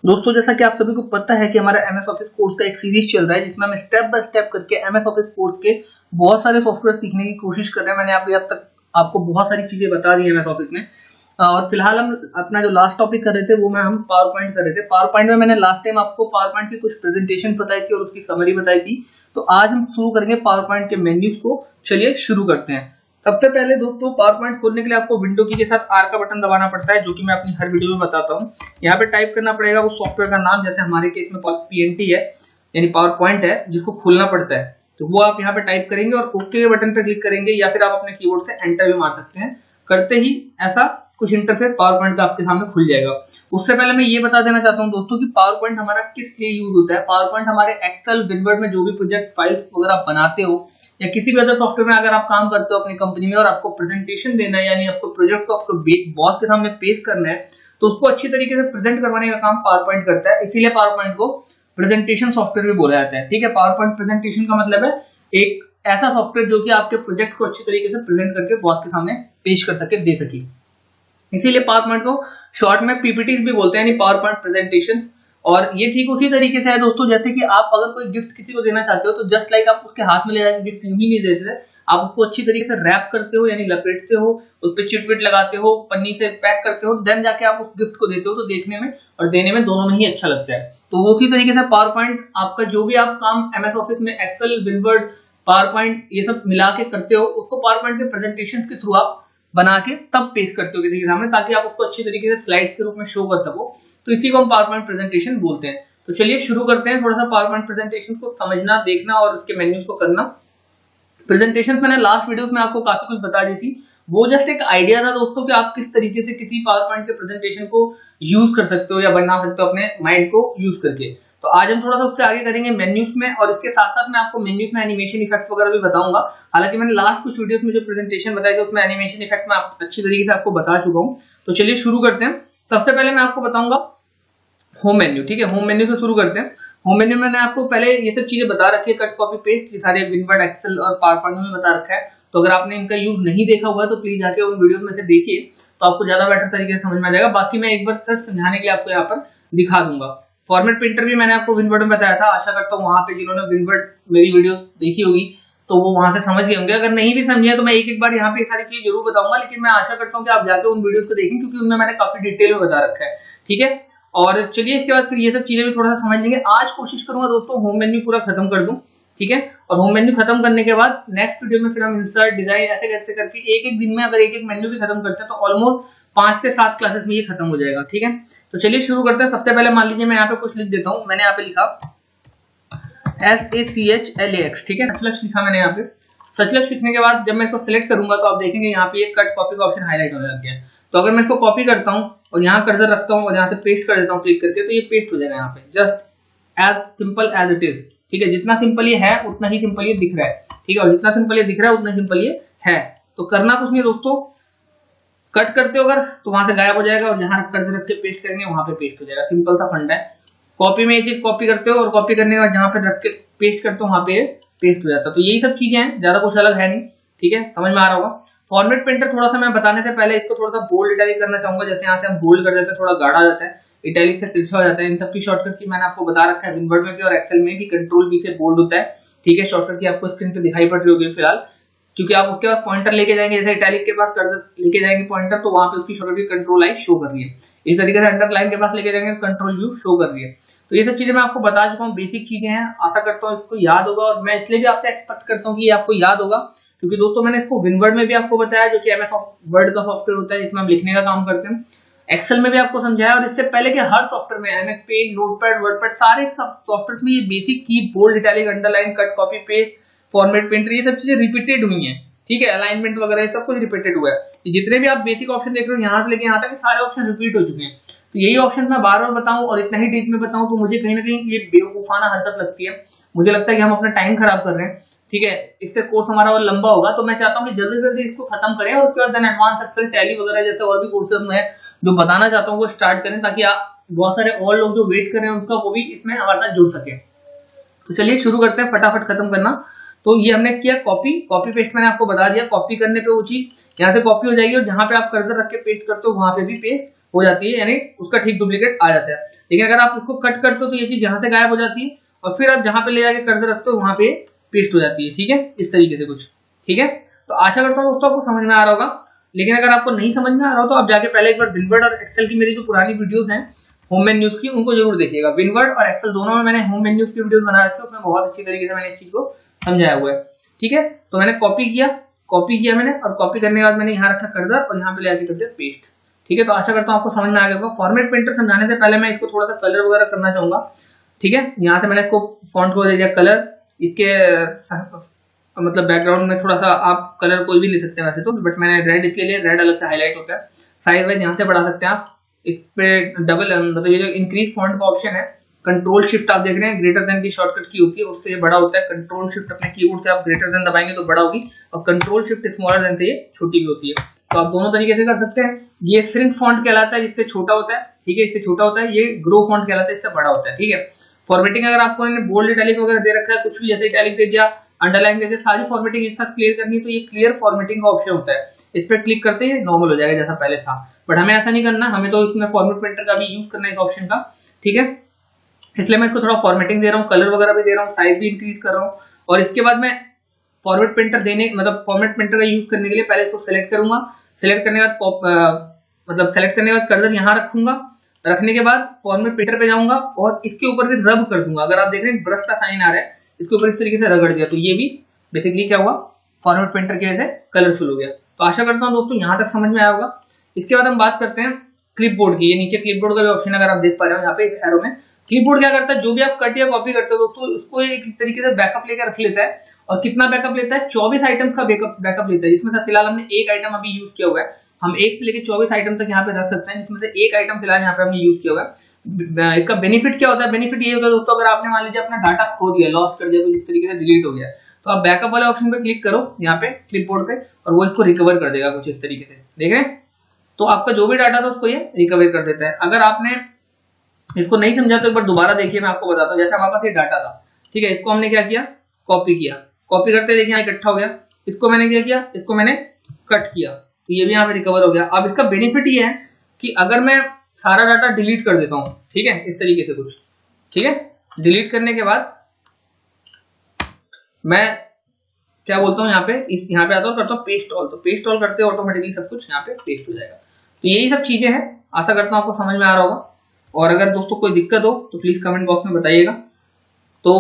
दोस्तों जैसा कि आप सभी को पता है कि हमारा एमएस ऑफिस कोर्स का एक सीरीज चल रहा है जिसमें हम स्टेप बाय स्टेप करके एमएस ऑफिस कोर्स के बहुत सारे सॉफ्टवेयर सीखने की कोशिश कर रहे हैं। मैंने अभी अब तक आपको बहुत सारी चीजें बता दी है एमएस ऑफिस में। और फिलहाल हम अपना जो लास्ट टॉपिक कर रहे थे वो हम पावर पॉइंट कर रहे थे। पावर पॉइंट में मैंने लास्ट टाइम आपको पावर पॉइंट की कुछ प्रेजेंटेशन बताई थी और उसकी समरी बताई थी। तो आज हम शुरू करेंगे पावर पॉइंट के मेन्यूज को। चलिए शुरू करते हैं। सबसे पहले दोस्तों पावर पॉइंट खोलने के लिए आपको विंडो की के साथ आर का बटन दबाना पड़ता है, जो कि मैं अपनी हर वीडियो में बताता हूँ। यहाँ पे टाइप करना पड़ेगा उस सॉफ्टवेयर का नाम, जैसे हमारे केस में पीएनटी है यानी पावर पॉइंट है जिसको खोलना पड़ता है। तो वो आप यहाँ पे टाइप करेंगे और ओके के बटन पे क्लिक करेंगे या फिर आप अपने कीबोर्ड से एंटर भी मार सकते हैं। करते ही ऐसा कुछ इंटरफेस पावर पॉइंट का आपके सामने खुल जाएगा। उससे पहले मैं ये बता देना चाहता हूँ दोस्तों कि पावर पॉइंट हमारा किस लिए यूज होता है। पावर पॉइंट हमारे एक्सेल विनवर्ड में जो भी प्रोजेक्ट फाइल्स वगैरह आप बनाते हो या किसी भी अदर सॉफ्टवेयर में अगर आप काम करते हो अपनी कंपनी में और आपको प्रेजेंटेशन देना है यानी आपको प्रोजेक्ट को आपको बॉस के सामने पेश करना है, तो उसको अच्छी तरीके से प्रेजेंट करवाने का काम पावर पॉइंट करता है। इसीलिए पावर पॉइंट को प्रेजेंटेशन सॉफ्टवेयर भी बोला जाता है। ठीक है, पावर पॉइंट प्रेजेंटेशन का मतलब है एक ऐसा सॉफ्टवेयर जो कि आपके प्रोजेक्ट को अच्छी तरीके से प्रेजेंट करके बॉस के सामने पेश कर सके, दे सके। इसीलिए पावर पॉइंट को शॉर्ट में पीपीटी भी बोलते हैं यानी पावर पॉइंट प्रेजेंटेशन। और ये ठीक उसी तरीके से है दोस्तों, जैसे कि आप अगर कोई गिफ्ट किसी को देना चाहते हो तो जस्ट लाइक आप उसके हाथ में ले जाकर गिफ्ट यूं ही नहीं देते, आप उसको अच्छी तरीके से रैप करते हो यानी लपेटते हो, उस पर चिट विट लगाते हो, पन्नी से पैक करते हो, देन जाके आप उस गिफ्ट को देते हो। तो देखने में और देने में दोनों में ही अच्छा लगता है। तो उसी तरीके से पावर पॉइंट आपका जो भी आप काम एमएस ऑफिस में एक्सेल विनवर्ड पावर पॉइंट ये सब मिला के करते हो, उसको पावर पॉइंट के प्रेजेंटेशन के थ्रू आप बना के तब पेश करते हो किसी के सामने, ताकि आप उसको अच्छी तरीके से स्लाइड्स के रूप में शो कर सको। तो इसी को हम पावर पॉइंट प्रेजेंटेशन बोलते हैं। तो चलिए शुरू करते हैं थोड़ा सा पावर पॉइंट प्रेजेंटेशन को समझना, देखना और उसके मेन्यूज को करना। प्रेजेंटेशन मैंने लास्ट वीडियोस में आपको काफी कुछ बता दी थी। वो जस्ट एक आइडिया था दोस्तों कि आप किस तरीके से किसी पावर पॉइंट के प्रेजेंटेशन को यूज कर सकते हो या बना सकते हो अपने माइंड को यूज करके। तो आज हम थोड़ा सा उससे आगे करेंगे मेन्यूज में, और इसके साथ साथ मैं आपको मेन्यूज में एनिमेशन इफेक्ट वगैरह भी बताऊंगा। हालांकि मैंने लास्ट कुछ वीडियोस में जो प्रेजेंटेशन बताई थी उसमें एनिमेशन इफेक्ट मैं अच्छी तरीके से आपको बता चुका हूँ। तो चलिए शुरू करते हैं। सबसे पहले मैं आपको बताऊंगा होम मेन्यू। ठीक है, होम मेन्यू से शुरू करते हैं। होम मेन्यू मैंने आपको पहले ये सब चीजें बता रखी है, कट कॉपी पेस्ट, ये सारे विनवर्ड एक्सेल और पावर पॉइंट में बता रखा है। तो अगर आपने इनका यूज नहीं देखा हुआ है तो प्लीज जाके उन वीडियोस में से देखिए, तो आपको ज्यादा बेटर तरीके से समझ में आ जाएगा। बाकी मैं एक बार सिर्फ समझाने के लिए आपको यहाँ पर दिखा दूंगा। फॉर्मेट प्रिंटर भी मैंने आपको विनवर्ड में बताया था। आशा करता हूँ वहां पे जिन्होंने विनवर्ड मेरी वीडियो देखी होगी तो वो वहां से समझ गए होंगे। अगर नहीं भी समझे तो मैं एक एक बार यहाँ पे सारी चीज जरूर बताऊंगा, लेकिन मैं आशा करता हूँ कि आप जाके उन वीडियोस को देखें क्योंकि उनमें मैंने काफी डिटेल में बता रखा है। ठीक है, और चलिए इसके बाद फिर ये सब चीजें भी थोड़ा सा समझ लेंगे। आज कोशिश करूंगा दोस्तों होम मेन्यू पूरा खत्म कर दूं। ठीक है, और होम मेन्यू खत्म करने के बाद नेक्स्ट वीडियो में फिर हम इंसर्ट डिजाइन ऐसे कैसे करके एक एक दिन में अगर एक एक मेन्यू भी खत्म करते हैं तो ऑलमोस्ट 5 से 7 क्लासेस में ये खत्म हो जाएगा। ठीक है, तो चलिए शुरू करते हैं। सबसे पहले मान लीजिए मैं यहाँ पे कुछ लिख देता हूँ। मैंने यहाँ पे लिखा SACHLAX। ठीक है, सचलक्ष लिखा मैंने यहाँ पे। सचलक्ष लिखने के बाद जब मैं इसको सिलेक्ट करूंगा तो आप देखेंगे यहाँ पे कट कॉपी का ऑप्शन हाईलाइट होने लग गया। तो अगर मैं इसको कॉपी करता हूँ और यहाँ कर्सर रखता हूँ और यहाँ से पेस्ट कर देता हूँ क्लिक करके, तो ये पेस्ट हो जाएगा यहाँ पे, just as simple as it is. ठीक है, जितना सिंपल ये है उतना ही सिंपल ये दिख रहा है। ठीक है, और जितना सिंपल ये दिख रहा है उतना सिंपल ये है। तो करना कुछ नहीं दोस्तों, कट करते हो अगर तो वहां से गायब हो जाएगा और जहां कर्सर रख के पेस्ट करेंगे वहां पे पेस्ट हो जाएगा। सिंपल सा फंडा है। कॉपी में ये चीज कॉपी करते हो और कॉपी करने के बाद जहां पे रख के पेस्ट करते हो वहां पे पेस्ट हो जाता है। तो यही सब चीजें हैं, ज्यादा कुछ अलग है नहीं। ठीक है, समझ में आ रहा होगा। फॉर्मेट प्रिंटर थोड़ा सा मैं बताने से पहले इसको थोड़ा सा बोल्ड इटैलिक करना चाहूंगा। जैसे यहाँ से हम बोल्ड कर देते हैं, थोड़ा गाढ़ा हो जाता है, इटैलिक से तिरछा हो जाता है। इन सब की शॉर्टकट की मैंने आपको बता रखा है विनवर्ड में भी और एक्सेल में कि कंट्रोल पी से बोल्ड होता है। ठीक है, शॉर्टकट की आपको स्क्रीन पे दिखाई पड़ रही होगी फिलहाल, क्योंकि आप उसके बाद पॉइंटर लेके जाएंगे, जैसे इटैलिक के पास कर्सर लेके जाएंगे पॉइंटर, तो वहां पे उसकी शॉर्टकट की कंट्रोल आई शो कर रही है। इस तरीके से अंडरलाइन के पास लेके जाएंगे कंट्रोल यू शो कर रही है। तो ये सब चीजें मैं आपको बता चुका हूँ, बेसिक चीजें हैं। आशा करता हूँ इसको याद होगा, और मैं इसलिए भी आपसे एक्सपेक्ट करता हूँ कि ये आपको याद होगा क्योंकि दोस्तों मैंने इसको विनवर्ड में भी आपको बताया जो कि एमएस वर्ड का सॉफ्टवेयर होता है जिसमें हम लिखने का काम करते हैं। एक्सेल में भी आपको समझाया, और इससे पहले कि हर सॉफ्टवेयर में एमएस पेंट, नोटपैड, वर्डपैड, सारे सॉफ्टवेयर में ये बेसिक की bold, italic, underline, cut copy paste, format printer, ये सब चीजें रिपीटेड हुई हैं। ठीक है, अलाइनमेंट वगैरह सब कुछ रिपीटेड हुआ है। जितने भी आप बेसिक ऑप्शन देख रहे हो यहाँ से लेके यहाँ तक सारे ऑप्शन रिपीट हो चुके हैं। तो यही ऑप्शन मैं बार बार बताऊं और इतना ही डीप में बताऊं तो मुझे कहीं ना कहीं ये बेवकूफाना हरकत लगती है। मुझे लगता है कि हम अपना टाइम खराब कर रहे हैं। ठीक है, इससे कोर्स हमारा और लंबा होगा, तो मैं चाहता हूँ कि जल्दी जल्दी इसको खत्म करें और उसके बाद देन एडवांस एक्सेल, टैली वगैरह जैसे और भी कोर्सेज में जो बताना चाहता हूँ वो स्टार्ट करें, ताकि आप बहुत सारे और लोग जो वेट कर रहे हैं उनका वो भी इसमें हमारे साथ जुड़ सके। तो चलिए शुरू करते हैं, फटाफट खत्म करना। तो ये हमने किया कॉपी पेस्ट, मैंने आपको बता दिया। कॉपी करने पे वो चीज यहाँ से कॉपी हो जाएगी और जहां पे आप कर्सर रख के पेस्ट करते हो वहां पे भी पेस्ट हो जाती है, यानी उसका ठीक डुप्लीकेट आ जाता है। लेकिन अगर आप उसको कट करते हो तो ये चीज यहाँ से गायब हो जाती है और फिर आप जहां पे ले जाके कर्सर रखते हो वहां पे पेस्ट हो जाती है। ठीक है, इस तरीके से कुछ। ठीक है, तो आशा करता हूँ दोस्तों आपको समझ में आ रहा होगा। लेकिन अगर आपको नहीं समझ में आ रहा हो तो आप जाके पहले एक बार विनवर्ड और एक्सेल की मेरी जो पुरानी वीडियोस हैं होम मेन्यूज की, उनको जरूर देखिएगा। विनवर्ड और एक्सेल दोनों में मैंने होम मेन्यूज की वीडियोस बना रखी है, उसमें बहुत अच्छी तरीके से मैंने इस चीज को समझाया हुआ है। ठीक है, तो मैंने कॉपी किया मैंने, और कॉपी करने के बाद मैंने यहाँ रखा कर्सर और यहाँ पे लेके कर दिया पेस्ट। ठीक है, तो आशा करता हूँ आपको समझ में आ गया होगा। फॉर्मेट पेंटर समझाने से पहले मैं इसको थोड़ा सा कलर वगैरह करना चाहूंगा। ठीक है, यहाँ से मैंने इसको फॉन्ट को दे दिया कलर, इसके मतलब बैकग्राउंड में थोड़ा सा आप कलर कोई भी ले सकते हैं वैसे तो, बट मैंने रेड इसलिए लिया, रेड अलग से हाईलाइट होता है। साइज वाइज यहाँ से बढ़ा सकते हैं आप, इस पे डबल मतलब ये जो इंक्रीज फॉन्ट का ऑप्शन है, कंट्रोल शिफ्ट आप देख रहे हैं ग्रेटर देन की शॉर्टकट की होती है, उससे ये बड़ा होता है। कंट्रोल शिफ्ट अपने कीबोर्ड से आप ग्रेटर देन दबाएंगे तो बड़ा होगी, और कंट्रोल शिफ्ट स्मॉलर देन से ये छोटी भी होती है। तो आप दोनों तरीके से कर सकते हैं। ये श्रिंक फॉन्ट कहलाता है, जिससे छोटा होता है। ठीक है, इससे छोटा होता है। ये ग्रो फॉन्ट कहलाता है, इससे बड़ा होता है। ठीक है, फॉर्मेटिंग अगर आपको बोल्ड इटैलिक वगैरह दे रखा है, कुछ भी जैसे इटैलिक दे दिया, अंडरलाइन दे दिया, सारी फॉर्मेटिंग एक साथ क्लियर करनी है, तो ये क्लियर फॉर्मेटिंग का ऑप्शन होता है। इस पर क्लिक करते ही नॉर्मल हो जाएगा जैसा पहले था, बट हमें ऐसा नहीं करना, हमें तो इसमें फॉर्मेट पेंटर का भी यूज करना है इस ऑप्शन का। ठीक है, इसलिए मैं इसको थोड़ा फॉर्मेटिंग दे रहा हूँ, कलर वगैरह भी दे रहा हूँ, साइज भी इंक्रीज कर रहा हूँ। और इसके बाद मैं फॉर्मेट पेंटर देने मतलब फॉर्मेट पेंटर का यूज करने के लिए पहले इसको सेलेक्ट करूंगा। सेलेक्ट करने के बाद मतलब सेलेक्ट करने के बाद कर्सर यहाँ रखूंगा, रखने के बाद फॉर्मेट पेंटर पे जाऊंगा और इसके ऊपर भी रब कर दूंगा। अगर आप देख रहे हैं ब्रश का साइन आ रहा है, इसके ऊपर इस तरीके से रगड़ दिया, तो ये भी बेसिकली क्या हुआ, फॉर्मेट पेंटर की वजह से कलरफुल हो गया। तो आशा करता हूँ दोस्तों यहाँ तक समझ में आया होगा। इसके बाद हम बात करते हैं क्लिपबोर्ड की। ये नीचे क्लिपबोर्ड का भी ऑप्शन अगर आप देख पा रहे हो यहाँ पे एरो में, क्लिपबोर्ड क्या करता है, जो भी आप कट या कॉपी करते हो दोस्तों, उसको एक तरीके से बैकअप लेकर रख लेता है। और कितना बैकअप लेता है, 24 आइटम्स का बैकअप लेता है, जिसमें से फिलहाल हमने एक आइटम अभी यूज किया हुआ है। हम 1 से लेकर 24 आइटम तक यहाँ पे रख सकते हैं, जिसमें से एक आइटम फिलहाल यहाँ पे हमने यूज किया हुआ है। इसका बेनिफिट क्या होता है, बेनिफिट ये होता है दोस्तों, अगर आपने मान लीजिए अपना डाटा खो दिया, लॉस कर दिया, तो इस तरीके से डिलीट हो गया, तो आप बैकअप वाले ऑप्शन पे क्लिक करो यहाँ पे क्लिपबोर्ड पे, और वो इसको रिकवर कर देगा कुछ इस तरीके से। देख रहे हैं, तो आपका जो भी डाटा था उसको ये रिकवर कर देता है। अगर आपने इसको नहीं समझा तो एक बार दोबारा देखिए, मैं आपको बताता हूँ। जैसे हमारे पास ये डाटा था, ठीक है, इसको हमने क्या किया, कॉपी किया, कॉपी करते देखिए यहाँ इकट्ठा हो गया। इसको मैंने क्या किया, इसको मैंने कट किया, तो ये भी यहाँ पे रिकवर हो गया। अब इसका बेनिफिट ये है कि अगर मैं सारा डाटा डिलीट कर देता हूँ, ठीक है, इस तरीके से कुछ, ठीक है, डिलीट करने के बाद मैं क्या बोलता हूँ, यहाँ पे आता हूँ, करता हूँ पेस्ट ऑल, तो पेस्ट ऑल करते ऑटोमेटिकली सब कुछ यहाँ पे पेस्ट हो जाएगा। तो यही सब चीजें हैं, आशा करता हूँ आपको समझ में आ रहा होगा। और अगर दोस्तों कोई दिक्कत हो तो प्लीज कमेंट बॉक्स में बताइएगा, तो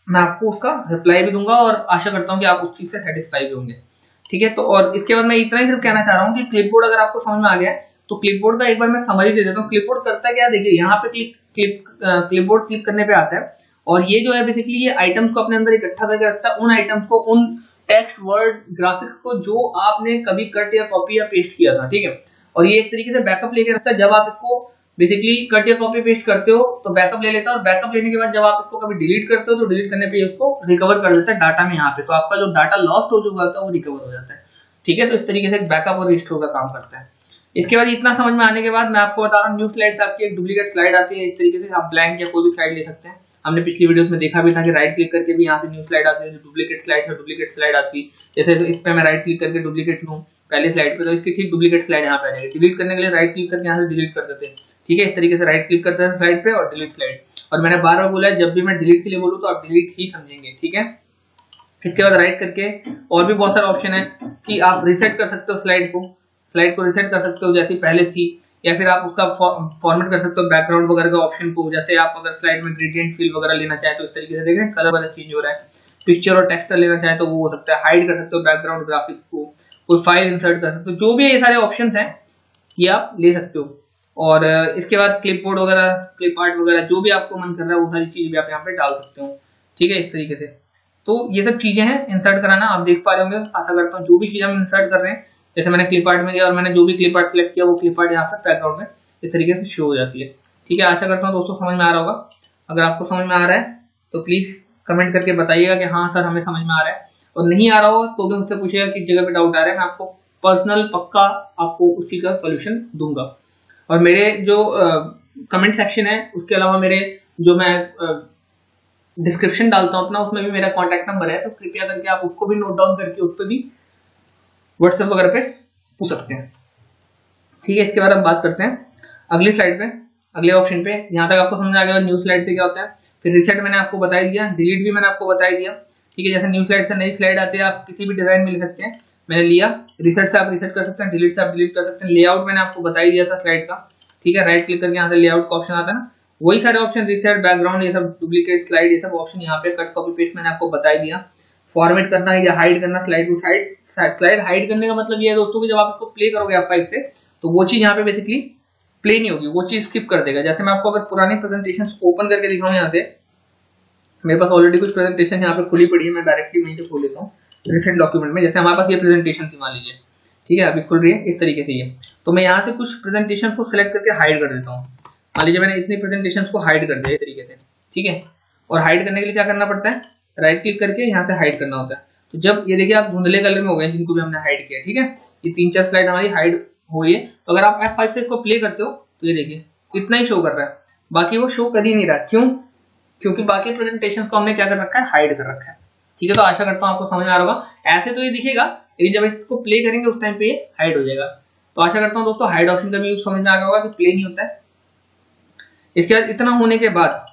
मैं आपको उसका रिप्लाई भी दूंगा, और आशा करता हूँ कि आप उस चीज से सेटिस्फाई भी होंगे। ठीक है, तो और इसके बाद मैं इतना ही सिर्फ कहना चाह रहा हूँ कि क्लिपबोर्ड अगर आपको समझ में आ गया तो क्लिपबोर्ड का एक बार मैं समझ दे देता हूँ। क्लिपबोर्ड करता है क्या, देखिए यहाँ पे क्लिपबोर्ड क्लिक करने पे आता है, और ये जो है बेसिकली ये आइटम्स को अपने अंदर इकट्ठा करके रखता है, उन आइटम्स को, उन टेक्स्ट, वर्ड, ग्राफिक्स को जो आपने कभी कट या कॉपी या पेस्ट किया था। ठीक है, और ये एक तरीके से बैकअप लेके रखता है। जब आप इसको बेसिकली कट या कॉपी पेस्ट करते हो तो बैकअप ले लेता है, और बैकअप लेने के बाद जब आप इसको कभी डिलीट करते हो तो डिलीट करने पे इसको रिकवर कर देता है डाटा में यहाँ पे, तो आपका जो डाटा लॉस्ट हो चुका था वो रिकवर हो जाता है। ठीक है, तो इस तरीके से बैकअप और रिस्टोर का काम करता है। इसके बाद इतना समझ में आने के बाद मैं आपको बता रहा हूँ, न्यू स्लाइड्स आपकी एक डुप्लीकेट स्लाइड आती है। इस तरीके से आप ब्लैंक या कोई भी स्लाइड ले सकते हैं। हमने पिछली वीडियोस में देखा भी था कि राइट क्लिक करके भी यहाँ पे न्यू स्लाइड आती है, डुप्लीकेट स्लाइड है, डुप्लीकेट स्लाइड आती है। जैसे तो इस पे मैं राइट क्लिक करके डुप्लीकेट लूँ पहले स्लाइड पे, तो इसकी ठीक डुप्लीकेट स्लाइड यहाँ पे आ जाएगी। डिलीट करने के लिए राइट क्लिक करके यहाँ से डिलीट कर देते हैं। ठीक है, इस तरीके से राइट क्लिक करते हैं स्लाइड पे और डिलीट स्लाइड। और मैंने बार बार बोला है, जब भी मैं डिलीट के लिए बोलूँ तो आप डिलीट ही समझेंगे। ठीक है, इसके बाद राइट करके और भी बहुत सारे ऑप्शन है कि आप रिसेट कर सकते हो स्लाइड को रिसेट कर सकते हो जैसी पहले थी, या फिर आप उसका फॉर्मेट कर सकते हो बैकग्राउंड वगैरह का ऑप्शन को। जैसे आप अगर स्लाइड में ग्रेडियंट फिल वगैरह लेना चाहे तो इस तरीके से देखें कलर वगैरह चेंज हो रहा है। पिक्चर और टेक्सचर लेना चाहे तो वो हो सकता है। हाइड कर सकते हो बैकग्राउंड ग्राफिक्स को, कोई फाइल इंसर्ट कर सकते हो, जो भी ये सारे ऑप्शन हैं ये आप ले सकते हो। और इसके बाद क्लिपबोर्ड वगैरह, क्लिप आर्ट वगैरह, जो भी आपको मन कर रहा है वो सारी चीज भी आप यहाँ पे डाल सकते हो। ठीक है, इस तरीके से। तो ये सब चीजें हैं इंसर्ट कराना, आप देख पा रहे होंगे। आशा करता हूँ जो भी चीज हम इंसर्ट कर रहे हैं, जैसे मैंने क्लिप आर्ट में गया और मैंने जो भी क्लिप आर्ट सिलेक्ट किया वो क्लिप आर्ट यहाँ पे बैकग्राउंड में इस तरीके से शो हो जाती है। ठीक है, आशा करता हूँ दोस्तों समझ में आ रहा होगा। अगर आपको समझ में आ रहा है तो प्लीज कमेंट करके बताइएगा कि हाँ सर हमें समझ में आ रहा है, और नहीं आ रहा हो तो भी मुझसे पूछिएगा किस जगह पे डाउट आ रहा है। मैं आपको पर्सनल पक्का आपको उस चीज का सोल्यूशन दूंगा। और मेरे जो कमेंट सेक्शन है, उसके अलावा मेरे जो मैं डिस्क्रिप्शन डालता हूँ अपना, उसमें भी मेरा कॉन्टैक्ट नंबर है, तो कृपया करके आप उसको भी नोट डाउन करके उस पर भी व्हाट्सएप वगैरह पे पूछ सकते हैं। ठीक है, इसके बाद हम बात करते हैं अगली स्लाइड पे, अगले ऑप्शन पे, यहाँ तक आपको समझ आ गया न्यू स्लाइड से क्या होता है। फिर रिसेट मैंने आपको बता दिया, डिलीट भी मैंने आपको बता दिया, ठीक है। जैसे न्यू स्लाइड से नई स्लाइड आती है, आप किसी भी डिजाइन में ले सकते हैं, मैंने लिया। रिसेट से आप रिसेट कर सकते हैं, डिलीट से आप डिलीट कर सकते हैं। लेआउट मैंने आपको बता ही दिया था स्लाइड का, ठीक है। राइट क्लिक करके यहाँ से लेआउट का ऑप्शन आता है ना, वही सारे ऑप्शन, रिसेट, बैकग्राउंड, ये सब, डुप्लीकेट स्लाइड, ये सब ऑप्शन यहाँ पे, कट कॉपी पेस्ट मैंने आपको बता ही दिया। फॉर्मेट करना है या हाइड करना slide to side, slide hide करने का मतलब ये है दोस्तों कि जब आप इसको प्ले करोगे F5 से, तो वो चीज यहाँ पे बेसिकली प्ले नहीं होगी, वो चीज स्किप कर देगा। जैसे मैं आपको अगर पुरानी प्रेजेंटेशन ओपन करके दिखाऊं, यहाँ से मेरे पास ऑलरेडी कुछ प्रेजेंटेशन यहाँ पे खुली पड़ी है, मैं डायरेक्टली वहीं से खोल लेता हूँ रिसेंट डॉक्यूमेंट में। जैसे हमारे पास ये प्रेजेंटेशन थी मान लीजिए, ठीक है, अभी खुल रही है इस तरीके से ये, तो मैं यहाँ से कुछ प्रेजेंटेशन को सिलेक्ट करके हाइड कर देता हूँ। मान लीजिए मैंने इतनी प्रेजेंटेशन को हाइड कर दिया इस तरीके से, ठीक है। और हाइड करने के लिए क्या करना पड़ता है, राइट क्लिक करके यहाँ से हाइड करना होता है। तो जब ये देखिए आप धुंधले कलर में हो गए जिनको भी हमने हाइड किया, ठीक है, ये 3-4 स्लाइड हमारी हाइड हो रही है। तो अगर आप F5 से इसको प्ले करते हो तो ये देखिए इतना ही शो कर रहा है, बाकी वो शो कर ही नहीं रहा। क्यों? क्योंकि बाकी प्रेजेंटेशन को हमने क्या कर रखा है, हाइड कर रखा है, ठीक है। तो आशा करता हूँ आपको समझ में आ रहा होगा। ऐसे तो ये दिखेगा, लेकिन जब इसको प्ले करेंगे उस टाइम पे ये हाइड हो जाएगा। तो आशा करता हूँ दोस्तों हाइड ऑप्शन का भी समझ में आ गया होगा कि प्ले नहीं होता है। इसके बाद इतना होने के बाद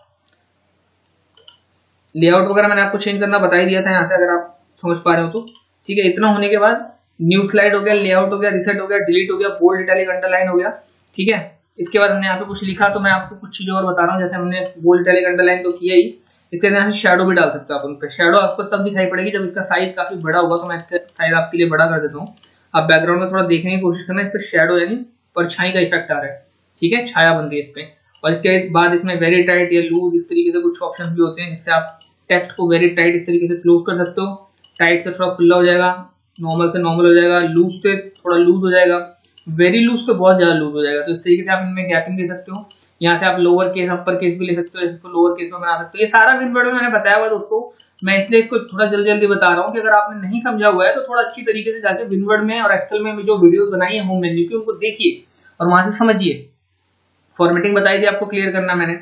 लेआउट वगैरह मैंने आपको चेंज करना बता ही दिया था यहाँ से, अगर आप समझ पा रहे हो तो, ठीक है। इतना होने के बाद न्यू स्लाइड हो गया, लेआउट हो गया, रिसेट हो गया, डिलीट हो गया, बोल्ड, इटैलिक, अंडरलाइन हो गया, ठीक है। इसके बाद हमने यहाँ पे कुछ लिखा, तो मैं आपको कुछ चीजें और बता रहा हूँ। जैसे हमने बोल्ड, इटैलिक, अंडरलाइन तो किया ही, इसके यहाँ से शैडो भी डाल सकते हो आप उन पे। शैडो आपको तब दिखाई पड़ेगी जब इसका साइज काफी बड़ा होगा, तो मैं इसका साइज आपके लिए बड़ा कर देता हूँ। आप बैकग्राउंड में थोड़ा देखने की कोशिश करना, इस पर शैडो यानी परछाई का इफेक्ट आ रहा है, ठीक है, छाया बन रही है इस पे। और इसके बाद इसमें वेरी टाइट या लूज इस तरीके से कुछ ऑप्शन भी होते हैं, जिससे आप टेक्स्ट को वेरी टाइट इस तरीके से क्लोज कर सकते हो। टाइट से थोड़ा खुला हो जाएगा, नॉर्मल से नॉर्मल हो जाएगा, लूज से थोड़ा लूज हो जाएगा, वेरी लूज से बहुत ज्यादा लूज हो जाएगा। तो इस तरीके से आप इनमें गैपिंग दे सकते हो। यहाँ से आप लोअर केस, अपर केस भी ले सकते हो, इसको लोअर केस में बना सकते हो। ये सारा विनवर्ड में मैंने बताया हुआ है दोस्तों, मैं इसलिए इसको थोड़ा जल्दी जल्दी बता रहा हूँ कि अगर आपने नहीं समझा हुआ है तो थोड़ा अच्छी तरीके से जाके विनवर्ड में और एक्सेल में जो वीडियोस बनाई है होम मेन्यू की, उनको देखिए और वहां से समझिए। फॉर्मेटिंग बताई थी आपको क्लियर करना मैंने,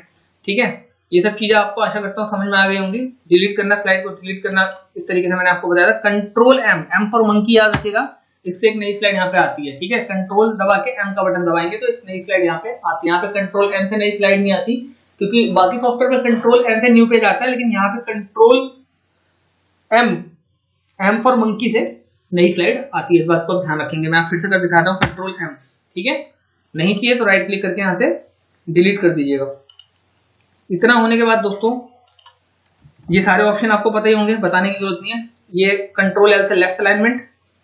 ठीक है। ये सब चीजें आपको आशा करता हूँ समझ में आ गई होंगी। डिलीट करना, स्लाइड को डिलीट करना, इस तरीके से मैंने आपको बताया था। Control M, M for monkey याद रखिएगा, इससे एक नई स्लाइड यहाँ पे आती है, ठीक है। कंट्रोल दबा के एम का बटन दबाएंगे तो एक नई स्लाइड यहाँ पे आती है। यहाँ पे कंट्रोल एम से नई स्लाइड नहीं आती, क्योंकि बाकी सॉफ्टवेयर में कंट्रोल एम से न्यू पेज आता है, लेकिन यहाँ पे control M, M for monkey से नई स्लाइड आती है। इस बात को आप ध्यान रखेंगे। मैं फिर से कर दिखाता हूँ, कंट्रोल एम, ठीक है। नहीं चाहिए तो राइट क्लिक करके यहाँ से डिलीट कर दीजिएगा। इतना होने के बाद दोस्तों ये सारे ऑप्शन आपको पता ही होंगे, बताने की जरूरत नहीं है। ये कंट्रोल एल से लेफ्ट अलाइनमेंट,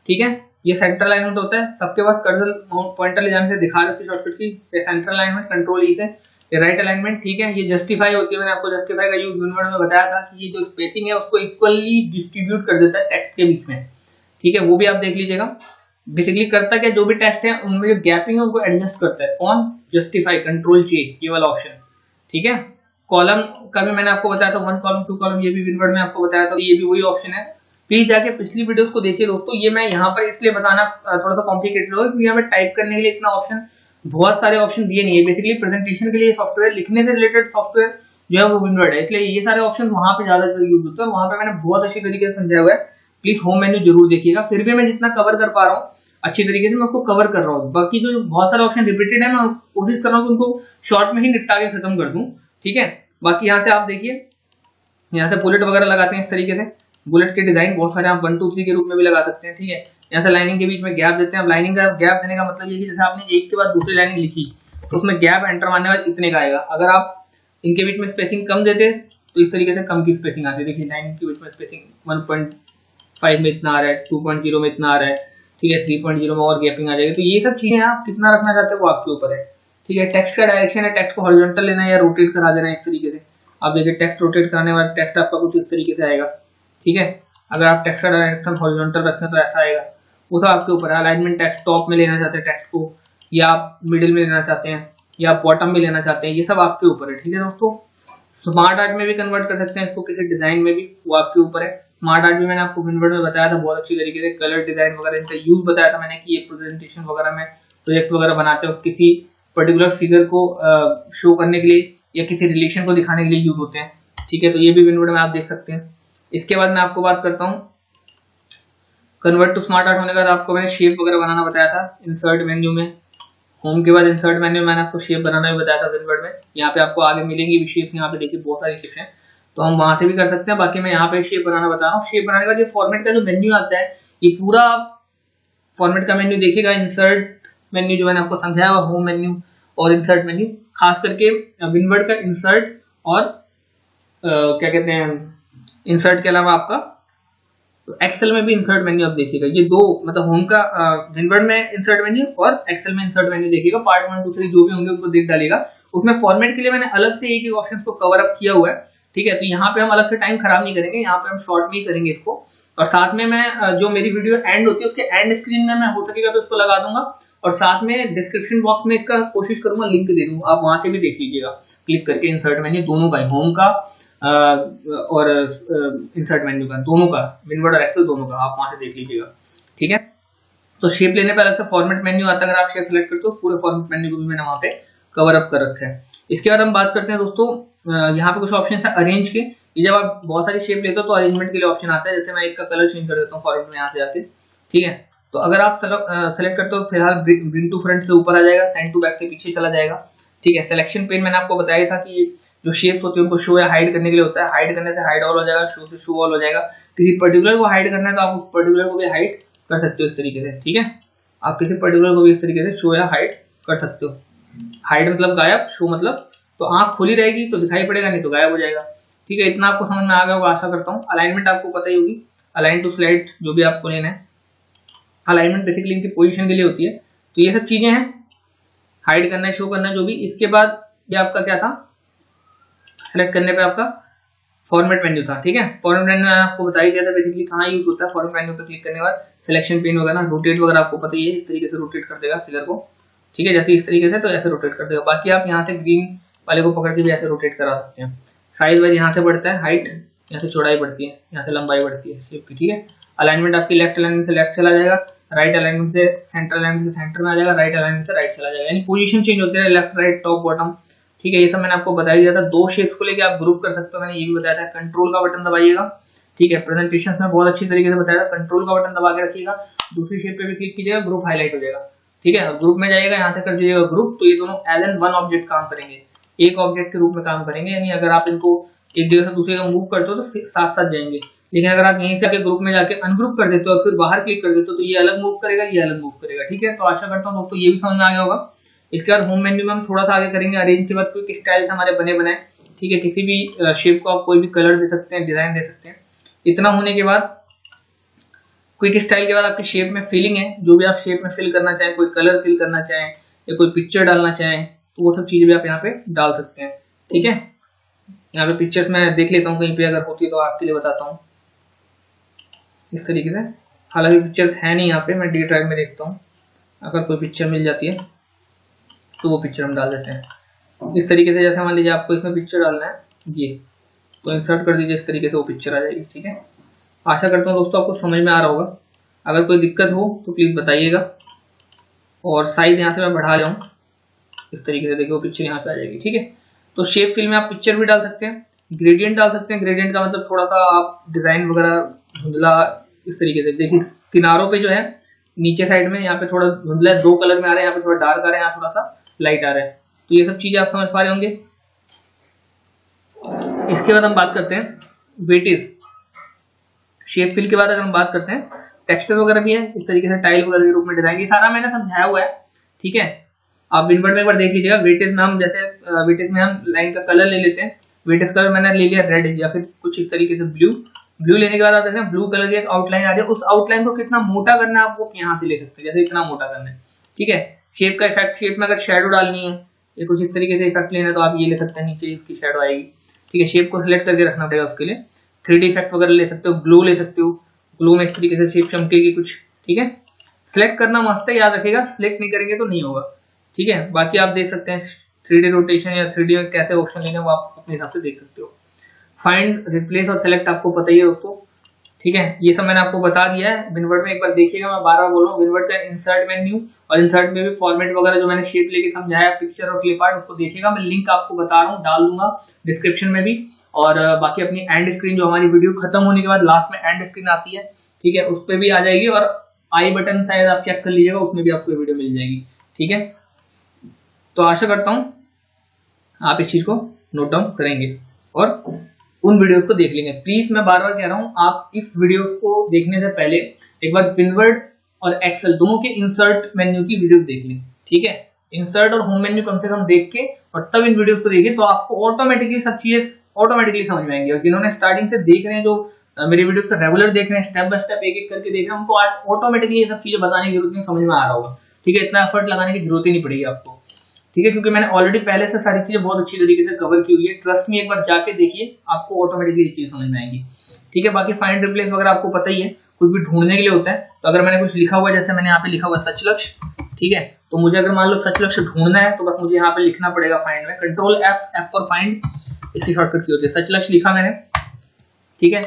ठीक है, ये सेंटर अलाइनमेंट होता है। सबके पास कर्सर पॉइंटर ले जाने से दिखा रहे उसकी शॉर्टकट की, सेंटर अलाइनमेंट, कंट्रोल ई से। ये राइट अलाइनमेंट, ठीक है। ये जस्टिफाई होती है, मैंने आपको जस्टिफाई का यूज विनवर्ड में बताया था कि ये जो स्पेसिंग है उसको इक्वली डिस्ट्रीब्यूट कर देता है टेक्स्ट के बीच में, ठीक है, वो भी आप देख लीजिएगा। बेसिकली करता क्या, जो भी टेक्स्ट है उनमें जो गैपिंग है उनको एडजस्ट करता है। कौन? जस्टिफाई, कंट्रोल जे, ये वाला ऑप्शन, ठीक है। कॉलम का भी मैंने आपको बताया था, 1 कॉलम 2 कॉलम, ये भी विनवर्ड में आपको बताया था, ये भी वही ऑप्शन है। प्लीज जाके पिछली वीडियोस को देखिए दोस्तों। ये मैं यहाँ पर इसलिए बताना थोड़ा सा कॉम्प्लिकेटेड होगा क्योंकि यहाँ पे टाइप करने के लिए इतना ऑप्शन, बहुत सारे ऑप्शन दिए नहीं है। बेसिकली प्रेजेंटेशन के लिए सॉफ्टवेयर, लिखने से रिलेटेड सॉफ्टवेयर जो है वो विनवर्ड है, इसलिए ये सारे ऑप्शन वहां पे ज्यादा यूज होते हैं। वहां पे मैंने बहुत अच्छी तरीके से समझाया हुआ है। प्लीज होम मेन्यू जरूर देखिएगा। फिर भी मैं जितना कवर कर पा रहा हूँ अच्छी तरीके से मैं आपको कवर कर रहा हूँ। बाकी जो बहुत सारे ऑप्शन रिपीटेड है, मैं कोशिश कर रहा हूँ कि उनको शॉर्ट में ही निपटा के खत्म कर दूं, ठीक है। बाकी यहाँ से आप देखिए, यहाँ से बुलेट वगैरह लगाते हैं इस तरीके से। बुलेट के डिजाइन बहुत सारे आप 1 2 3 के रूप में भी लगा सकते हैं, ठीक है। यहाँ से लाइनिंग के बीच में गैप देते हैं। अब लाइनिंग का गैप देने का मतलब ये कि जैसे आपने एक के बाद दूसरी लाइनिंग लिखी तो उसमें गैप एंटर मारने के बाद इतने का आएगा। अगर आप इनके बीच में स्पेसिंग कम देते तो इस तरीके से कम की स्पेसिंग आती है। देखिए लाइन के बीच में स्पेसिंग 1.5 में इतना आ रहा है, 2.0 में इतना आ रहा है, ठीक है, 3.0 में और गैपिंग आ जाएगी। तो ये सब चीजें आप कितना रखना चाहते हैं वो आपके ऊपर है, ठीक है। टेक्स्ट का डायरेक्शन है, टेक्स्ट को हॉरिजॉन्टल लेना है या रोटेट करा देना है इस तरीके से। आप देखिए टेक्स्ट रोटेट कराने वाला टेक्स्ट आपका कुछ इस तरीके से आएगा, ठीक है। अगर आप टेक्स्ट का डायरेक्शन हॉरिजॉन्टल रखते हैं तो ऐसा आएगा, वो सब आपके ऊपर है। अलाइनमेंट टेक्स्ट टॉप में लेना चाहते हैं टेक्स्ट को, या आप मिडिल में लेना चाहते हैं, या बॉटम में लेना चाहते हैं, ये सब आपके ऊपर है, ठीक है दोस्तों। स्मार्ट आर्ट में भी कन्वर्ट कर सकते हैं इसको, किसी डिजाइन में भी, वो आपके ऊपर है। स्मार्ट आर्ट भी मैंने आपको विनवर्ड में बताया था बहुत अच्छी तरीके से। कलर डिजाइन वगैरह इनका यूज बताया था मैंने कि ये प्रेजेंटेशन वगैरह में, प्रोजेक्ट वगैरह बनाते हैं किसी पर्टिकुलर फिगर को शो करने के लिए या किसी रिलेशन को दिखाने के लिए यूज होते हैं, ठीक है। तो ये भी विनवर्ड में आप देख सकते हैं। इसके बाद मैं आपको बात करता हूँ कन्वर्ट टू स्मार्ट आर्ट होने के बाद आपको मैंने शेप वगैरह बनाना बताया था। इंसर्ट मेन्यू में होम के बाद इंसर्ट मेन्यू मैंने आपको शेप बनाना भी बताया था विनवर्ड में। यहाँ पे आपको आगे मिलेंगी भी शेप, यहाँ पे देखिए बहुत सारी शेप्स हैं, तो हम वहां से भी कर सकते हैं। बाकी मैं यहाँ पे शेप बनाना बता रहा हूँ। शेप बनाने के बाद ये फॉर्मेट का जो मेन्यू आता है, ये पूरा फॉर्मेट का मेन्यू देखिएगा। इंसर्ट मेन्यू जो मैंने आपको समझाया हुआ, होम मेन्यू और इंसर्ट मेन्यू, खास करके विनवर्ड का इंसर्ट और क्या कहते हैं, इंसर्ट के अलावा आपका एक्सेल में भी इंसर्ट मेन्यू आप देखिएगा। ये दो मतलब होम का विनवर्ड में इंसर्ट मेन्यू और एक्सेल में इंसर्ट मेन्यू देखिएगा। पार्ट 1 2 3 जो भी होंगे उनको देख डालिएगा। उसमें फॉर्मेट के लिए मैंने अलग से एक एक ऑप्शन को कवर अप किया हुआ है, ठीक है। तो यहाँ पे हम अलग से टाइम खराब नहीं करेंगे, यहाँ पे हम शॉर्ट में ही करेंगे इसको। और साथ में मैं जो मेरी वीडियो एंड होती है उसके एंड स्क्रीन में मैं हो सकेगा तो उसको लगा दूंगा, और साथ में डिस्क्रिप्शन बॉक्स में इसका कोशिश करूंगा लिंक दे दूंगा, आप वहां से भी देख लीजिएगा क्लिक करके। इंसर्ट मेन्यू दोनों का, होम का और इंसर्ट मेन्यू का, दोनों का, विनवर्ड और एक्सेल दोनों का, आप वहां से देख लीजिएगा, ठीक है। तो शेप लेने पर अलग से फॉर्मेट मेन्यू आता है, अगर आप शेप सेलेक्ट करते हो पूरे फॉर्मेट मेन्यू को भी मैंने वहां पे कवर अप कर रखा है। इसके बाद हम बात करते हैं दोस्तों, यहाँ पे कुछ ऑप्शन है अरेंज के। ये जब आप बहुत सारी शेप लेते हो तो अरेंजमेंट के लिए ऑप्शन आता है। जैसे मैं एक का कलर चेंज कर देता हूँ फॉर्मेट में यहाँ से जाके, ठीक है। तो अगर आप सेलेक्ट करते हो, फिलहाल ब्रिंग टू फ्रंट से ऊपर आ जाएगा, सेंड टू बैक से पीछे चला जाएगा, ठीक है। सिलेक्शन पेन मैंने आपको बताया था कि जो शेप होती है उनको शो या हाइड करने के लिए होता है। हाइड करने से हाइड ऑल हो जाएगा, शो से शो ऑल हो जाएगा। किसी पर्टिकुलर को हाइड करना है तो आप उस पर्टिकुलर को भी हाइड कर सकते हो इस तरीके से, ठीक है। आप किसी पर्टिकुलर को भी इस तरीके से शो या हाइड कर सकते हो। हाइड मतलब गायब, शो मतलब तो आंख खुली रहेगी तो दिखाई पड़ेगा, नहीं तो गायब हो जाएगा, ठीक है। इतना आपको समझ में आ गया होगा आशा करता हूँ। अलाइनमेंट आपको पता ही होगी, अलाइन टू स्लाइड जो भी आपको लेना है। अलाइनमेंट बेसिकली इनकी पोजीशन के लिए होती है। तो ये सब चीजें हैं, हाइड करना है, शो करना है, जो भी। इसके बाद ये आपका क्या था, सेलेक्ट करने पे आपका फॉर्मेट मेन्यू था, ठीक है। फॉर्मेट मेन्यू मैंने आपको बता ही दिया था बेसिकली कहाँ यूज होता है। फॉर्मेट मेन्यू पे क्लिक करने के बाद सिलेक्शन पेन वगैरह, रोटेट वगैरह आपको पता ही है, इस तरीके से रोटेट कर देगा फिगर को, ठीक है। जैसे इस तरीके से तो ऐसे रोटेट कर देगा। बाकी आप यहाँ से ग्रीन वाले को पकड़ के भी ऐसे रोटेट करा सकते हैं। साइज वाइज यहाँ से बढ़ता है, हाइट यहाँ से चौड़ाई बढ़ती है, यहाँ से लंबाई बढ़ती है शेप की, ठीक है। अलाइनमेंट आपकी लेफ्ट अलाइनमेंट से लेफ्ट चला जाएगा, राइट अलाइनमेंट से सेंटर अलाइनमेंट से सेंटर में आ जाएगा, राइट अलाइनमेंट से राइट चला जाएगा। यानी पोजीशन चेंज होते हैं, लेफ्ट राइट टॉप बॉटम, ठीक है। ये सब मैंने आपको बता दिया था। दो शेप्स को लेके आप ग्रुप कर सकते हो, मैंने ये भी बताया था। कंट्रोल का बटन दबाइएगा, ठीक है। प्रेजेंटेशन में बहुत अच्छी तरीके से बताया था। कंट्रोल का बटन दबा के रखिएगा, दूसरी शेप पे भी क्लिक कीजिएगा, ग्रुप हाईलाइट हो जाएगा, ठीक है। ग्रुप में जाइएगा, यहाँ से कर दीजिएगा ग्रुप, तो ये दोनों एज एन वन ऑब्जेक्ट काम करेंगे, एक ऑब्जेक्ट के रूप में काम करेंगे। यानी अगर आप इनको एक जगह से दूसरी जगह मूव करते हो तो साथ साथ जाएंगे। लेकिन अगर आप यहीं से आके ग्रुप में जाके अनग्रुप कर देते हो और फिर बाहर क्लिक कर देते हो तो ये अलग मूव करेगा, ये अलग मूव करेगा, ठीक है। तो आशा करता हूँ दोस्तों ये भी समझ में आ गया होगा। इसके बाद होम मेन्यू में हम थोड़ा सा आगे करेंगे। अरेंज के बाद क्विक स्टाइल हमारे बने बनाए, ठीक है। किसी भी शेप को आप कोई भी कलर दे सकते हैं, डिजाइन दे सकते हैं। इतना होने के बाद क्विक स्टाइल के बाद आपकी शेप में फिलिंग है, जो भी आप शेप में फिल करना चाहें, कोई कलर फिल करना चाहें या कोई पिक्चर डालना चाहें तो वो सब चीजें भी आप यहाँ पे डाल सकते हैं, ठीक है। यहाँ पे पिक्चर्स मैं देख लेता हूँ कहीं पे अगर होती है तो आपके लिए बताता हूँ इस तरीके से। हालांकि पिक्चर्स है नहीं यहाँ पे, मैं डी ड्राइव में देखता हूँ, अगर कोई पिक्चर मिल जाती है तो वो पिक्चर हम डाल देते हैं इस तरीके से। जैसे मान लीजिए आपको इसमें पिक्चर डालना है, ये तो इंसर्ट कर दीजिए, इस तरीके से वो पिक्चर आ जाएगी, ठीक है। आशा करता हूँ दोस्तों आपको समझ में आ रहा होगा। अगर कोई दिक्कत हो तो प्लीज बताइएगा। और साइज यहाँ से मैं बढ़ा जाऊँ इस तरीके से, देखिए वो पिक्चर यहाँ पे आ जाएगी, ठीक है। तो शेप फिल में आप पिक्चर भी डाल सकते हैं, ग्रेडियंट डाल सकते हैं। ग्रेडियंट का मतलब थोड़ा सा आप डिजाइन वगैरह धुंधला इस तरीके से, देखिए किनारों पे जो है नीचे साइड में यहाँ पे थोड़ा धुंधला 2 कलर में आ रहा है, यहाँ पे थोड़ा डार्क आ रहा है, यहाँ थोड़ा सा लाइट आ रहा है। तो ये सब चीजें आप समझ पा रहे होंगे। इसके बाद हम बात करते हैं वेटेज। शेप फिल के बाद अगर हम बात करते हैं टेक्सचर वगैरह भी है, इस तरीके से टाइल वगैरह के रूप में डिजाइन, ये सारा मैंने समझाया हुआ है, ठीक है। आप विनवर्ड में एक बार देख लीजिएगा। वेटेज में हम जैसे वेटेज में हम लाइन का कलर ले लेते हैं। वेटेज कलर मैंने ले लिया रेड या फिर कुछ इस तरीके से ब्लू। ब्लू लेने के बाद आप देखें ब्लू कलर की एक आउटलाइन आ रही है, उस आउटलाइन को कितना मोटा करना है आप वो यहाँ से ले सकते हैं, जैसे इतना मोटा करना है, ठीक है। शेप का इफेक्ट, शेप में अगर शेडो डालनी है या कुछ इस तरीके से इफेक्ट लेना है तो आप ये ले सकते हैं, नीचे इसकी शेडो आएगी, ठीक है। शेप को सिलेक्ट करके रखना पड़ेगा उसके लिए। 3D इफेक्ट वगैरह ले सकते हो, ग्लो ले सकते हो, ग्लो में इस तरीके से शेप चमकेगी कुछ, ठीक है। सिलेक्ट करना मस्त है, याद रखिएगा, सिलेक्ट नहीं करेंगे तो नहीं होगा, ठीक है। बाकी आप देख सकते हैं 3D रोटेशन या 3D में कैसे ऑप्शन लेने वो आप अपने हिसाब से देख सकते हो। फाइंड, रिप्लेस और सेलेक्ट आपको पता ही है दोस्तों, ठीक है। ये सब मैंने आपको बता दिया है। विनवर्ड में एक बार देखिएगा, मैं बार बार बोल रहा हूँ, विनवर्ड का इंसर्ट मेन्यू और इंसर्ट में भी फॉर्मेट वगैरह जो मैंने शेप लेके समझाया, पिक्चर और क्लिप आर्ट, उसको देखिएगा। मैं लिंक आपको बता रहा हूँ, डाल दूंगा डिस्क्रिप्शन में भी। और बाकी अपनी एंड स्क्रीन जो हमारी वीडियो खत्म होने के बाद लास्ट में एंड स्क्रीन आती है, ठीक है, उस पर भी आ जाएगी। और आई बटन शायद आप चेक कर लीजिएगा, उसमें भी आपको वीडियो मिल जाएगी, ठीक है। तो आशा करता हूँ आप इस चीज को नोट डाउन करेंगे और उन वीडियोस को देख लेंगे। प्लीज मैं बार बार कह रहा हूँ, आप इस वीडियोस को देखने से पहले एक बार विनवर्ड और एक्सेल दोनों के इंसर्ट मेन्यू की वीडियो देख लें, ठीक है। इंसर्ट और होम मेन्यू कम से कम देख के और तब इन वीडियोस को देखिए, तो आपको ऑटोमेटिकली सब चीजें ऑटोमेटिकली समझ में आएंगी। और जिन्होंने स्टार्टिंग से देख रहे हैं, जो मेरे वीडियोस का रेगुलर देख रहे हैं, स्टेप बाय स्टेप एक एक करके देख रहे हैं, उनको आज ऑटोमेटिकली ये सब चीजें बताने की जरूरत नहीं, समझ में आ रहा होगा, ठीक है। इतना एफर्ट लगाने की जरूरत ही नहीं पड़ेगी आपको, ठीक है, क्योंकि मैंने ऑलरेडी पहले से सारी चीजें बहुत अच्छी तरीके से कवर की हुई है। ट्रस्ट में एक बार जाके देखिए, आपको ऑटोमेटिकली ये चीज समझ में आएगी, ठीक है। बाकी फाइंड रिप्लेस वगैरह आपको पता ही है, कुछ भी ढूंढने के लिए होता है। तो अगर मैंने कुछ लिखा हुआ है, जैसे मैंने यहाँ पे लिखा हुआ सच लक्ष्य, ठीक है, तो मुझे अगर मान लो सच लक्ष्य ढूंढना है तो बस मुझे यहाँ पे लिखना पड़ेगा फाइंड में, कंट्रोल F फॉर फाइंड, इसकी शॉर्टकट की होती है। सच लक्ष्य लिखा मैंने, ठीक है।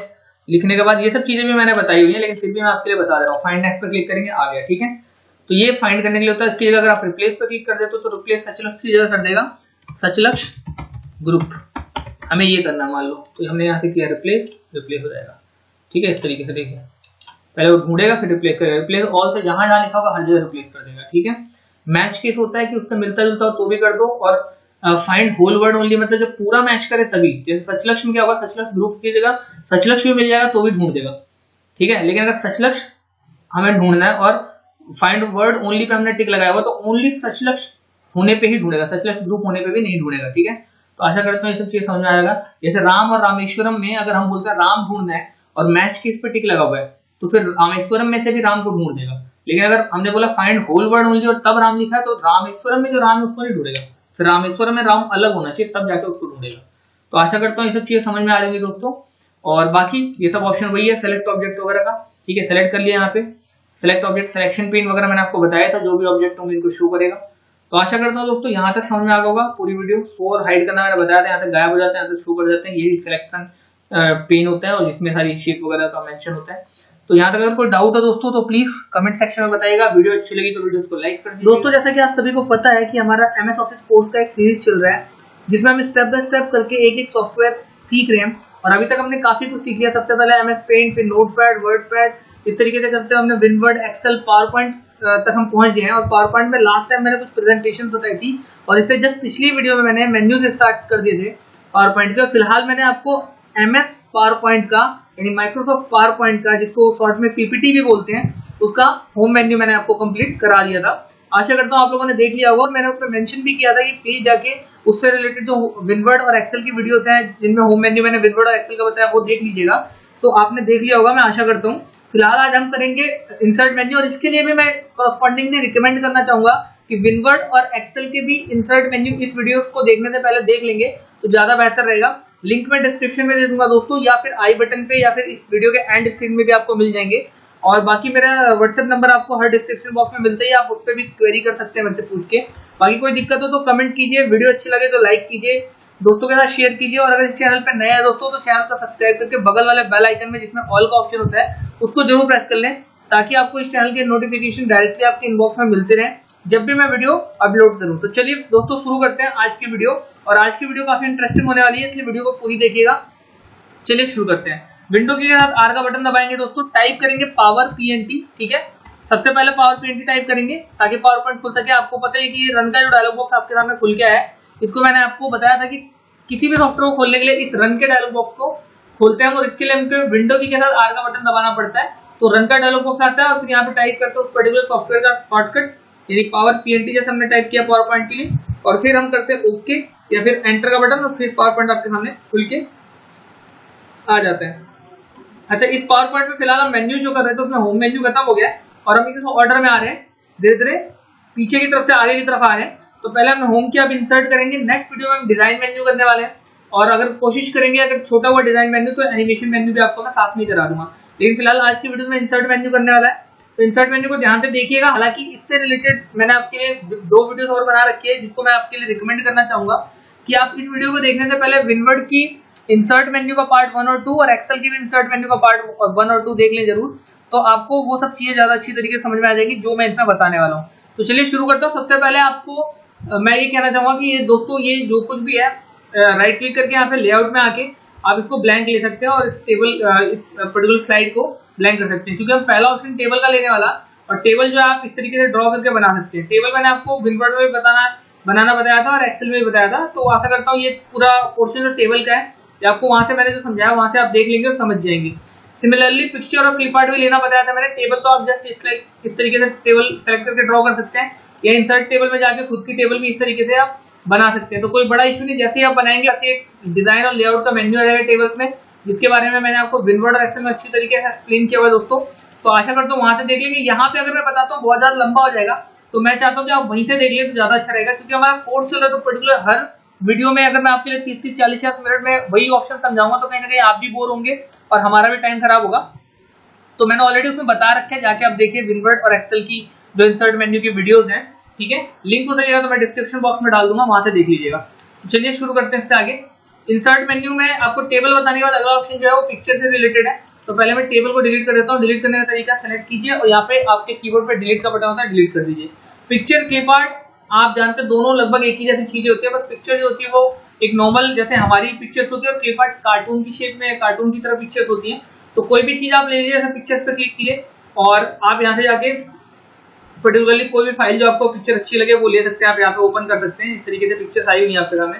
लिखने के बाद ये सब चीजें भी मैंने बताई हुई है, लेकिन फिर भी मैं आपके लिए बता दे रहा हूँ। फाइंड नेक्स्ट पे क्लिक करेंगे, आ गया, ठीक है। तो ये फाइंड करने के लिए होता है। इसकी जगह अगर आप रिप्लेस पे क्लिक कर देते तो रिप्लेस सच लक्ष्य की जगह कर देगा सच लक्ष्य ग्रुप। हमें ये करना मान लो, तो हमने यहाँ से किया रिप्लेस, रिप्लेस हो जाएगा, ठीक है। इस तरीके से देखिए, पहले वो ढूंढेगा फिर रिप्लेस करेगा, रिप्लेस ऑल से जहां जहां लिखा होगा हर जगह रिप्लेस कर देगा, ठीक है। मैच केस होता है कि उससे मिलता जुलता हो तो भी कर दो, और फाइंड होल वर्ड ओनली मतलब जब पूरा मैच करे तभी। जैसे सच लक्ष्य में क्या होगा, सच लक्ष्य ग्रुप की जगह सच लक्ष्य भी मिल जाएगा तो भी ढूंढ देगा, ठीक है। लेकिन अगर सच लक्ष्य हमें ढूंढना है और फाइंड वर्ड ओनली पे हमने टिक लगाया हुआ, तो ओनली सच लक्ष्य होने पे ही ढूंढेगा, सच लक्ष्य ग्रुप होने पे भी नहीं ढूंढेगा, ठीक है। तो आशा करता हूँ ये सब चीज समझ में आएगा। जैसे राम और रामेश्वरम में अगर हम बोलते हैं राम ढूंढना है और मैच केस पे टिक लगा हुआ है, तो फिर रामेश्वरम में से भी राम को ढूंढ देगा। लेकिन अगर हमने बोला फाइंड होल वर्ड ओनली और तब राम लिखा है, तो रामेश्वरम में जो राम है उसको नहीं ढूंढेगा, फिर रामेश्वरम में राम अलग होना चाहिए, तब जाके उसको ढूंढेगा। तो आशा करता हूँ ये सब चीजें समझ में आ रही होंगी दोस्तों। और बाकी ये सब ऑप्शन वही है सेलेक्ट ऑब्जेक्ट वगैरह का, ठीक है। सेलेक्ट कर लिया यहाँ पे, सेलेक्ट ऑब्जेक्ट, सिलेक्शन पिन वगैरह मैंने आपको बताया था, जो भी ऑब्जेक्ट होंगे इनको शो करेगा। तो आशा करता हूँ दोस्तों यहाँ तक समझ में आ गया होगा पूरी वीडियो। शो और हाइड करना मैंने बताया था, यहाँ तक गायब हो जाते हैं, यहाँ तक शो कर जाते हैं, यही सिलेक्शन पेन होता है और जिसमें सारी शीट वगैरह का मेंशन होता है। तो यहाँ तक अगर कोई डाउट है दोस्तों तो प्लीज कमेंट सेक्शन में बताइएगा। वीडियो अच्छी लगी तो वीडियो को लाइक कर दीजिए। दोस्तों जैसा कि आप सभी को पता है कि हमारा MS ऑफिस कोर्स का एक सीरीज चल रहा है, जिसमें हम स्टेप बाय स्टेप करके एक एक सॉफ्टवेयर सीख रहे हैं, और अभी तक हमने काफी कुछ सीख लिया। सबसे पहले MS पेंट, फिर नोटपैड, वर्डपैड, इस तरीके से करते हैं हमने विनवर्ड, एक्सेल, पावर पॉइंट तक हम पहुंच गए हैं। और पावर पॉइंट में लास्ट टाइम मैंने कुछ प्रेजेंटेशन बताई थी, और इससे जस्ट पिछली वीडियो में मैंने मेन्यू से स्टार्ट कर दिए थे पावर पॉइंट के। फिलहाल मैंने आपको MS पावर पॉइंट का, यानी माइक्रोसॉफ्ट पावर पॉइंट का, जिसको शॉर्ट में PPT भी बोलते हैं, उसका होम मेन्यू मैंने आपको कंप्लीट करा दिया था। आशा करता हूँ आप लोगों ने देख लिया होगा, और मैंने उसमें मेंशन भी किया था कि प्लीज जाके उससे रिलेटेड जो विनवर्ड और एक्सेल की वीडियोस हैं, जिनमें होम मेन्यू मैंने विनवर्ड और एक्सेल का बताया, वो देख लीजिएगा। तो आपने देख लिया होगा, मैं आशा करता हूँ। फिलहाल आज हम करेंगे इंसर्ट मेन्यू, और इसके लिए भी मैं कॉरस्पॉन्डिंगली रिकमेंड करना चाहूंगा कि विनवर्ड और एक्सेल के भी इंसर्ट मेन्यू इस वीडियो को देखने से पहले देख लेंगे तो ज्यादा बेहतर रहेगा। लिंक मैं डिस्क्रिप्शन में दे दूंगा दोस्तों, या फिर आई बटन पे, या फिर इस वीडियो के एंड स्क्रीन में भी आपको मिल जाएंगे। और बाकी मेरा व्हाट्सएप नंबर आपको हर डिस्क्रिप्शन बॉक्स में मिलता ही, आप उस पर भी क्वेरी कर सकते हैं मेरे से पूछ के। बाकी कोई दिक्कत हो तो कमेंट कीजिए, वीडियो अच्छी लगे तो लाइक कीजिए, दोस्तों के साथ शेयर कीजिए। और अगर इस चैनल पर नया है दोस्तों तो चैनल को सब्सक्राइब करके बगल वाले बेल आइकन में जिसमें ऑल का ऑप्शन होता है उसको जरूर प्रेस कर लें, ताकि आपको इस चैनल के नोटिफिकेशन डायरेक्टली आपके इनबॉक्स में मिलते रहे जब भी मैं वीडियो अपलोड करूं। तो चलिए दोस्तों शुरू करते हैं आज की वीडियो, और आज की वीडियो काफी इंटरेस्टिंग होने वाली है, इसलिए वीडियो को पूरी देखिएगा। चलिए शुरू करते हैं। विंडो के साथ R का बटन दबाएंगे दोस्तों, टाइप करेंगे पावर PNT, ठीक है। सबसे पहले पावर PNT टाइप करेंगे ताकि पावर पॉइंट खुल सके। आपको पता है कि रन का जो डायलॉग बॉक्स आपके सामने खुल गया है, इसको मैंने आपको बताया था कि किसी भी सॉफ्टवेयर को खोलने के लिए इस रन के डायलॉग बॉक्स को खोलते हैं, और इसके लिए हमको विंडो की के साथ R का बटन दबाना पड़ता है। तो रन का डायलॉग बॉक्स आता है, और फिर यहाँ पे टाइप करते हैं उस पर्टिकुलर सॉफ्टवेयर का शॉर्टकट, यानी पावर PNT जैसे हमने टाइप किया पावर पॉइंट के लिए, और फिर हम करते हैं ओके या फिर एंटर का बटन, और फिर पावर पॉइंट आपके सामने खुल के आ जाता है। अच्छा, इस पावर पॉइंट में फिलहाल हम मेन्यू जो कर रहे थे उसमें होम मेन्यू खत्म हो गया है, और हम इस ऑर्डर में आ रहे हैं, धीरे धीरे पीछे की तरफ से आगे की तरफ आ रहे हैं। तो पहले हमने होम किया, अब इंसर्ट करेंगे। नेक्स्ट वीडियो में हम डिजाइन मेन्यू करने वाले हैं, और अगर कोशिश करेंगे अगर छोटा हुआ डिजाइन मेन्यू तो एनिमेशन मेन्यू भी आपको मैं साथ में करा दूंगा। लेकिन फिलहाल आज की वीडियो में इंसर्ट मेन्यू करने वाला है, तो इंसर्ट मेन्यू को ध्यान से देखिएगा। हालांकि इससे रिलेटेड मैंने आपके लिए 2 वीडियोस और बना रखी है, जिसको मैं आपके लिए रिकमेंड करना चाहूंगा कि आप इस वीडियो को देखने से पहले विनवर्ड की इंसर्ट मेन्यू का पार्ट 1 और 2 और एक्सेल की भी इंसर्ट मेन्यू का पार्ट 1 और 2 देख लें जरूर, तो आपको वो सब चीजें ज्यादा अच्छी तरीके से समझ में आ जाएगी जो मैं इसमें बताने वाला हूँ। तो चलिए शुरू करता हूँ। सबसे पहले आपको मैं ये कहना चाहूंगा कि ये दोस्तों, ये जो कुछ भी है, राइट क्लिक करके यहाँ पे लेआउट में आके आप इसको ब्लैंक ले सकते हैं, और इस टेबल, इस पर्टिकुलर स्लाइड को ब्लैंक कर सकते हैं, क्योंकि हम पहला ऑप्शन टेबल का लेने वाला, और टेबल जो आप इस तरीके से ड्रॉ करके बना सकते हैं। टेबल मैंने आपको विनवर्ड में बनाना बताया था और एक्सेल में भी बताया था। तो आशा करता हूँ ये पूरा पोर्शन जो टेबल का है ये आपको वहां से मैंने जो समझाया वहां से आप देख लेंगे और समझ जाएंगे। सिमिलरली पिक्चर और क्लिप आर्ट भी लेना बताया था मैंने। टेबल तो आप जस्ट इस तरीके से टेबल सेलेक्ट करके ड्रॉ कर सकते हैं, या इंसर्ट टेबल में जाके खुद की टेबल भी इस तरीके से आप बना सकते हैं। तो कोई बड़ा इशू नहीं, जैसे ही आप बनाएंगे आपके डिजाइन और लेआउट का मेन्यू आ जाएगा टेबल्स में, जिसके बारे में मैंने आपको विनवर्ड और एक्सेल में अच्छी तरीके से एक्सप्लेन किया हुआ दोस्तों। तो आशा करता हूँ वहां से देख लेंगे। यहाँ पे अगर मैं बताता हूँ बहुत ज्यादा लंबा हो जाएगा, तो मैं चाहता हूँ कि आप वहीं से देख लें तो ज्यादा अच्छा रहेगा, क्योंकि हमारा कोर्स चल रहा है। तो पर्टिकुलर हर वीडियो में अगर मैं आपके लिए 30-30, 40-40 मिनट में वही ऑप्शन समझाऊंगा तो कहीं ना कहीं आप भी बोर होंगे और हमारा भी टाइम खराब होगा। तो मैंने ऑलरेडी उसमें बता रखा है, जाके आप देखिए विनवर्ड और एक्सेल की जो इंसर्ट मेन्यू की वीडियोस हैं, ठीक है। लिंक हो सकेगा तो मैं डिस्क्रिप्शन बॉक्स में डाल दूंगा, वहां से देख लीजिएगा। तो चलिए शुरू करते हैं इससे आगे। इंसर्ट मेन्यू में आपको टेबल बताने के बाद अगला ऑप्शन जो है वो पिक्चर से रिलेटेड है। तो पहले मैं टेबल को डिलीट कर देता हूँ। डिलीट करने का तरीका सेलेक्ट कीजिए और यहाँ पे आपके कीबोर्ड पे डिलीट का बटन होता है, डिलीट कर दीजिए। पिक्चर, क्लिप आर्ट आप जानते हैं दोनों लगभग एक ही जैसी चीजें होती है, बस पिक्चर जो होती है वो एक नॉर्मल जैसे हमारी पिक्चर्स होती है और क्लिप आर्ट कार्टून की शेप में, कार्टून की तरह पिक्चर्स होती है। तो कोई भी चीज आप ले लीजिए, जैसे पिक्चर्स पे क्लिक कीजिए और आप यहाँ से जाके पर्टिकुलरली कोई भी फाइल जो आपको पिक्चर अच्छी लगे वो ले सकते हैं, आप यहाँ पे ओपन कर सकते हैं। इस तरीके से पिक्चर्स आई हुई है आपके सामने,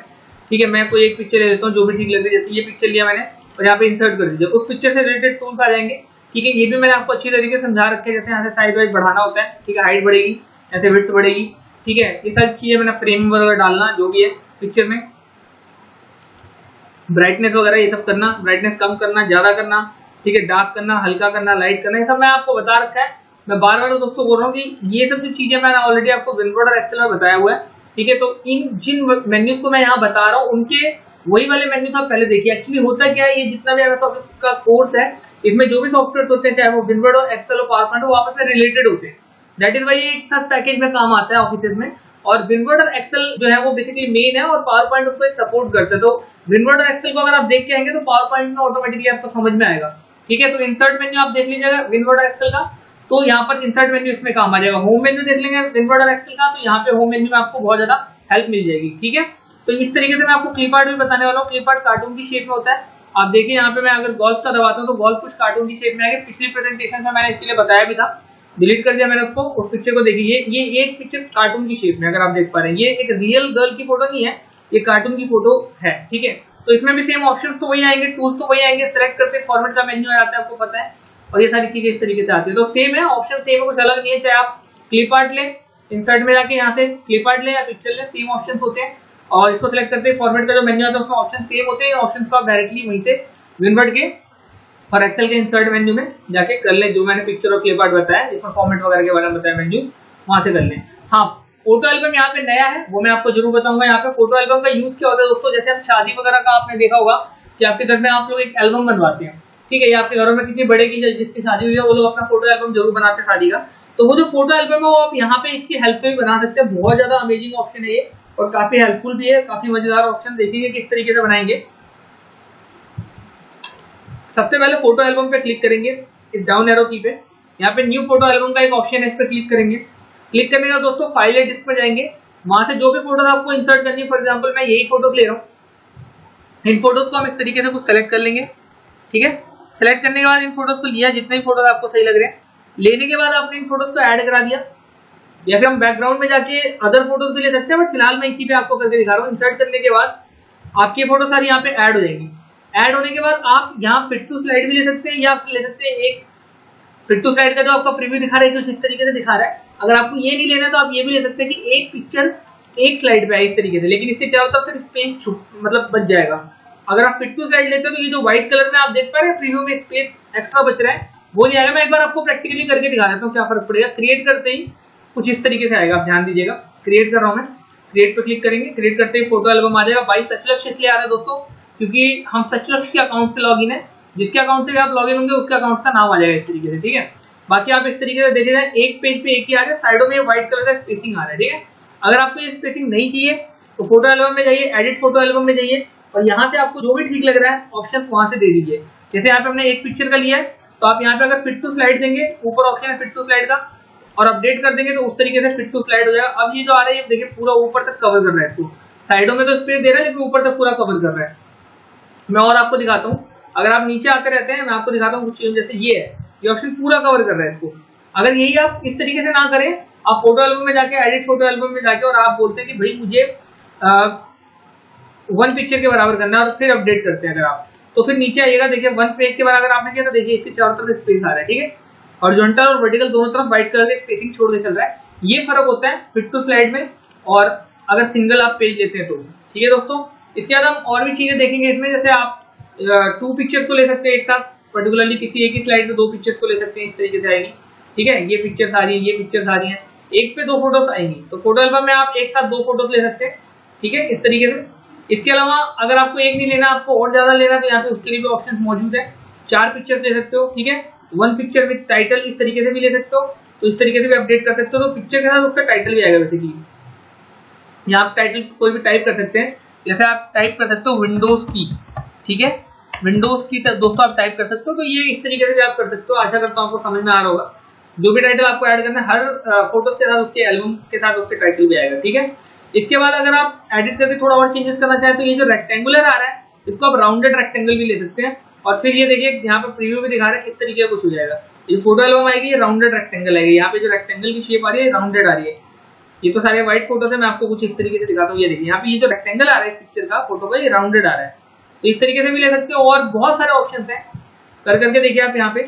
ठीक है। मैं कोई एक पिक्चर ले लेता हूँ जो भी ठीक लग रही है, जैसे ये पिक्चर लिया मैंने और यहाँ पे इंसर्ट कर दीजिए। उस पिक्चर से रिलेटेड टूल्स आ जाएंगे, ठीक है। ये भी मैंने आपको अच्छी तरीके से समझा रखे हैं, जैसे यहाँ से साइड वाइज बढ़ाना होता है, ठीक है, हाइट बढ़ेगी, ऐसे विड्थ बढ़ेगी, ठीक है। ये सारी चीजें मैंने फ्रेम वगैरह डालना जो भी है पिक्चर में, ब्राइटनेस वगैरह ये सब करना, ब्राइटनेस कम करना, ज्यादा करना, ठीक है, डार्क करना, हल्का करना, लाइट करना, ये सब मैं आपको बता रखा है। मैं बार बार दोस्तों बोल रहा हूँ कि ये सब जो चीजें मैंने ऑलरेडी आपको विनवर्ड और एक्सेल में बताया हुआ है, ठीक है। तो इन जिन मेन्यूज को मैं यहाँ बता रहा हूँ उनके वही वाले मेन्यूज आप पहले देखिए। एक्चुअली होता क्या है, ये जितना भी एमएस ऑफिस का कोर्स है इसमें जो भी सॉफ्टवेयर होते हैं, चाहे वो विनवर्ड और एक्सेल और पावर पॉइंट हो, आपस में रिलेटेड होते हैं। दैट इज वाई एक सब पैकेज में काम आता है ऑफिस में। और विनवर्ड और एक्सेल जो है वो बेसिकली मेन है और पावर पॉइंट उसको एक सपोर्ट करते हैं। तो विनवर्ड और एक्सेल को अगर आप देख के आएंगे तो पावर पॉइंट में ऑटोमेटिकली आपको समझ में आएगा, ठीक है। तो इंसर्ट मेन्यू आप देख लीजिएगा विनवर्ड और एक्सेल का, तो यहाँ पर इंसर्ट मेन्यू इसमें काम आ जाएगा। होम मेन्यू देख लेंगे विनवर्ड और एक्सेल का, तो यहाँ पे होम मेन्यू में आपको बहुत ज्यादा हेल्प मिल जाएगी, ठीक है। तो इस तरीके से मैं आपको क्लिप आर्ट भी बताने वाला हूँ। क्लिप आर्ट कार्टून की शेप में होता है। आप देखिए यहाँ पे मैं अगर गोल्फ का दबाता हूँ तो गोल्फ कुछ कार्टून की शेप में आएगा। पिछली प्रेजेंटेशन में मैंने इसलिए बताया भी था, डिलीट कर दिया मैंने उसको। उस पिक्चर को देखिए, ये एक पिक्चर कार्टून की शेप में अगर आप देख पा रहे हैं, ये एक रियल गर्ल की फोटो नहीं है, ये कार्टून की फोटो है, ठीक है। तो इसमें भी सेम ऑप्शन तो वही आएंगे, टूल्स तो वही आएंगे, सेलेक्ट करते फॉर्मेट का मेन्यू आ जाता है, आपको पता है। और ये सारी चीजें इस तरीके से आती है, तो सेम है, ऑप्शन सेम है, कुछ अलग नहीं है। चाहे आप क्लिप आर्ट लें, इंसर्ट में जाके यहाँ से क्लिप आर्ट लें या पिक्चर लें, सेम ऑप्शन होते हैं। और इसको सिलेक्ट करते फॉर्मेट का जो मेन्यू आता है उसमें ऑप्शन सेम होते हैं। ऑप्शन को आप डायरेक्टली वहीं से विनवर्ड के और एक्सेल के इंसर्ट मेन्यू में जाके कर लें, जो मैंने पिक्चर और क्लिप आर्ट बताया, जिसमें फॉर्मेट वगैरह के बारे में बताया मेन्यू, वहां से कर लें। हाँ, फोटो एल्बम यहाँ पे नया है, वो मैं आपको जरूर बताऊंगा। यहाँ पे फोटो एल्बम का यूज क्या होता है दोस्तों, जैसे हम शादी वगैरह का आपने देखा होगा कि आपके घर में आप लोग एक एल्बम बनवाते हैं, ठीक है। या आपके घरों में किसी बड़े की जिसकी शादी हुई है वो लोग अपना फोटो एल्बम जरूर बनाते हैं शादी का। तो वो जो फोटो एल्बम है वो आप यहाँ पे इसकी हेल्प से भी बना सकते हैं। बहुत ज्यादा अमेजिंग ऑप्शन है ये और काफी हेल्पफुल भी है, काफी मजेदार ऑप्शन। देखिए किस तरीके से बनाएंगे। सबसे पहले फोटो एल्बम पे क्लिक करेंगे, इस डाउन एरो की पे, यहाँ पे न्यू फोटो एल्बम का एक ऑप्शन है, इस पे क्लिक करेंगे। क्लिक करने का दोस्तों फाइल है डिस्क पे जाएंगे, वहां से जो भी फोटो आपको इंसर्ट करनी है, फॉर एग्जांपल मैं यही फोटो ले रहा हूँ, इन फोटोज को हम इस तरीके से कुछ सेलेक्ट कर लेंगे, ठीक है। सेलेक्ट करने के बाद इन फोटोज को लिया, जितने भी फोटोज आपको सही लग रहे हैं, लेने के बाद आपने इन फोटोज को ऐड करा दिया, या फिर हम बैकग्राउंड में जाके अदर फोटोज भी ले सकते हैं, बट फिलहाल मैं इसी पे आपको करके दिखा रहा हूँ। इंसर्ट करने के बाद आपकी फोटो सारी यहाँ पे ऐड हो जाएंगी। ऐड होने के बाद आप यहाँ फिट टू स्लाइड भी ले सकते हैं, या ले सकते हैं एक फिट टू स्लाइड का जो आपका प्रीव्यू दिखा रहा है कुछ इस तरीके से दिखा रहा है। अगर आपको ये नहीं लेना तो आप ये भी ले सकते हैं कि एक पिक्चर एक स्लाइड पे है इस तरीके से, लेकिन इसके चारों तरफ फिर स्पेस मतलब बच जाएगा। अगर आप फिट टू स्लाइड लेते हो तो ये जो व्हाइट कलर में आप देख पा रहे हैं प्रीव्यू में स्पेस एक्स्ट्रा बच रहा है, वो नहीं आएगा। मैं एक बार आपको प्रैक्टिकली करके दिखा देता हूँ क्या फर्क पड़ेगा। क्रिएट करते ही कुछ इस तरीके से आएगा, आप ध्यान दीजिएगा। क्रिएट कर रहा हूँ मैं, क्रिएट पे क्लिक करेंगे, क्रिएट करते ही फोटो एल्बम आ जाएगा। बाई सचलक्ष्य इसलिए आ रहा है दोस्तों क्योंकि हम सचलक्ष्य के अकाउंट से लॉगिन है, जिसके अकाउंट से भी आप लॉगिन होंगे उसके अकाउंट का नाम आ जाएगा इस तरीके से, ठीक है। बाकी आप इस तरीके से देख रहे हैं, एक पेज पे एक ही आ रहा है, साइडों में व्हाइट कलर का स्पेसिंग आ रहा है, ठीक है। अगर आपको ये स्पेसिंग नहीं चाहिए तो फोटो एल्बम में जाइए, एडिट फोटो एल्बम में जाइए और यहाँ से आपको जो भी ठीक लग रहा है ऑप्शन वहां से दे दीजिए। जैसे यहाँ पे हमने एक पिक्चर का लिया है तो आप यहाँ पे अगर फिट टू स्लाइड देंगे, ऊपर ऑप्शन है फिट टू स्लाइड का, और अपडेट कर देंगे तो उस तरीके से फिट टू स्लाइड हो जाएगा। अब ये जो आ रहा है देखिए पूरा ऊपर तक कवर कर रहा है, इसको साइडों में तो स्पेस दे रहा है लेकिन ऊपर तक पूरा कवर कर रहा है। मैं और आपको दिखाता हूँ, अगर आप नीचे आते रहते हैं मैं आपको दिखाता हूँ कुछ चीज, जैसे ये है, ये ऑप्शन पूरा कवर कर रहा है इसको। अगर यही आप इस तरीके से ना करें, आप फोटो एल्बम में जाके एडिट फोटो एल्बम में जाके और आप बोलते हैं कि भाई मुझे 1 पिक्चर के बराबर करना है और फिर अपडेट करते हैं अगर आप, तो फिर नीचे आइएगा, देखिए 1 पेज के बराबर आपने किया तो देखिए इसके चारों तरफ स्पेस आ रहा है, ठीक है, हॉरिजॉन्टल और वर्टिकल दोनों तरफ व्हाइट कलर के स्पेसिंग छोड़ के चल रहा है। ये फर्क होता है फिट टू स्लाइड में और अगर सिंगल आप पेज लेते हैं तो, ठीक है दोस्तों। इसके बाद हम और भी चीजें देखेंगे इसमें, जैसे आप 2 पिक्चर्स को ले सकते हैं एक साथ, पर्टिकुलरली किसी एक ही स्लाइड में 2 पिक्चर्स को ले सकते हैं, इस तरीके से आएगी, ठीक है, ये पिक्चर्स आ रही है, ये पिक्चर्स आ रही है, एक पे 2 फोटोज आएंगी, तो फोटो एल्बम में आप एक साथ 2 फोटोज ले सकते हैं, ठीक है, इस तरीके से। इसके अलावा अगर आपको एक नहीं लेना, आपको और ज्यादा लेना, तो यहाँ पे उसके लिए भी ऑप्शन मौजूद है, 4 पिक्चर्स ले सकते हो, ठीक है, 1 पिक्चर विद टाइटल इस तरीके से भी ले सकते हो, तो इस तरीके से भी अपडेट कर सकते हो, तो पिक्चर के साथ उसका टाइटल भी आएगा बेसिकली। यहाँ आप टाइटल कोई भी टाइप कर सकते हैं, जैसे आप टाइप कर सकते हो विंडोज की, ठीक है, विंडोज की दोस्तों आप टाइप कर सकते हो, तो ये इस तरीके से भी आप कर सकते हो। आशा करता हूँ आपको समझ में आ रहा होगा। जो भी टाइटल आपको ऐड करना है, हर फोटोज के साथ उसके एल्बम के साथ उसके टाइटल भी आएगा, ठीक है। इसके बाद अगर आप एडिट करके थोड़ा और चेंजेस करना चाहें, तो ये जो रेक्टेंगुलर आ रहा है इसको आप राउंडेड रेक्टेंगल भी ले सकते हैं, और फिर ये देखिए यहाँ पे प्रीव्यू भी दिखा रहा है, इस तरीके का कुछ हो जाएगा। ये फोटो एल्बम आएगी, ये राउंडेड रेक्टेंगल आएगी, यहाँ पे जो रेक्टेंगल की शेप आ रही है राउंडेड आ रही है। ये तो सारे व्हाइट फोटोज है, मैं आपको कुछ इस तरीके से दिखाता हूँ। ये देखिए यहाँ पे ये जो रेक्टेंगल आ रहा है इस पिक्चर का फोटो का, ये राउंडेड आ रहा है, तो इस तरीके से भी ले सकते हो। और बहुत सारे ऑप्शन हैं, कर करके देखिए आप यहाँ पे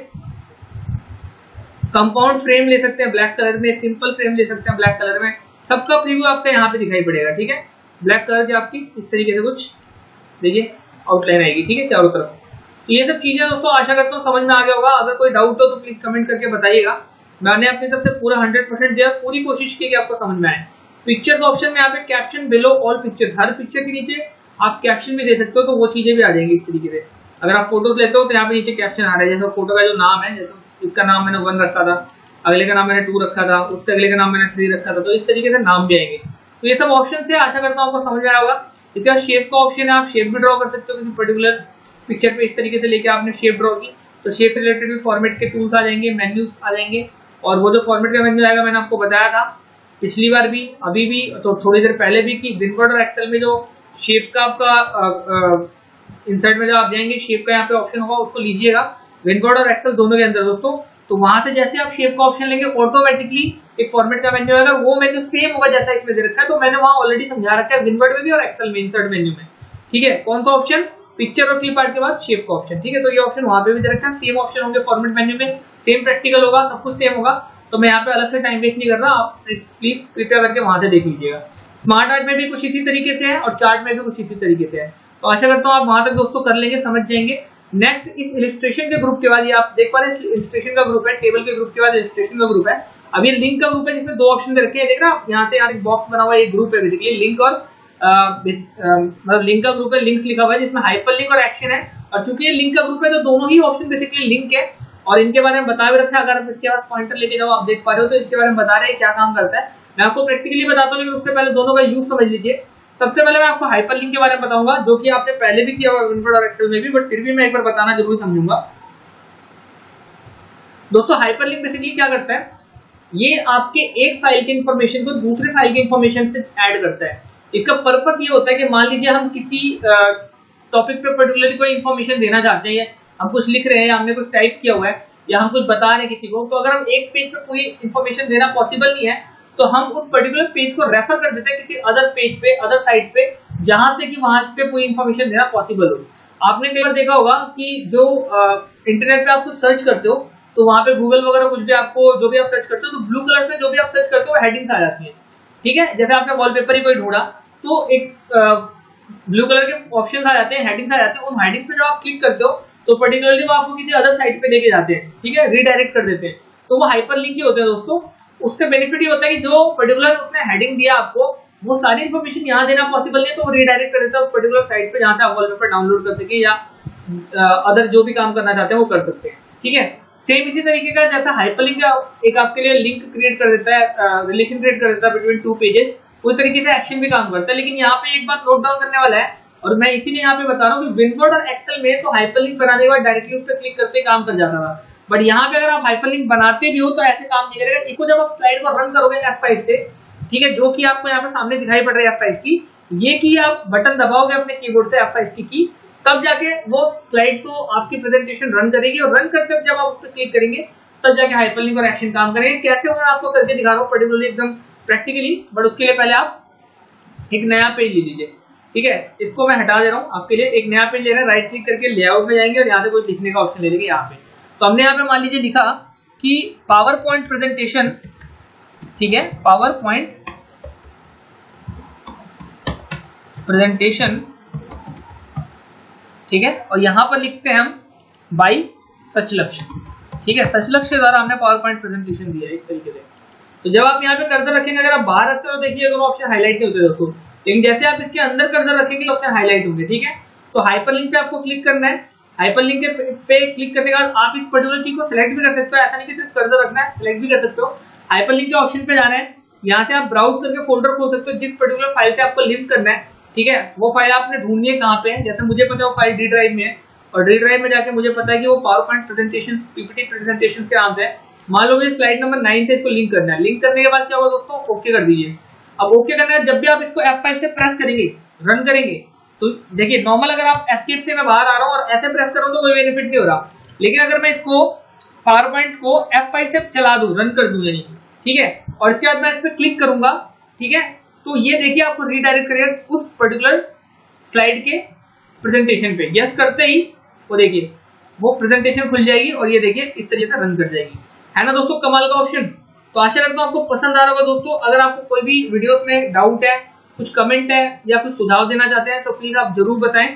कंपाउंड फ्रेम ले सकते हैं ब्लैक कलर में, सिंपल फ्रेम ले सकते हैं ब्लैक कलर में, सबका प्रीव्यू आपका यहाँ पे दिखाई पड़ेगा, ठीक है। ब्लैक कलर की आपकी इस तरीके से कुछ देखिए आउटलाइन आएगी, ठीक है, चारों तरफ। तो ये सब चीजें दोस्तों आशा करता हूँ समझ में आ गया होगा। अगर कोई डाउट हो तो प्लीज कमेंट करके बताइएगा। मैंने अपनी तरफ से पूरा 100% दिया, पूरी कोशिश की कि आपको समझ में आए। पिक्चर्स ऑप्शन में यहाँ पे कैप्शन बिलो ऑल पिक्चर्स, हर पिक्चर के नीचे आप कैप्शन भी दे सकते हो, तो वो चीजें भी आ जाएंगी इस तरीके से। अगर आप फोटोज लेते हो तो यहाँ पे नीचे कैप्शन आ रहा है, जैसे फोटो का जो नाम है, जैसे इसका नाम मैंने 1 रखा था, अगले का नाम मैंने 2 रखा था, उससे अगले का नाम मैंने 3 रखा था, तो इस तरीके से नाम भी आएंगे। तो ये सब ऑप्शन थे, आशा करता हूँ आपको समझ में आया होगा। इसके बाद शेप का ऑप्शन है, आप शेप भी ड्रॉ कर सकते हो किसी पर्टिकुलर पिक्चर पे, इस तरीके से लेके आपने शेप ड्रॉ की, तो शेप रिलेटेड भी फॉर्मेट के टूल्स आ जाएंगे, मेन्यूज आ जाएंगे। और वो जो फॉर्मेट का मेन्यू आएगा मैंने आपको बताया था पिछली बार भी, अभी भी, तो थोड़ी देर पहले भी, कि विनवर्ड और एक्सेल में जो शेप का आपका इंसर्ट में जब आप जाएंगे शेप का यहाँ पे ऑप्शन होगा, उसको लीजिएगा विनवर्ड और एक्सेल दोनों के अंदर दोस्तों। तो वहां से जैसे आप शेप का ऑप्शन लेंगे ऑटोमेटिकली एक फॉर्मेट का मेन्यू आएगा, वो मेन्यू सेम होगा जैसा इसमें दे रखा है। तो मैंने वहां ऑलरेडी समझा रखा है विनवर्ड में भी और एक्सेल में इंसर्ट मेन्यू में, ठीक है। कौन सा ऑप्शन? पिक्चर और क्लिप आर्ट के बाद शेप का ऑप्शन, ठीक है। तो ये ऑप्शन वहां पे भी दे रखा है, सेम ऑप्शन होंगे फॉर्मेट मेन्यू में, सेम प्रैक्टिकल होगा, सब कुछ सेम होगा। तो मैं यहाँ पे अलग से टाइम वेस्ट नहीं कर रहा, आप प्लीज कृपया करके वहां से देख लीजिएगा। स्मार्ट आर्ट में भी कुछ इसी तरीके से है और चार्ट में भी कुछ इसी तरीके से है। तो आशा करता हूँ आप वहां तक दोस्तों कर लेंगे, समझ जाएंगे। नेक्स्ट इस इलिस्ट्रेशन के ग्रुप के बाद, ये आप देख पा रहे हैं इलिस्ट्रेशन का ग्रुप है, टेबल के ग्रुप के बाद इलिस्ट्रेशन का ग्रुप है। अब ये लिंक का ग्रुप है जिसमें 2 ऑप्शन दे रखे हैं, देख रहे हैं आप यहाँ से, यहाँ एक बॉक्स बना हुआ है, एक ग्रुप है बेसिकली लिंक और मतलब लिंक का ग्रुप है, लिंक्स लिखा हुआ है जिसमें हाइपर लिंक और एक्शन है। और चूंकि ये लिंक का ग्रुप है तो दोनों ही ऑप्शन बेसिकली लिंक है, और इनके बारे में बता भी रखा है। अगर आप इसके बाद पॉइंटर लेके जाओ, आप देख पा रहे हो, तो इसके बारे में बता रहे हैं क्या काम करता है। मैं आपको प्रैक्टिकली बताता हूँ, लेकिन उससे पहले दोनों का यूज समझ लीजिए। सबसे पहले मैं आपको हाइपर लिंक के बारे में बताऊंगा, जो कि आपने पहले भी किया हुआ विनवर्ड और एक्सेल में भी, बट फिर भी मैं एक बार बताना जरूर समझूंगा। दोस्तों हाइपर लिंक बेसिकली क्या करता है, ये आपके एक फाइल की इंफॉर्मेशन को दूसरे फाइल की इंफॉर्मेशन से ऐड करता है। इसका पर्पस ये होता है कि मान लीजिए हम किसी टॉपिक पे पर्टिकुलरली कोई इंफॉर्मेशन देना चाहते हैं, हम कुछ लिख रहे हैं, हमने कुछ टाइप किया हुआ है, या हम कुछ बता रहे हैं किसी को, तो अगर हम एक पेज पे पूरी इंफॉर्मेशन देना पॉसिबल नहीं है, तो हम उस पर्टिकुलर पेज को रेफर कर देते हैं किसी अदर पेज पे, अदर साइट पे, जहां से कि वहां पे पूरी इंफॉर्मेशन देना पॉसिबल हो। आपने कई बार देखा होगा कि जो इंटरनेट पे आप कुछ सर्च करते हो, तो वहां पे गूगल वगैरह कुछ भी आपको जो भी आप सर्च करते हो, तो ब्लू कलर में जो भी आप सर्च करते हो हेडिंग्स आ जाती है, ठीक है। जैसे आपने वॉलपेपर ही कोई ढूंढा, तो एक ब्लू कलर के ऑप्शन आ जाते हैं, हेडिंग्स आ जाते हैं। उन हेडिंग्स पे जब आप क्लिक करते हो तो पर्टिकुलरली वो आपको किसी अदर साइट पे लेके जाते हैं, ठीक है, रीडायरेक्ट कर देते हैं। तो वो हाइपर लिंक ही होते हैं दोस्तों। उससे बेनिफिट ये होता है कि जो पर्टिकुलर उसने हेडिंग दिया आपको, वो सारी इन्फॉर्मेशन यहाँ देना पॉसिबल नहीं है, तो वो रीडायरेक्ट कर देता है उस पर्टिकुलर साइट पे जहाँ से आप वॉलपेपर डाउनलोड कर सके या अदर जो भी काम करना चाहते हैं वो कर सकते हैं, ठीक है। सेम इसी तरीके का जैसा हाइपरलिंक एक आपके लिए लिंक क्रिएट कर देता है, रिलेशन क्रिएट कर देता है बिटवीन 2 पेजेस, उस तरीके से एक्शन भी काम करता है। लेकिन यहाँ पे एक बात नोट डाउन करने वाला है, और मैं इसीलिए यहाँ पे बता रहा हूँ कि विनवर्ड और एक्सेल में तो हाइपरलिंक बनाने के बाद डायरेक्टली उस पर क्लिक करते काम कर जाता था, बट यहाँ पे अगर आप हाइपरलिंक बनाते भी हो तो ऐसे काम नहीं करेगा। इसको जब आप स्लाइड को रन करोगे F5 से, ठीक है, जो कि आपको यहाँ पे सामने दिखाई पड़ रही है F5 की, ये की आप बटन दबाओगे अपने कीबोर्ड से F5 की, तब जाके वो स्लाइड को आपकी प्रेजेंटेशन रन करेगी, और रन करते वक्त जब आप उस पर क्लिक करेंगे तब जाके हाइपरलिंक और एक्शन काम करेंगे। कैसे मैं आपको करके दिखा रहा हूँ पर्टिकुलरली एकदम प्रैक्टिकली, बट उसके लिए पहले आप एक नया पेज ले लीजिए, ठीक है। इसको मैं हटा दे रहा हूँ आपके लिए, एक नया पेज ले रहे हैं, राइट क्लिक करके लेआउट में जाएंगे और यहाँ से कुछ लिखने का ऑप्शन ले लेंगे यहाँ पे। तो हमने यहाँ पे मान लीजिए लिखा कि पावर पॉइंट प्रेजेंटेशन, ठीक है, पावर पॉइंट प्रेजेंटेशन, ठीक है, और यहाँ पर लिखते हैं हम बाई सचलक्ष्य, ठीक है। सचलक्ष्य के द्वारा हमने पावर पॉइंट प्रेजेंटेशन दिया है इस तरीके से। तो जब आप यहाँ पे कर्सर रखेंगे, अगर आप बाहर रखते हो तो देखिए दोनों ऑप्शन हाईलाइट नहीं होते दोस्तों, लेकिन जैसे आप इसके अंदर कर्सर रखेंगे ऑप्शन हाईलाइट होंगे, ठीक है। तो हाइपरलिंक पे आपको क्लिक करना है, हाइपरलिंक पे क्लिक करने के बाद आप इस पर्टिकुलर चीज को सिलेक्ट भी कर सकते हो, ऐसा नहीं कि सिर्फ कर्सर रखना है, सिलेक्ट भी कर सकते हो। हाइपरलिंक के ऑप्शन पे जाना है, यहाँ से आप ब्राउज करके फोल्डर खोल सकते हो जिस पर्टिकुलर फाइल से आपको लिंक करना है, ठीक है। वो फाइल आपने ढूंढनी है कहाँ पे है, जैसे मुझे पता है वो फाइल डी ड्राइव में है, और डी ड्राइव में जाके मुझे पता है कि वो power point presentation PPT presentation के नाम से है। मान लो मुझे स्लाइड नंबर 9 से इसको लिंक करना है। लिंक करने के बाद क्या होगा दोस्तों, ओके कर दीजिए। अब ओके करना है, जब भी आप इसको F5 से प्रेस करेंगे, रन करेंगे, तो देखिए नॉर्मल अगर आप एस्केप से मैं बाहर आ रहा हूँ और ऐसे प्रेस कर रहा हूँ तो कोई बेनिफिट नहीं हो रहा, लेकिन अगर मैं इसको पावर पॉइंट को F5 से चला दूं, रन कर दूं यानी, ठीक है, और इसके बाद मैं इस पर क्लिक करूंगा, ठीक है, तो ये देखिए आपको रीडायरेक्ट करेगा उस पर्टिकुलर स्लाइड के प्रेजेंटेशन पे। यस करते ही वो देखिए वो प्रेजेंटेशन खुल जाएगी और ये देखिए इस तरीके से रन कर जाएगी, है ना दोस्तों, कमाल का ऑप्शन। तो आशा करता हूँ आपको पसंद आ रहा होगा दोस्तों। अगर आपको कोई भी वीडियोस में डाउट है, कुछ कमेंट है या कुछ सुझाव देना चाहते हैं तो प्लीज आप जरूर बताएं,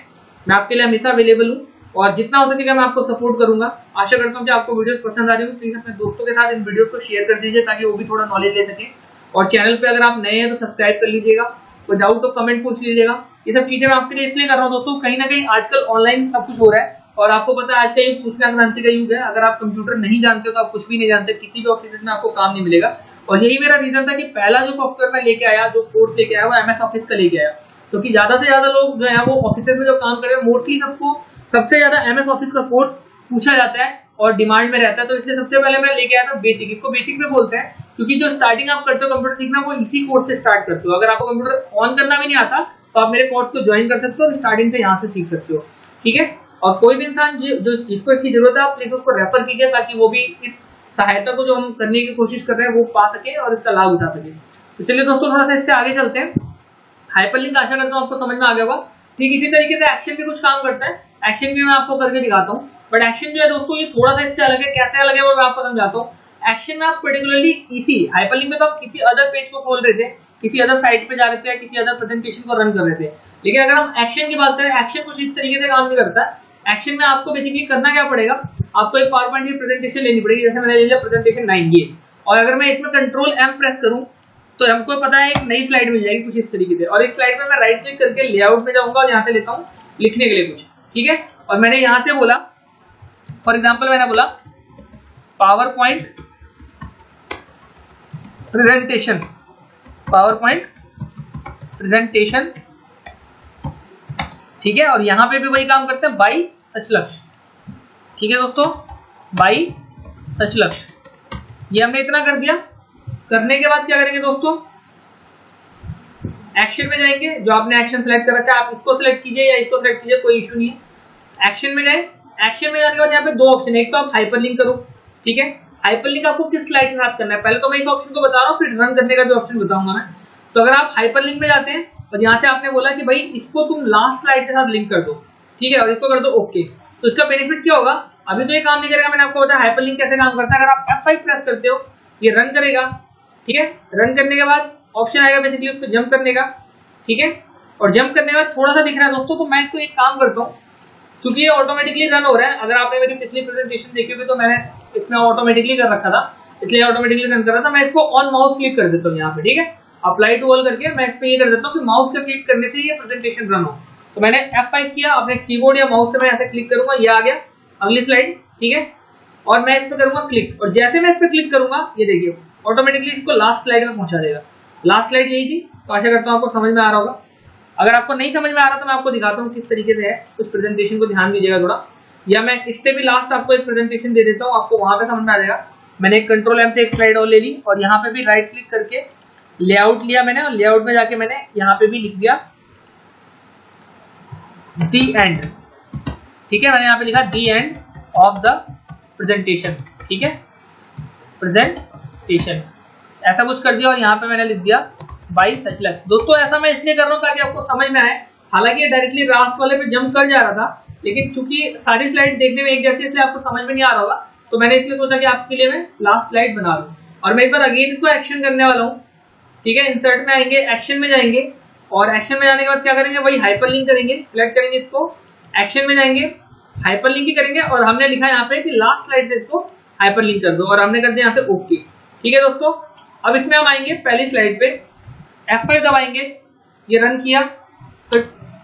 मैं आपके लिए हमेशा अवेलेबल हूँ और जितना हो सकेगा मैं आपको सपोर्ट करूंगा। आशा करता हूँ कि आपको वीडियोस पसंद आ रही हो, प्लीज अपने दोस्तों के साथ इन वीडियोस को शेयर कर दीजिए ताकि वो भी थोड़ा नॉलेज ले सके, और चैनल पे अगर आप नए हैं तो सब्सक्राइब कर लीजिएगा, कोई डाउट तो कमेंट पूछ लीजिएगा। ये सब चीजें मैं आपके लिए इसलिए कर रहा हूँ दोस्तों, कहीं ना कहीं आजकल ऑनलाइन सब कुछ हो रहा है और आपको पता है आज का युग सूचना क्रांति का युग है। अगर आप कंप्यूटर नहीं जानते तो आप कुछ भी नहीं जानते, किसी भी ऑफिस में आपको काम नहीं मिलेगा। और यही मेरा रीजन था कि पहला जो सॉफ्टवेयर मैं लेके आया, जो कोर्स लेके आया, वो MS ऑफिस का लेके आया, क्योंकि ज्यादा से ज्यादा लोग जो है वो ऑफिस में जो काम कर रहे हैं मोस्टली सबको सबसे ज्यादा MS ऑफिस का कोर्स पूछा जाता है और डिमांड में रहता है। तो इसलिए सबसे पहले मैं लेके आया था बेसिक। इसको बेसिक में बोलते हैं क्योंकि जो स्टार्टिंग आप करते हो कंप्यूटर सीखना वो इसी कोर्स से स्टार्ट करते हो। अगर आपको कंप्यूटर ऑन करना भी नहीं आता तो आप मेरे कोर्स को ज्वाइन कर सकते हो, स्टार्टिंग से यहाँ से सीख सकते हो, ठीक है। और कोई भी इंसान जो जिसको इसकी जरूरत है आप प्लीज उसको रेफर कीजिए ताकि वो भी इस सहायता को जो हम करने की कोशिश कर रहे हैं वो पा सके और इसका लाभ उठा सके। तो चलिए दोस्तों थोड़ा सा इससे आगे चलते हैं। हाइपरलिंक आशा करता हूँ आपको समझ में आ गया होगा। ठीक इसी तरीके से एक्शन भी कुछ काम करता है, एक्शन भी मैं आपको करके दिखाता हूँ, बट एक्शन जो है दोस्तों ये थोड़ा सा इससे अलग है। कैसे अलग है वो मैं आपको समझाता हूँ। एक्शन में आप पर्टिकुलरली इसी हाइपरलिंक में तो आप किसी अदर पेज को खोल रहे थे, किसी अदर साइट पे जा रहे थे, किसी अदर प्रेजेंटेशन को रन कर रहे थे, लेकिन अगर हम एक्शन की बात करें, एक्शन कुछ इस तरीके से काम नहीं करता है। एक्शन में आपको बेसिकली करना क्या पड़ेगा, आपको एक पावर पॉइंट की प्रेजेंटेशन लेनी पड़ेगी। जैसे मैंने ले लिया प्रेजेंटेशन 9 ये, और अगर मैं इसमें कंट्रोल M प्रेस करूं तो हमको पता है एक नई स्लाइड मिल जाएगी कुछ इस तरीके से, और इस स्लाइड में मैं राइट क्लिक करके लेआउट में जाऊंगा और यहाँ से लेता हूँ लिखने के लिए कुछ, ठीक है। और मैंने यहाँ से बोला, फॉर एग्जाम्पल मैंने बोला power point presentation, power point presentation, ठीक है। और यहाँ पे भी वही काम करते हैं बाई सचलक्ष्य, ठीक है दोस्तों, बाई सचलक्ष्य। ये हमने इतना कर दिया। करने के बाद क्या करेंगे दोस्तों, एक्शन में जाएंगे। जो आपने एक्शन सेलेक्ट कर रखा है आप इसको सेलेक्ट कीजिए या इसको सेलेक्ट कीजिए, कोई इशू नहीं है। एक्शन में गए, एक्शन में जाने के बाद यहाँ पे दो ऑप्शन है, एक तो आप हाइपरलिंक करो, ठीक है। हाइपरलिंक आपको किस स्लाइड के साथ करना है, पहले तो मैं इस ऑप्शन को बता रहा हूँ, फिर रन करने का भी ऑप्शन बताऊंगा मैं। तो अगर आप हाइपरलिंक में जाते हैं और यहाँ से आपने बोला कि भाई इसको तुम लास्ट स्लाइड के साथ लिंक कर दो, ठीक है, और इसको कर दो ओके, तो इसका बेनिफिट क्या होगा, अभी तो ये काम नहीं करेगा, मैंने आपको बताया हाइपरलिंक कैसे काम करता है। अगर आप F5 प्रेस करते हो ये रन करेगा, ठीक है। रन करने के बाद ऑप्शन आएगा बेसिकली उस पर जंप करने का, ठीक है। और जंप करने के बाद थोड़ा सा दिख रहा है दोस्तों, तो मैं इसको एक काम करता हूँ, चूंकि ये ऑटोमेटिकली रन हो रहा है, अगर आपने मेरी पिछली प्रेजेंटेशन देखी होगी तो मैंने इसमें ऑटोमेटिकली कर रखा था, इसलिए ऑटोमेटिकली रन कर रहा था। मैं इसको ऑन माउस क्लिक कर देता हूँ यहाँ पे, ठीक है, अप्लाई टू ऑल करके मैं इस पे ये कर देता हूँ कि माउस का क्लिक करने से ये प्रेजेंटेशन रन हो। तो मैंने F5 किया, अपने कीबोर्ड या माउस से मैं ऐसे क्लिक करूंगा, ये आ गया अगली स्लाइड, ठीक है। और मैं इस पे करूंगा क्लिक, और जैसे मैं इस पे क्लिक करूंगा ये देखिए ऑटोमेटिकली इसको लास्ट स्लाइड में पहुंचा देगा। लास्ट स्लाइड यही थी, तो आशा करता हूँ आपको समझ में आ रहा होगा। अगर आपको नहीं समझ में आ रहा तो मैं आपको दिखाता हूँ किस तरीके से है, उस प्रेजेंटेशन को ध्यान दीजिएगा थोड़ा, या मैं इससे भी लास्ट आपको एक प्रेजेंटेशन दे देता हूँ, आपको वहां पे समझ में आ जाएगा। मैंने कंट्रोल M से एक स्लाइड और ले ली और यहाँ पे भी राइट क्लिक करके लेआउट लिया मैंने, और लेआउट में जाके मैंने यहाँ पे भी लिख दिया दी एंड, ठीक है। मैंने यहाँ पे लिखा दी एंड ऑफ द प्रेजेंटेशन, ठीक है। प्रेजेंटेशन, ऐसा कुछ कर दिया और यहाँ पे मैंने लिख दिया बाय सच लक्ष्य। दोस्तों ऐसा मैं इसलिए कर रहा हूँ ताकि आपको समझ में आए। हालांकि ये डायरेक्टली लास्ट वाले पे जंप कर जा रहा था, लेकिन चूंकि सारी स्लाइड देखने में एक जैसी इसलिए आपको समझ में नहीं आ रहा होगा, तो मैंने इसलिए सोचा कि आपके लिए मैं लास्ट स्लाइड बना लूँ। और मैं एक बार अगेन इसको एक्शन करने वाला हूँ, ठीक है। इंसर्ट में आएंगे, एक्शन में जाएंगे और एक्शन में जाने के बाद क्या करेंगे, वही हाइपरलिंक करेंगे, सिलेक्ट करेंगे इसको, एक्शन में जाएंगे, हाइपरलिंक ही करेंगे और हमने लिखा है यहाँ पे कि लास्ट स्लाइड से इसको हाइपरलिंक कर दो और हमने कर दिया यहाँ से ओके, ठीक है दोस्तों। अब इसमें हम आएंगे पहली स्लाइड पे, F5 दबाएंगे, ये रन किया, तो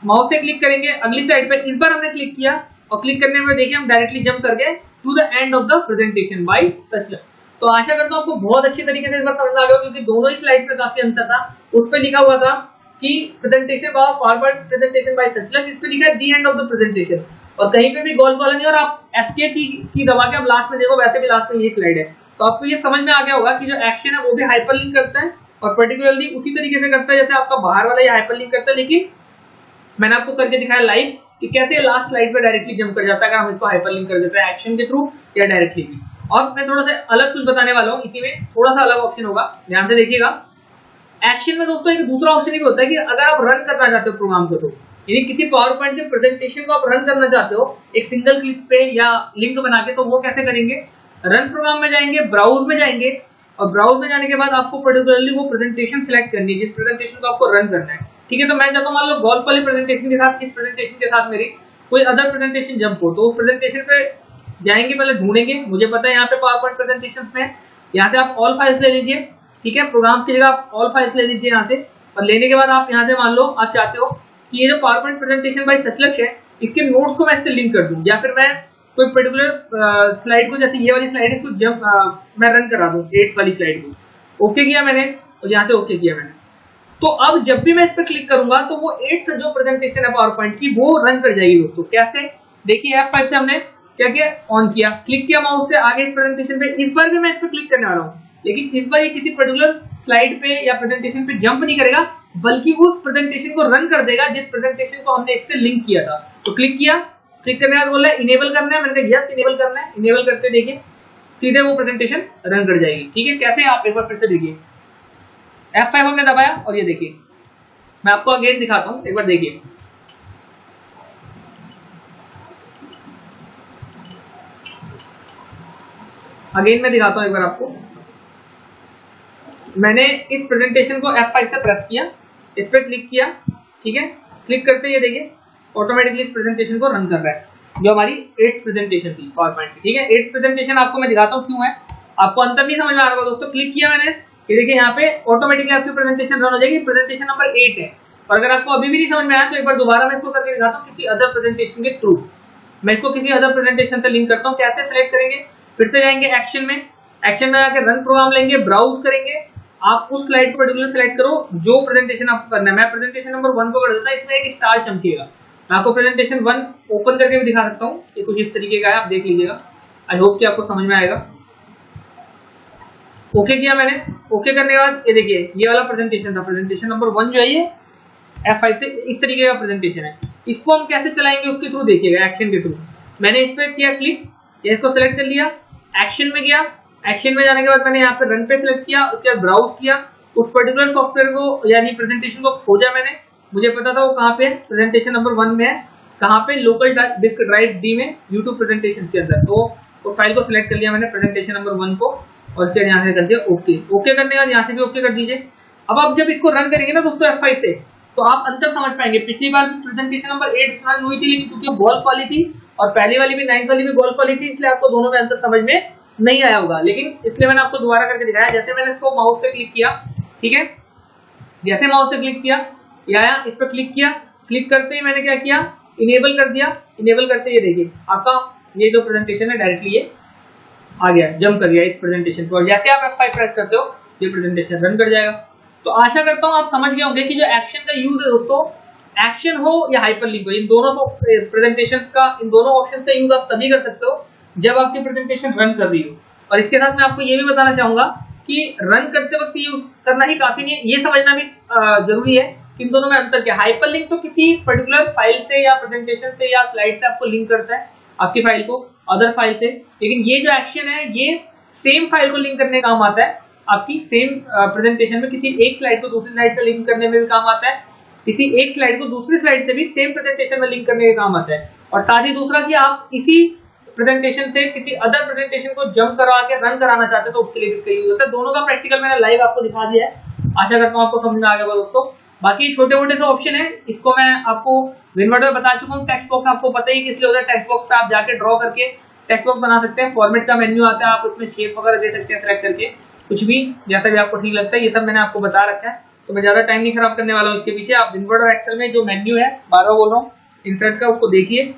माउस से क्लिक करेंगे अगली स्लाइड पे, इस बार हमने क्लिक किया और क्लिक करने में देखिए हम डायरेक्टली जंप कर गए to the end of the presentation by touch. तो आशा करता हूँ आपको बहुत अच्छी तरीके से इस बार समझ में आ गया, क्योंकि दोनों ही स्लाइड पे काफी अंतर था। उस पे लिखा हुआ था कि प्रेजेंटेशन फॉरवर्ड प्रेजेंटेशन बाय सच, इस पे लिखा है the end of the presentation, और कहीं पे भी गोल्फ वाला नहीं, और आप एस्केप की दबा के आप लास्ट में देखो, वैसे भी लास्ट में ये स्लाइड है। तो आपको ये समझ में आ गया होगा कि जो एक्शन है वो भी हाइपरलिंक करता है और पर्टिकुलरली उसी तरीके से करता है जैसे आपका बाहर वाला ये हाइपरलिंक करता है, लेकिन मैंने आपको करके दिखाया लाइव कि कैसे लास्ट स्लाइड पे डायरेक्टली जंप कर जाता है अगर हम इसको हाइपरलिंक कर देते हैं एक्शन के थ्रू या डायरेक्टली भी। और मैं थोड़ा सा अलग कुछ बताने वाला हूँ, इसी में थोड़ा सा अलग ऑप्शन होगा, ध्यान से देखिएगा। एक्शन में दोस्तों एक दूसरा ऑप्शन भी होता है कि अगर आप रन करना चाहते हो प्रोग्राम को, तो यानी किसी पावर पॉइंट के प्रेजेंटेशन को आप रन करना चाहते हो एक सिंगल क्लिक पे या लिंक बना के, तो वो कैसे करेंगे, रन प्रोग्राम में जाएंगे, ब्राउज में जाएंगे और ब्राउज में जाने के बाद आपको पर्टिकुलरली वो प्रेजेंटेशन सिलेक्ट करनी है जिस प्रेजेंटेशन को आपको रन करना है, ठीक है। तो मैं चाहता हूँ मान लो गोल्फ वाली प्रेजेंटेशन के साथ इस प्रेजेंटेशन के साथ मेरी कोई अदर प्रेजेंटेशन जंप हो, तो उस प्रेजेंटेशन पे जाएंगे, पहले ढूंढेंगे, मुझे पता है यहाँ पे पावर पॉइंट प्रेजेंटेशन में यहाँ से आप ऑल फाइल्स ले लीजिए, ठीक है, प्रोग्राम की जगह आप ऑल फाइल्स ले लीजिए यहाँ से, और लेने के बाद आप यहाँ से मान लो आप चाहते हो कि ये जो पावर पॉइंट प्रेजेंटेशन बाय सचलक्ष्य है इसके नोट्स को मैं इससे लिंक कर दूं, या फिर मैं कोई पर्टिकुलर स्लाइड को, जैसे ये वाली स्लाइड है, इसको जंप मैं रन करा दूं 8th वाली स्लाइड को, ओके किया मैंने और यहाँ से ओके किया मैंने। तो अब जब भी मैं इस पर क्लिक करूंगा तो वो 8th जो प्रेजेंटेशन है पावर पॉइंट की वो रन कर जाएगी दोस्तों। कैसे, देखिए F5 से हमने क्या किया, ऑन किया, क्लिक किया माउस से आगे इस प्रेजेंटेशन पे, इस बार भी मैं इस पर क्लिक करने वाला हूँ, लेकिन इस बार ये किसी पर्टिकुलर स्लाइड पे या प्रेजेंटेशन पे जंप नहीं करेगा, बल्कि उस प्रेजेंटेशन को रन कर देगा जिस प्रेजेंटेशन को हमने इससे लिंक किया था। तो क्लिक किया, क्लिक करने के बाद बोल रहा है इनेबल करना है, मैंने कहा यस इनेबल करना है, इनेबल करते देखिए सीधे वो प्रेजेंटेशन रन कर जाएगी, ठीक है। कैसे, आप एक बार फिर से देखिए, F5 हमने दबाया और ये देखिए, मैं आपको अगेन दिखाता हूं, एक बार देखिए, अगेन मैं दिखाता हूं एक बार आपको। मैंने इस प्रेजेंटेशन को F5 से प्रेस किया, इस पर क्लिक किया, ठीक है, क्लिक करते ये देखिए ऑटोमेटिकली इस प्रेजेंटेशन को रन कर रहा है, जो हमारी 8th प्रेजेंटेशन थी पावर पॉइंट की, ठीक है। 8th प्रेजेंटेशन आपको मैं दिखाता हूँ क्यों है, आपको अंतर नहीं समझ में आ रहा होगा दोस्तों। क्लिक किया मैंने, ये देखिए यहाँ पे ऑटोमेटिकली आपकी प्रेजेंटेशन रन हो जाएगी, प्रेजेंटेशन नंबर 8 है। और अगर आपको अभी भी नहीं समझ में आया तो एक बार दोबारा मैं इसको करके दिखाता हूँ किसी अदर प्रेजेंटेशन के थ्रू। मैं इसको किसी अदर प्रेजेंटेशन से लिंक करता हूँ, कैसे सिलेक्ट करेंगे, फिर से जाएंगे एक्शन में, एक्शन में जाकर रन प्रोग्राम लेंगे, ब्राउज करेंगे, आप उस स्लाइड को पर्टिकुलर सिलेक्ट करो जो प्रेजेंटेशन आपको करना है। मैं प्रेजेंटेशन नंबर 1 को कर देता हूं, इसमें एक स्टार चमकेगा, मैं आपको प्रेजेंटेशन 1 ओपन करके भी दिखा सकता हूँ, ये कुछ इस तरीके का है, आप देख लीजिएगा, आई होप कि आपको समझ में आएगा। ओके किया मैंने, ओके करने के बाद ये देखिए ये वाला प्रेजेंटेशन था, प्रेजेंटेशन नंबर 1 जो है ये F5 से इस तरीके का प्रेजेंटेशन है। इसको हम कैसे चलाएंगे उसके थ्रू देखिएगा, एक्शन के थ्रू। मैंने इस पर किया क्लिक, इसको सिलेक्ट कर लिया, एक्शन में गया, एक्शन में जाने के बाद मैंने यहाँ पे रन पे सिलेक्ट किया, उसके बाद ब्राउज किया, उस पर्टिकुलर सॉफ्टवेयर को यानी प्रेजेंटेशन को खोजा मैंने, मुझे पता था वो कहाँ पे है, प्रेजेंटेशन नंबर 1 में है, कहाँ पे, लोकल डिस्क ड्राइव डी में यूट्यूब प्रेजेंटेशन के अंदर। तो उस फाइल को सिलेक्ट कर लिया मैंने प्रेजेंटेशन नंबर 1 को, और उसके यहाँ से कर दिया ओके। ओके करने के बाद यहाँ से भी ओके कर दीजिए। अब आप जब इसको रन करेंगे ना दोस्तों F5 से, तो आप अंतर समझ पाएंगे। पिछली बार भी प्रेजेंटेशन नंबर 8 रन हुई थी, लेकिन चूंकि गोल्फ वाली थी और पहली वाली भी 9th वाली भी गोल्फ वाली थी, इसलिए आपको दोनों में अंतर समझ में नहीं आया होगा, लेकिन इसलिए मैंने आपको दोबारा करके दिखाया। जैसे मैंने इसको माउस पे क्लिक किया, ठीक है, जैसे माउस से क्लिक किया, ये आया, इस पर क्लिक किया, क्लिक करते ही मैंने क्या किया, इनेबल कर दिया, इनेबल करते ये देखिए आपका ये जो प्रेजेंटेशन है डायरेक्टली ये आ गया, जंप कर गया इस प्रेजेंटेशन पर। जैसे आप F5 प्रेस करते हो ये प्रेजेंटेशन रन कर जाएगा। तो आशा करता हूँ आप समझ गए होंगे कि जो एक्शन का यूज है दोस्तों, एक्शन हो या हाइपरलिंक हो, इन दोनों प्रेजेंटेशन का, इन दोनों ऑप्शन का यूज आप तभी कर सकते हो जब आपकी प्रेजेंटेशन रन कर रही हो। और इसके साथ मैं आपको ये भी बताना चाहूंगा कि रन करते वक्त यूज करना ही काफी नहीं है, ये समझना भी जरूरी है कि इन दोनों में अंतर क्या है। हाइपरलिंक तो किसी पर्टिकुलर फाइल से या प्रेजेंटेशन से या स्लाइड से आपको लिंक करता है आपकी फाइल को अदर फाइल से, लेकिन ये जो एक्शन है ये सेम फाइल को लिंक करने का काम आता है, आपकी सेम प्रेजेंटेशन में किसी एक स्लाइड को दूसरी स्लाइड से लिंक करने में भी काम आता है, किसी एक स्लाइड को दूसरी स्लाइड से भी सेम प्रेजेंटेशन में लिंक करने का काम आता है। और साथ ही दूसरा कि आप इसी प्रेजेंटेशन से किसी अदर प्रेजेंटेशन को जंप करवा के रन कराना चाहते हैं तो उसके लिए भी इसका यूज होता है। दोनों का प्रैक्टिकल मैंने लाइव आपको दिखा दिया है, आशा करता हूँ आपको समझ में आ गया होगा दोस्तों। बाकी छोटे मोटे से ऑप्शन है, इसको मैं आपको विनवर्ड में बता चुका हूँ। टेक्स्ट बॉक्स आपको पता ही किस लिए होता है, टेक्स्ट बॉक्स पे आप जाके ड्रॉ करके टेक्स्ट बॉक्स बना सकते हैं। फॉर्मेट का मेन्यू आता है, आप उसमें शेप वगैरह दे सकते हैं सेलेक्ट करके, कुछ भी जैसा भी आपको ठीक लगता है। ये सब मैंने आपको बता रखा है, तो मैं ज्यादा टाइम नहीं खराब करने वाला हूँ इसके पीछे। आप विनवर्ड और एक्सेल में जो मेन्यू है, बार बार बोल रहा हूँ, इंसर्ट का, उसको देखिए,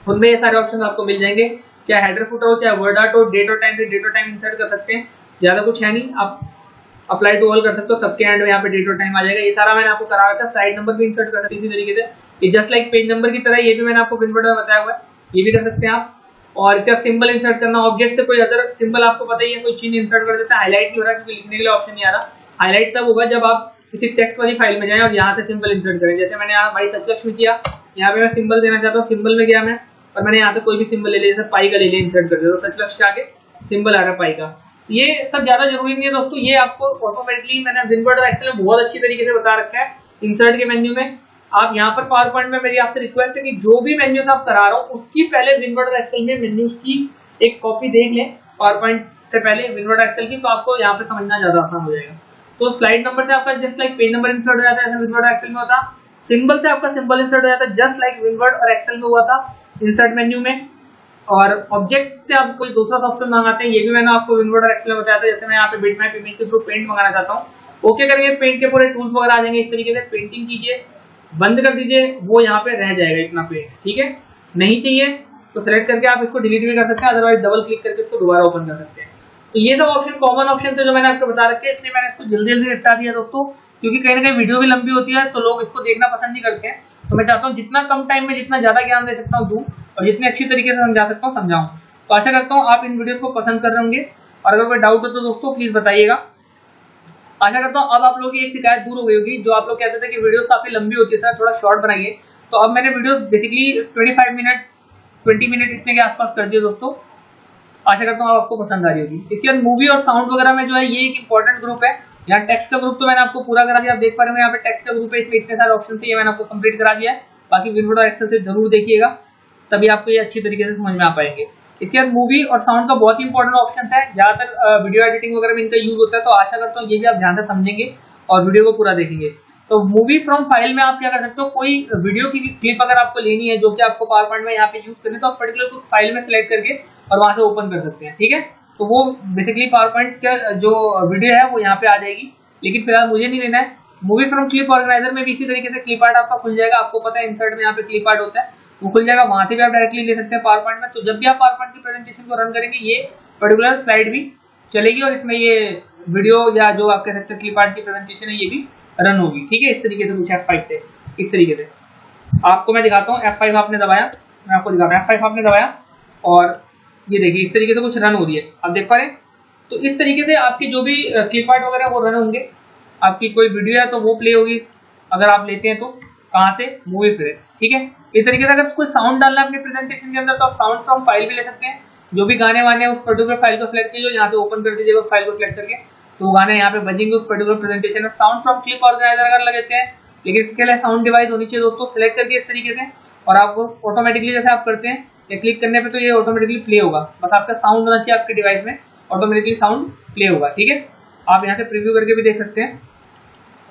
उनमें ये सारे ऑप्शन आपको मिल जाएंगे। चाहे हेडर फुटर हो, चाहे वर्ड आर्ट हो, डेट और टाइम से डेट और टाइम इंसर्ट कर सकते हैं, ज्यादा कुछ है नहीं। आप अप्लाई टू ऑल कर सकते हो, सबके एंड में यहाँ पे डेट और टाइम आ जाएगा। ये सारा मैंने आपको करा रखा है। स्लाइड नंबर भी इंसर्ट कर सकते हैं इसी तरीके से, ये जस्ट लाइक पेज नंबर की तरह, ये भी मैंने आपको विनवर्ड में बताया हुआ है, ये भी कर सकते हैं आप। और इसका सिंबल इंसर्ट करना, ऑब्जेक्ट से कोई अदर सिंबल आपको पता ही है, कोई चिन्ह इंसर्ट कर देता है। हाईलाइट नहीं हो रहा क्योंकि लिखने के लिए ऑप्शन नहीं आ रहा। हाईलाइट तब होगा जब आप किसी टेक्स्ट वाली फाइल में जाएं और यहाँ से सिंबल इंसर्ट करें। जैसे मैंने यहाँ हमारी सचलक्ष्मी में किया, यहाँ पे मैं सिंबल देना चाहता हूँ, सिंबल में गया मैं और मैंने यहाँ से कोई भी सिंबल ले लिया, जैसे पाई का ले लिया, इंसर्ट कर दिया, तो सचलक्ष्मी के आगे सिंबल आ रहा है पाई का। तो ये सब ज्यादा जरूरी नहीं है दोस्तों, ये आपको ऑटोमेटिकली मैंने विनवर्ड और एक्सेल में बहुत अच्छी तरीके से बता रखा है। इंसर्ट के मेन्यू में आप यहाँ पर पावर पॉइंट में मेरी आपसे रिक्वेस्ट है कि जो भी मेन्यूज आप करा रहा हूँ उसकी पहले विनवर्ड और एक्सेल में मेन्यूज की एक कॉपी देख लें पावर पॉइंट से पहले विनवर्ड और एक्सेल की, तो आपको यहाँ पे समझना ज्यादा आसान हो जाएगा। तो स्लाइड नंबर से आपका just like page number insert हो जाता है, ऐसा विनवर्ड और एक्सेल में होता। सिंबल से आपका सिंबल इंसर्ट हो जाता है, जस्ट लाइक विनवर्ड और एक्सेल में हुआ था इंसर्ट मेन्यू में। और ऑब्जेक्ट से आप कोई दूसरा सॉफ्टवेयर मंगाते हैं, ये भी मैंने आपको विनवर्ड और एक्सेल में बताया था। जैसे मैं यहाँ पे बिटमैप इमेज के थ्रू पेंट मंगाना चाहता हूँ, ओके करेंगे, पेंट के पूरे टूल्स वगैरह आ जाएंगे। इस तरीके से पेंटिंग कीजिए, बंद कर दीजिए, वो यहाँ पे रह जाएगा इतना पेंट, ठीक है। नहीं चाहिए तो सेलेक्ट करके आप इसको डिलीट भी कर सकते हैं, अदरवाइज डबल क्लिक करके इसको दोबारा ओपन कर सकते हैं। तो ये सब ऑप्शन कॉमन ऑप्शन थे जो मैंने आपको बता रखे हैं, इसलिए मैंने इसको जल्दी जल्दी निपटा दिया दोस्तों, क्योंकि कहीं ना कहीं वीडियो भी लंबी होती है तो लोग इसको देखना पसंद नहीं करते हैं। तो मैं चाहता हूँ जितना कम टाइम में जितना ज्यादा ज्ञान दे सकता हूँ दूं, और जितने अच्छी तरीके से समझा सकता हूँ समझाऊं। तो आशा करता हूँ आप इन वीडियोस को पसंद कर रहे होंगे, और अगर कोई डाउट हो तो दोस्तों प्लीज बताइएगा। आशा करता हूँ अब आप लोगों की एक शिकायत दूर हो गई होगी, जो आप लोग कहते थे कि वीडियोस काफी लंबी होती है सर, थोड़ा शॉर्ट बनाइए। तो अब मैंने वीडियो बेसिकली 25 मिनट 20 मिनट इतने के आसपास कर दिए दोस्तों। आशा करता हूँ आपको पसंद आ रही होगी। इसके बाद मूवी और साउंड वगैरह में जो है ये एक इंपॉर्टेंट ग्रुप है। यहाँ टेक्स्ट का ग्रुप तो मैंने आपको पूरा करा दिया, आप देख पा रहे हो यहाँ पे टेक्स्ट का ग्रुप है, इसमें इतने सारे ऑप्शन थे, ये मैंने आपको कंप्लीट करा दिया है। बाकी विनवर्ड और एक्सेल से जरूर देखिएगा, तभी आपको ये अच्छी तरीके से समझ में आ पाएंगे। इसके बाद मूवी और साउंड का बहुत ही इंपॉर्टेंट ऑप्शन है, ज्यादातर वीडियो एडिटिंग वगैरह में इनका यूज होता है। तो आशा करता हूँ ये भी आप ध्यान से समझेंगे और वीडियो को पूरा देखेंगे। तो मूवी फ्रॉम फाइल में आप क्या कर सकते हो, कोई वीडियो की क्लिप अगर आपको लेनी है जो कि आपको पावर पॉइंट में यहाँ पे यूज करनी है, तो आप पर्टिकुलर उस फाइल में सिलेक्ट करके और वहां से ओपन कर सकते हैं, ठीक है। तो वो बेसिकली पावर पॉइंट का जो वीडियो है वो यहाँ पे आ जाएगी, लेकिन फिलहाल मुझे नहीं लेना है। मूवी फ्रॉम क्लिप ऑर्गेनाइजर में भी इसी तरीके से क्लिप आर्ट आपका खुल जाएगा, आपको पता है इंसर्ट में यहाँ पे क्लिप आर्ट होता है, वो खुल जाएगा, वहां से भी आप डायरेक्टली ले सकते हैं पावर पॉइंट में। तो जब भी आप पावर पॉइंट की प्रेजेंटेशन को रन करेंगे ये पर्टिकुलर स्लाइड भी चलेगी और इसमें ये वीडियो या जो आप कह सकते हैं क्लिप आर्ट की प्रेजेंटेशन है ये भी रन होगी, ठीक है। इस तरीके से कुछ F5 से इस तरीके से आपको मैं दिखाता हूँ। F5 आपने दबाया, मैं आपको दिखाता हूँ, F5 आपने दबाया और ये देखिए इस तरीके से कुछ रन हो रही है, आप देख पा रहे हैं। तो इस तरीके से आपकी जो भी क्लिप आर्ट वगैरह वो रन होंगे, आपकी कोई वीडियो है तो वो प्ले होगी अगर आप लेते हैं तो, कहाँ से, मूवी से, ठीक है। इस तरीके से अगर कोई साउंड डालना है अपने प्रेजेंटेशन के अंदर तो आप साउंड फ्रॉम फाइल भी ले सकते हैं। जो भी गाने वाने उस पर्टिकुलर फाइल को सिलेक्ट कीजिए, यहाँ पे ओपन कर दीजिएगा उस फाइल को सिलेक्ट करके, तो वो गाने यहाँ पे बजेंगे उस पर्टिकुलर प्रेजेंटेशन में। साउंड फ्रॉम क्लिप ऑर्गेनाइजर अगर लगाते हैं, लेकिन इसके लिए साउंड डिवाइस होनी चाहिए दोस्तों, सिलेक्ट करके इस तरीके से, और आपको ऑटोमेटिकली जैसे आप करते हैं या क्लिक करने पे तो ये ऑटोमेटिकली प्ले होगा, बस आपका साउंड होना चाहिए आपके डिवाइस में, ऑटोमेटिकली साउंड प्ले होगा, ठीक है। आप यहाँ से प्रीव्यू करके भी देख सकते हैं,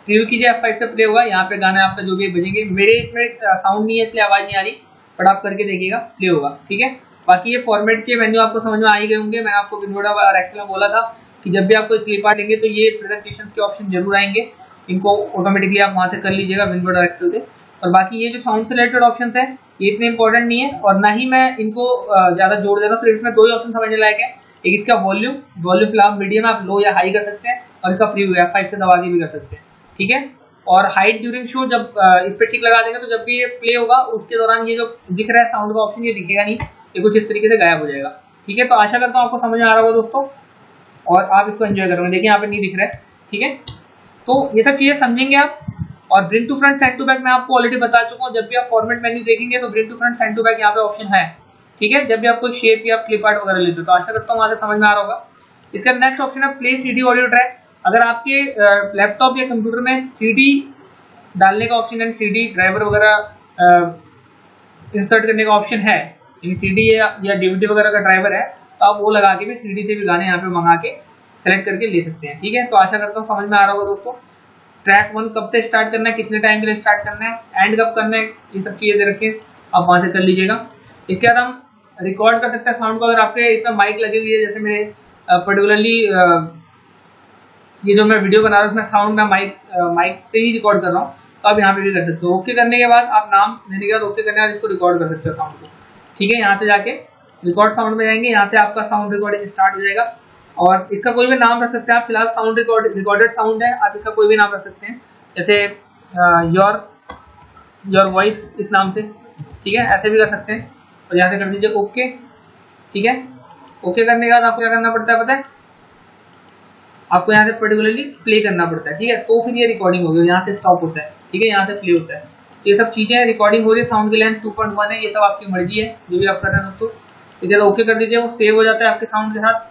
प्रीव्यू कीजिए F5 से प्ले होगा, यहाँ पे गाने आपका जो भी बजेंगे। मेरे इसमें साउंड नहीं है इसलिए आवाज नहीं आ रही, बट आप करके देखिएगा प्ले होगा, ठीक है। बाकी ये फॉर्मेट के मेन्यू आपको समझ में आ ही गए होंगे। मैंने आपको विनवर्ड और एक्सेल में बोला था कि जब भी आप कोई क्लिप आर्ट लेंगे तो ये प्रेजेंटेशन के ऑप्शन जरूर आएंगे, इनको ऑटोमेटिकली आप वहां से कर लीजिएगा विनवर्ड और एक्सेल से। और बाकी ये जो साउंड से रिलेटेड ऑप्शन है ये इतने इंपॉर्टेंट नहीं है, और ना ही मैं इनको ज्यादा जोड़ देगा। सिर्फ इसमें दो ही ऑप्शन समझने लायक है, एक इसका वॉल्यूम, वॉल्यूम फिलहाल मीडियम आप लो या हाई कर सकते हैं, और इसका प्रीव्यू F5 से दबा के भी कर सकते हैं, ठीक है। और हाइट ड्यूरिंग शो, जब इस पे टिक लगा देंगे तो जब भी ये प्ले होगा उसके दौरान ये जो दिख रहा है साउंड का ऑप्शन ये दिखेगा नहीं, ये कुछ इस तरीके से गायब हो जाएगा, ठीक है। तो आशा करता हूँ आपको समझ में आ रहा होगा दोस्तों, और आप इसको एंजॉय करोगे। देखिए यहाँ पे नहीं दिख रहा है, ठीक है। तो ये सब चीजें समझेंगे आप। और bring to front send to back मैं आपको ऑलरेडी बता चुका हूँ, जब भी आप फॉर्मेट मेन्यू देखेंगे तो bring to front send to back यहाँ पे ऑप्शन है, ठीक है, जब भी आप कोई शेप या क्लिप आर्ट वगैरह लेते हो। तो आशा करता हूँ वहां से समझ में आ रहा होगा। इसका नेक्स्ट ऑप्शन है प्ले सीडी ऑडियो ट्रैक। अगर आपके लैपटॉप या कंप्यूटर में सीडी डालने का ऑप्शन है, सीडी ड्राइवर वगैरह इंसर्ट करने का ऑप्शन है, सीडी या डीवीडी वगैरह का ड्राइवर है, तो आप वो लगा के भी सीडी से भी गाने यहाँ पे मंगा के सेलेक्ट करके ले सकते हैं। ठीक है, तो आशा करता हूँ समझ में आ रहा होगा दोस्तों। ट्रैक 1 कब से स्टार्ट करना है, कितने टाइम के लिए स्टार्ट करना है, एंड कब करना है, ये सब चीजें दे रखे आप वहां से कर लीजिएगा। इसके बाद हम रिकॉर्ड कर सकते हैं साउंड को। अगर आपके इसमें माइक लगी हुई है, जैसे मेरे पर्टिकुलरली ये जो मैं वीडियो बना रहा हूँ उसमें साउंड में माइक से ही रिकॉर्ड कर रहा हूँ, तो आप यहाँ पे भी कर सकते हो। ओके करने के बाद आप नाम देने के बाद ओके करने के बाद इसको रिकॉर्ड कर सकते हो साउंड को। ठीक है, यहाँ से जाके रिकॉर्ड साउंड में जाएंगे, यहाँ से आपका साउंड रिकॉर्डिंग स्टार्ट हो जाएगा और इसका कोई भी नाम रख सकते हैं आप। फिलहाल साउंड रिकॉर्डेड साउंड है, आप इसका कोई भी नाम रख सकते हैं, जैसे योर वॉइस इस नाम से। ठीक है, ऐसे भी कर सकते हैं और यहाँ से कर दीजिए ओके। ठीक है, ओके करने के बाद आपको क्या करना पड़ता है पता है, आपको यहाँ से पर्टिकुलरली प्ले करना पड़ता है। ठीक है, तो फिर ये रिकॉर्डिंग होगी, यहाँ से स्टॉप होता है। ठीक है, यहाँ से प्ले होता है। तो ये सब चीजें रिकॉर्डिंग हो रही है, साउंड की लेंथ 2.1 है, ये सब आपकी मर्जी है जो भी आप कर रहे हैं दोस्तों। इधर ओके कर दीजिए, वो सेव हो जाता है आपके साउंड के साथ।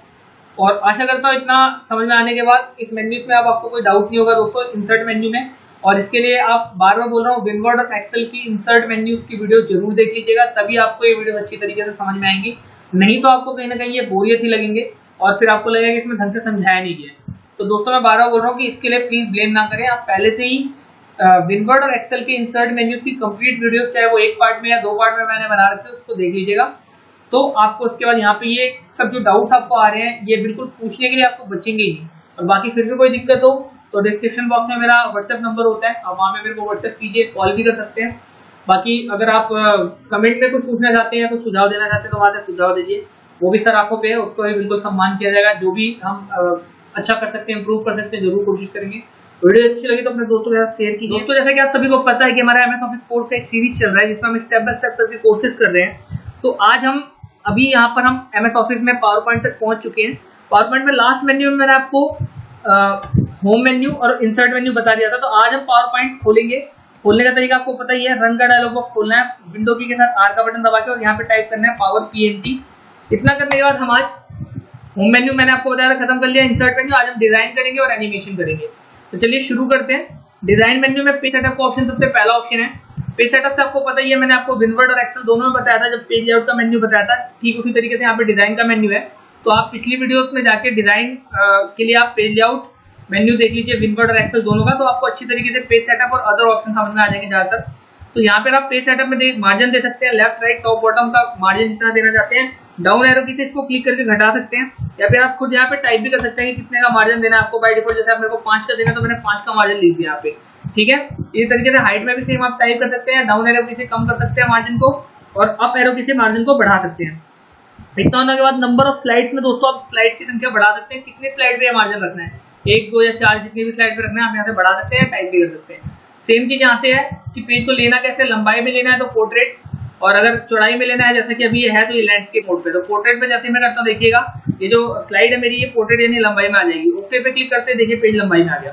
और आशा करता हूँ इतना समझ में आने के बाद इस मेन्यू में अब आपको कोई डाउट नहीं होगा दोस्तों, इंसर्ट मेन्यू में। और इसके लिए आप बार बार बोल रहा हूँ, विनवर्ड और एक्सेल की इंसर्ट मेन्यू की वीडियो जरूर देख लीजिएगा, तभी आपको ये वीडियो अच्छी तरीके से समझ में आएंगी। नहीं तो आपको कहीं ना कहीं ये बोरियत ही लगेंगे और फिर आपको लगेगा कि इसमें ढंग से समझाया नहीं गया। तो दोस्तों मैं बार बार बोल रहा हूँ कि इसके लिए प्लीज ब्लेम ना करें, आप पहले से ही विनवर्ड और एक्सेल के इंसर्ट मेन्यूज की कंप्लीट वीडियो, चाहे वो 1 पार्ट में या 2 पार्ट में मैंने बना रखे हैं, उसको देख लीजिएगा। तो आपको उसके बाद यहाँ पे ये सब जो डाउट्स आपको आ रहे हैं, ये बिल्कुल पूछने के लिए आपको बचेंगे ही नहीं। और बाकी फिर भी कोई दिक्कत हो तो डिस्क्रिप्शन बॉक्स में मेरा व्हाट्सएप नंबर होता है, आप वहाँ पे मेरे को व्हाट्सएप कीजिए, कॉल भी कर सकते हैं। बाकी अगर आप कमेंट में कुछ पूछना चाहते हैं या कुछ सुझाव देना चाहते हैं तो वहाँ से सुझाव दीजिए, वो भी सर आपको पे उसको भी बिल्कुल सम्मान किया जाएगा। जो भी हम अच्छा कर सकते हैं, इंप्रूव कर सकते हैं, जरूर कोशिश करेंगे। वीडियो अच्छी लगी तो अपने दोस्तों के साथ शेयर कीजिए। दोस्तों जैसा कि आप सभी को पता है कि हमारा MS ऑफिस कोर्स का एक सीरीज चल रहा है जिसमें हम स्टेप बाय स्टेप करके कोर्सेज कर रहे हैं। तो आज हम अभी यहाँ पर हम MS ऑफिस में पावर पॉइंट तक पहुंच चुके हैं। पावर पॉइंट में लास्ट मेन्यू में मैंने आपको होम मेन्यू और इंसर्ट मेन्यू बता दिया था। तो आज हम पावर पॉइंट खोलेंगे। खोलने का तरीका आपको पता ही है, रन का डायलॉग बॉक्स खोलना है, विंडो की के साथ R का बटन दबा के और यहाँ पे टाइप करना है पावर PNT। इतना करने के बाद हम आज होम मेन्यू मैंने आपको बताया खत्म कर लिया, इंसर्ट मेन्यू आज हम डिजाइन करेंगे और एनिमेशन करेंगे। तो चलिए शुरू करते हैं। डिजाइन मेन्यू में पेज सेटअप का ऑप्शन सबसे पहला ऑप्शन है। पेज सेटअप से आपको पता ही है, मैंने आपको विनवर्ड और एक्सेल दोनों में बताया था जब पेज लेआउट का मेन्यू बताया था, ठीक उसी तरीके से यहाँ पे डिजाइन का मेन्यू है। तो आप पिछली वीडियोस में जाके डिजाइन के लिए आप पेज लेआउट मेन्यू देख लीजिए, विनवर्ड और एक्सेल दोनों का, तो आपको अच्छी तरीके से पेज सेटअप और अदर ऑप्शन समझ में आ जाएंगे ज्यादातर। तो यहाँ पर आप पेज सेटअप में मार्जिन दे सकते हैं, लेफ्ट राइट टॉप बॉटम का मार्जिन जितना देना चाहते हैं, डाउन एरो की से इसको क्लिक करके घटा सकते हैं, या फिर आप खुद यहाँ पे टाइप भी कर सकते हैं कि कितने का मार्जिन देना है आपको। बाय डिफॉल्ट जैसे आप मेरे को 5 का देना तो मैंने 5 का मार्जिन लिख दिया यहाँ पे। ठीक है, इस तरीके से हाइट में भी सेम आप टाइप कर सकते हैं, डाउन एरो की से कम कर सकते हैं मार्जिन को और अप एरो की से मार्जिन को बढ़ा सकते हैं। इतना होने के बाद नंबर ऑफ स्लाइड्स में दोस्तों आप स्लाइड्स की संख्या बढ़ा सकते हैं, कितने स्लाइड पे मार्जिन रखना है, 1, 2 या 4 जितनी भी स्लाइड पे रखना है आप यहाँ से बढ़ा सकते हैं, टाइप भी कर सकते हैं। सेम चीज यहाँ से है कि पेज को लेना कैसे, लंबाई में लेना है तो पोर्ट्रेट, और अगर चौड़ाई में लेना है जैसा कि अभी ये है तो ये लैंडस्केप मोड पे। तो पोर्ट्रेट पे जैसे मैं करता हूँ, देखिएगा ये जो स्लाइड है मेरी ये पोर्ट्रेट यानी लंबाई में आ जाएगी। ओके पे क्लिक करते हैं, देखिए पेज लंबाई में आ गया।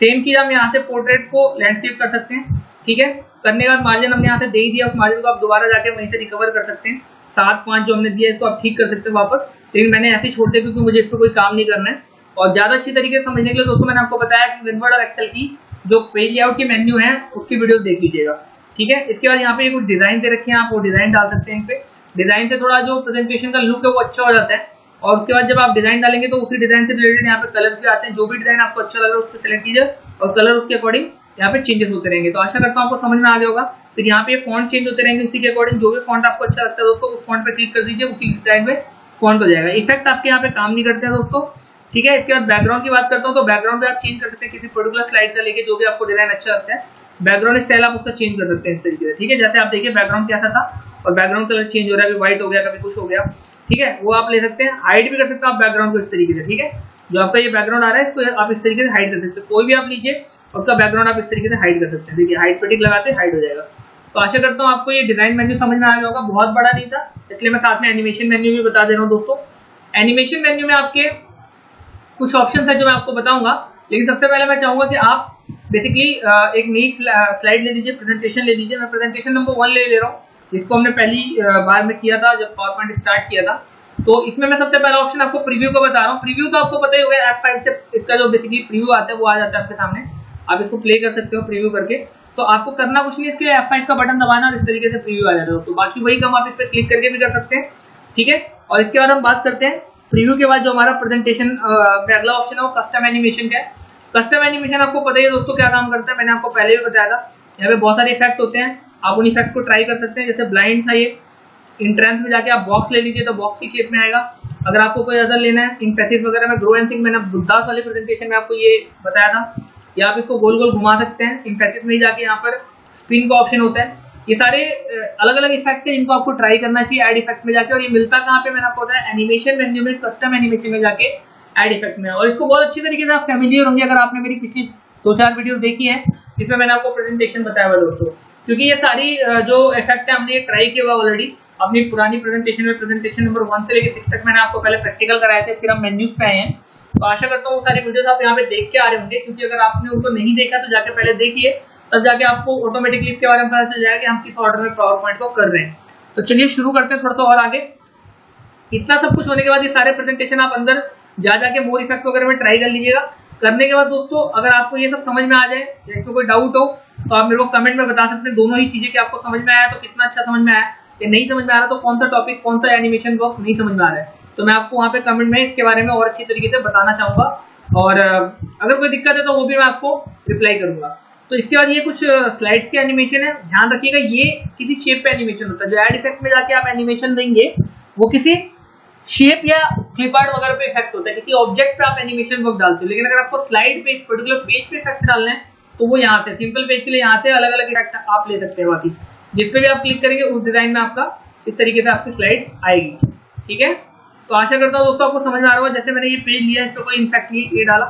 सेम चीज हम यहाँ से पोर्ट्रेट को लैंडस्केप कर सकते हैं। ठीक है, करने के बाद मार्जिन हमने यहाँ से दे ही दिया, उस मार्जिन को आप दोबारा जाके वहीं से रिकवर कर सकते हैं। 7, 5 जो हमने दिया इसको आप ठीक कर सकते हैं वापस, लेकिन मैंने ऐसे ही छोड़ दिया क्योंकि मुझे इस पर कोई काम नहीं करना है। और ज्यादा अच्छी तरीके से समझने के लिए दोस्तों मैंने आपको बताया कि विनवर्ड और एक्सेल की जो पेज लेआउट की मेन्यू है उसकी वीडियो देख लीजिएगा। ठीक है, इसके बाद यहाँ पे कुछ डिजाइन दे रखे हैं, आप वो डिजाइन डाल सकते हैं। इन पे डिजाइन से थोड़ा जो प्रेजेंटेशन का लुक है वो अच्छा हो जाता है। और उसके बाद जब आप डिजाइन डालेंगे तो उसी डिजाइन से रिलेटेड यहाँ पे कलर्स भी आते हैं, जो भी डिजाइन आपको अच्छा लग रहा है उसको सेलेक्ट कीजिए और कलर उसके अकॉर्डिंग यहाँ पे चेंजेस होते रहेंगे। तो आशा करता हूँ आपको समझ में आ गया होगा। फिर यहाँ पे फॉन्ट चेंज होते रहेंगे, उसी के अकॉर्डिंग जो भी फॉन्ट आपको अच्छा लगता है दोस्तों उस फॉन्ट पे क्लिक कर दीजिए, उसी डिजाइन में फॉन्ट हो जाएगा। इफेक्ट आपके यहाँ पे काम नहीं करते हैं दोस्तों। ठीक है, इसके बाद बैकग्राउंड की बात करता हूँ तो बैकग्राउंड भी आप चेंज कर सकते हैं, किसी पर्टिकुलर स्लाइड का लेके जो भी आपको डिजाइन अच्छा लगता है बैकग्राउंड स्टाइल आप उसका चेंज कर सकते हैं इस तरीके से। ठीक है, जैसे आप देखिए बैकग्राउंड कैसा था और बैकग्राउंड कलर चेंज हो रहा है, कभी व्हाइट हो गया कभी कुछ हो गया। ठीक है, वो आप ले सकते हैं। हाइड भी कर सकते हैं आप बैकग्राउंड को इस तरीके से। ठीक है, जो आपका ये बैकग्राउंड आ रहा है इसको आप इस तरीके से हाइड कर सकते हैं, कोई भी आप लीजिए उसका बैकग्राउंड आप इस तरीके से हाइड कर सकते हैं। देखिए हाइड पे टिक लगाते हाइड हो जाएगा। तो आशा करता हूँ आपको ये डिजाइन मेन्यू समझ में आ गया होगा, बहुत बड़ा नहीं था इसलिए मैं साथ में एनिमेशन मेन्यू भी बता दे रहा हूँ दोस्तों। एनिमेशन मेन्यू में आपके कुछ ऑप्शन है जो मैं आपको बताऊंगा, लेकिन सबसे पहले मैं चाहूंगा कि आप बेसिकली एक नई स्लाइड ले लीजिए, प्रेजेंटेशन ले लीजिए। मैं प्रेजेंटेशन नंबर 1 ले रहा हूँ, जिसको हमने पहली बार में किया था जब पावर पॉइंट स्टार्ट किया था। तो इसमें मैं सबसे पहला ऑप्शन आपको प्रीव्यू का बता रहा हूँ। प्रीव्यू तो आपको पता ही होगा, F5 से इसका जो बेसिकली प्रीव्यू आता है वो आ जाता है आपके सामने, आप इसको प्ले कर सकते हो प्रीव्यू करके। तो आपको करना कुछ नहीं, इसके लिए F5 का बटन दबाना और इस तरीके से प्रीव्यू आ जाता है। तो बाकी वही काम आप इस पर क्लिक करके भी कर सकते हैं, ठीक है। और इसके बाद हम बात करते हैं प्रीव्यू के बाद जो हमारा प्रेजेंटेशन में अगला ऑप्शन है वो कस्टम एनिमेशन का है। कस्टम एनिमेशन आपको पता ही है दोस्तों क्या काम करता है, मैंने आपको पहले भी बताया था। यहाँ पे बहुत सारे इफेक्ट होते हैं, आप उन इफेक्ट्स को ट्राई कर सकते हैं। जैसे ब्लाइंड था ये, इंट्रेंस में जाके आप बॉक्स ले लीजिए तो बॉक्स की शेप में आएगा। अगर आपको कोई अदर लेना है इम्प्रेसिव वगैरह में, ग्रो एंड थिंक मैंने बुद्धास वाले प्रेजेंटेशन में आपको ये बताया था, या आप इसको गोल गोल घुमा सकते हैं। इम्प्रेसिव में ही जाके यहाँ पर स्पिन का ऑप्शन होता है। ये सारे अलग अलग इफेक्ट है जिनको आपको ट्राई करना चाहिए ऐड इफेक्ट में जाके। और ये मिलता कहाँ पे, मैंने आपको बताया एनिमेशन मेन्यू में, कस्टम एनिमेशन में जाके ऐड इफेक्ट में। और इसको बहुत अच्छी तरीके से आप फैमिलियर होंगे अगर आपने मेरी पिछली 2-4 वीडियो देखी है जिसमें मैंने आपको प्रेजेंटेशन बताया हुआ दोस्तों, क्योंकि ये सारी जो इफेक्ट है हमने ट्राई किया हुआ ऑलरेडी अपनी पुरानी प्रेजेंटेशन में। प्रेजेंटेशन नंबर 1 से लेकर 6 तक मैंने आपको पहले प्रैक्टिकल कराए थे, फिर हम मेन्यूज पे आए हैं। तो आशा करता हूँ वो सारी वीडियोस आप यहाँ पे देख के आ रहे होंगे, क्योंकि अगर आपने उनको नहीं देखा तो जाके पहले देखिए, तब जाके आपको ऑटोमेटिकली इसके बारे में पता चल जाएगा कि हम किस ऑर्डर में पावर पॉइंट को कर रहे हैं। तो चलिए शुरू करते हैं थोड़ा सा और आगे। इतना सब कुछ होने के बाद ये सारे प्रेजेंटेशन आप अंदर जा जाके मोर इफेक्ट वगैरह में ट्राई कर लीजिएगा। करने के बाद दोस्तों अगर आपको ये सब समझ में आ जाए या इसमें कोई डाउट हो तो आप मेरे को कमेंट में बता सकते हैं दोनों ही चीजें कि आपको समझ में आया तो कितना अच्छा समझ में आया, या नहीं समझ में आ रहा तो कौन सा टॉपिक, कौन सा एनिमेशन वर्क नहीं समझ में आ रहा है। तो मैं आपको वहाँ पे कमेंट में इसके बारे में और अच्छी तरीके से बताना चाहूंगा, और अगर कोई दिक्कत है तो वो भी मैं आपको रिप्लाई करूंगा। तो इसके बाद ये कुछ स्लाइड्स के एनिमेशन है, ध्यान रखिएगा ये किसी शेप पे एनिमेशन होता है। जो एड इफेक्ट में जाके आप एनिमेशन देंगे वो किसी शेप या क्लिप आर्ट वगैरह पे इफेक्ट होता है, किसी ऑब्जेक्ट पे आप एनिमेशन वर्क डालते हो। लेकिन अगर आपको स्लाइड पे, पर्टिकुलर पेज पे इफेक्ट डालना है तो वो यहाँ से, सिंपल पेज के लिए यहाँ से अलग अलग इफेक्ट आप ले सकते हैं। बाकी जिस पे भी आप क्लिक करेंगे उस डिजाइन में आपका इस तरीके से आपकी स्लाइड आएगी, ठीक है। तो आशा करता हूँ दोस्तों आपको समझ में आ रहा होगा। जैसे मैंने ये पेज लिया, इस पर कोई इफेक्ट नहीं, ये डाला,